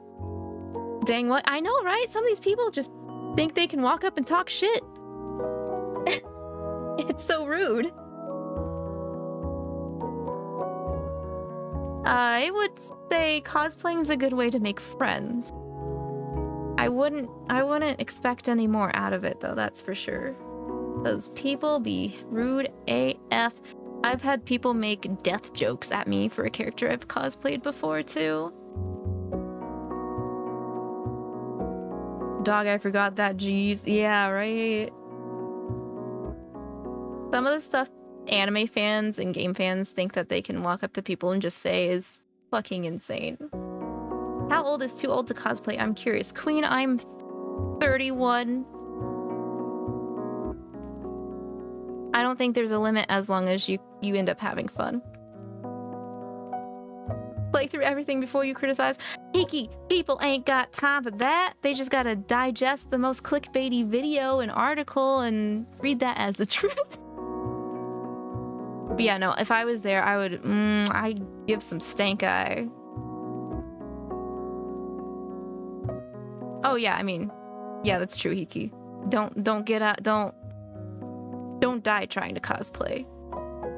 Dang, what? I know, right? Some of these people just think they can walk up and talk shit. It's so rude. I would say cosplaying is a good way to make friends. I wouldn't expect any more out of it though, that's for sure. Because people be rude AF. I've had people make death jokes at me for a character I've cosplayed before too. Dog, I forgot that, jeez. Yeah, right. Some of the stuff anime fans and game fans think that they can walk up to people and just say is fucking insane. How old is too old to cosplay? I'm curious. Queen, I'm 31. I don't think there's a limit as long as you end up having fun. Play through everything before you criticize. Hiki, people ain't got time for that. They just gotta digest the most clickbaity video and article and read that as the truth. But yeah, no, if I was there, I would, I'd give some stank eye. Oh yeah, I mean, yeah, that's true, Hiki. Don't die trying to cosplay.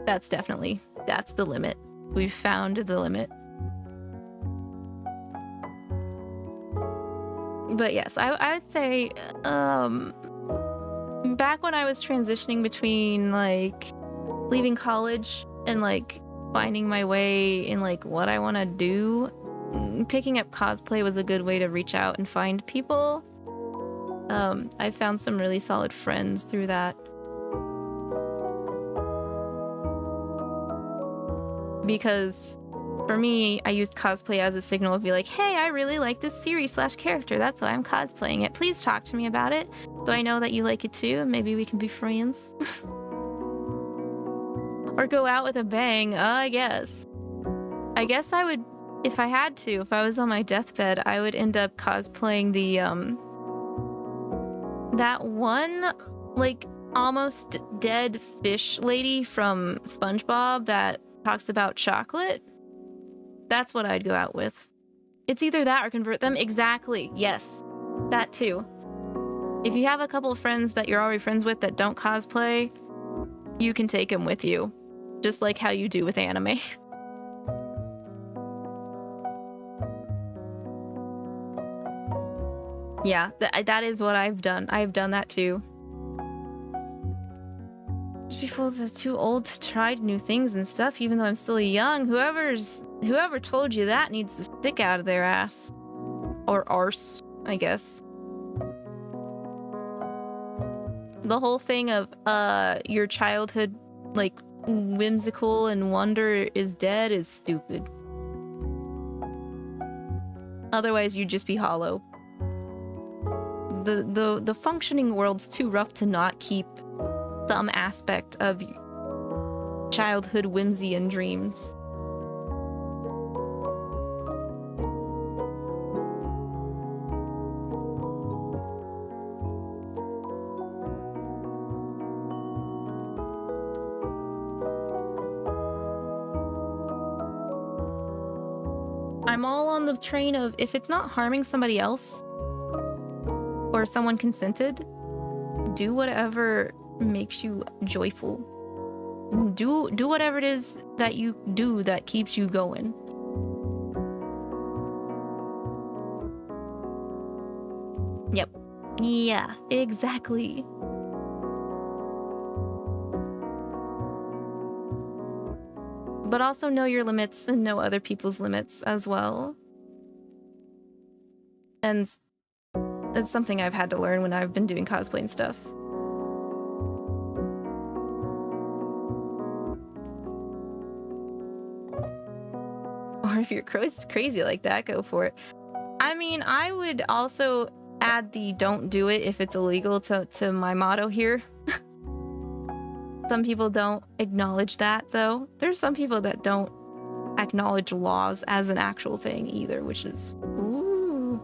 That's the limit. We've found the limit. But yes, I would say, back when I was transitioning between, like, leaving college and, like, finding my way in, like, what I want to do, picking up cosplay was a good way to reach out and find people. I found some really solid friends through that. Because for me, I used cosplay as a signal to be like, hey, I really like this series/character. That's why I'm cosplaying it. Please talk to me about it so I know that you like it too, and maybe we can be friends. Or go out with a bang, I guess. I guess I would, if I had to, if I was on my deathbed, I would end up cosplaying the, that one, like, almost dead fish lady from SpongeBob that talks about chocolate. That's what I'd go out with. It's either that or convert them. Exactly. Yes. That too. If you have a couple of friends that you're already friends with that don't cosplay, you can take them with you. Just like how you do with anime. Yeah, that is what I've done. I've done that too. People that are too old to try new things and stuff, even though I'm still young. Whoever told you that needs to stick out of their ass. Or arse, I guess. the whole thing of your childhood, like, whimsical and wonder is dead is stupid. Otherwise, you'd just be hollow. The functioning world's too rough to not keep some aspect of childhood whimsy and dreams. I'm all on the train of if it's not harming somebody else or someone consented, do whatever makes you joyful. Do whatever it is that you do that keeps you going. Yep. Yeah, exactly. But also know your limits and know other people's limits as well. And it's something I've had to learn when I've been doing cosplay and stuff. Or if you're crazy like that, go for it. I mean, I would also add the don't do it if it's illegal to my motto here. Some people don't acknowledge that, though. There's some people that don't acknowledge laws as an actual thing either, which is... Ooh.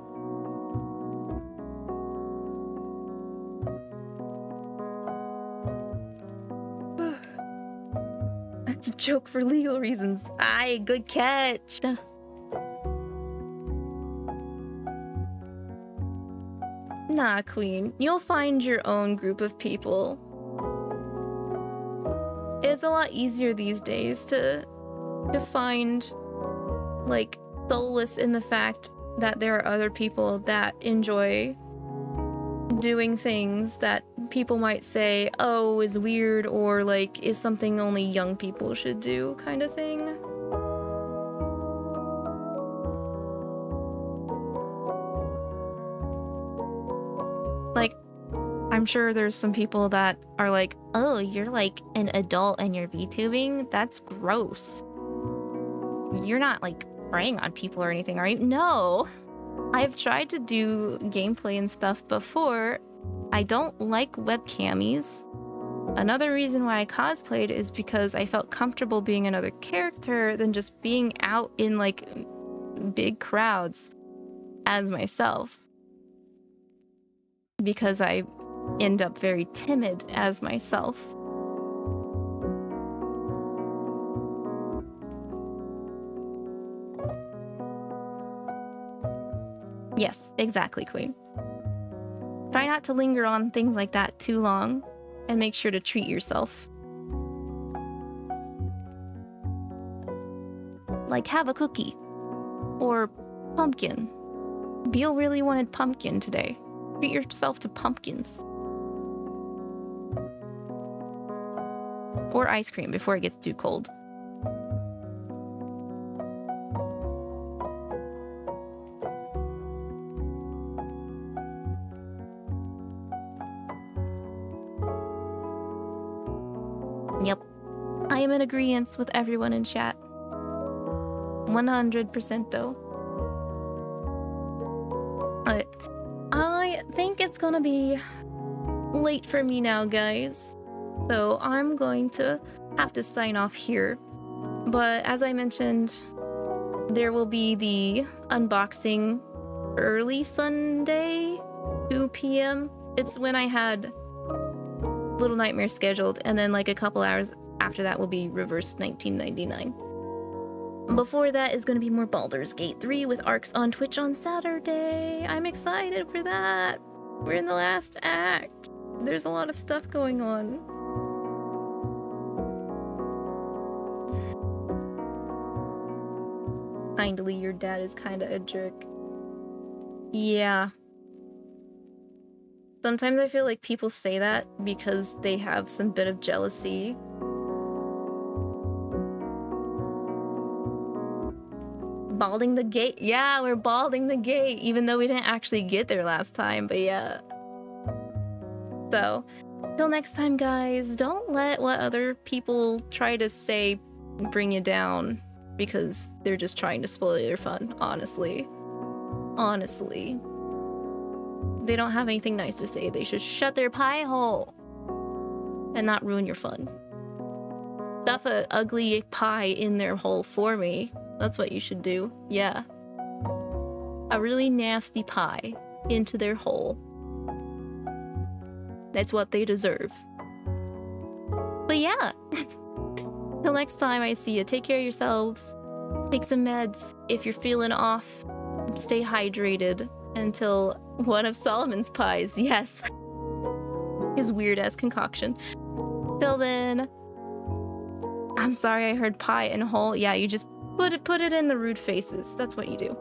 That's a joke for legal reasons. Aye, good catch. Nah, Queen. You'll find your own group of people. It's a lot easier these days to find, like, solace in the fact that there are other people that enjoy doing things that people might say, oh, is weird, or, like, is something only young people should do, kind of thing. Like, I'm sure there's some people that are like, oh, you're like an adult and you're VTubing? That's gross. You're not like preying on people or anything, are you? No. I've tried to do gameplay and stuff before. I don't like webcamies. Another reason why I cosplayed is because I felt comfortable being another character than just being out in like big crowds as myself. Because I end up very timid as myself. Yes, exactly, Queen. Try not to linger on things like that too long, and make sure to treat yourself. Like, have a cookie. Or pumpkin. Beel really wanted pumpkin today. Treat yourself to pumpkins. Or ice cream before it gets too cold. Yep. I am in agreement with everyone in chat. 100% though. But I think it's gonna be late for me now, guys. So I'm going to have to sign off here. But as I mentioned, there will be the unboxing early Sunday, 2 p.m. It's when I had Little Nightmare scheduled, and then like a couple hours after that will be Reverse 1999. Before that is going to be more Baldur's Gate 3 with arcs on Twitch on Saturday. I'm excited for that. We're in the last act. There's a lot of stuff going on. Kindly, your dad is kinda a jerk. Yeah. Sometimes I feel like people say that because they have some bit of jealousy. Balding the gate. Yeah, we're balding the gate, even though we didn't actually get there last time, but yeah. So, Till next time, guys, don't let what other people try to say bring you down, because they're just trying to spoil your fun, honestly. Honestly. They don't have anything nice to say. They should shut their pie hole and not ruin your fun. Stuff a ugly pie in their hole for me. That's what you should do. Yeah. A really nasty pie into their hole. That's what they deserve. But yeah. Till next time I see you, take care of yourselves. Take some meds if you're feeling off. Stay hydrated until one of Solomon's pies. Yes. His weird-ass concoction. Till then, I'm sorry I heard pie and hole. Yeah, you just put it in the rude faces. That's what you do.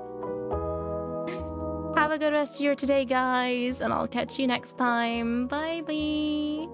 Have a good rest of your today, guys, and I'll catch you next time. Bye-bye.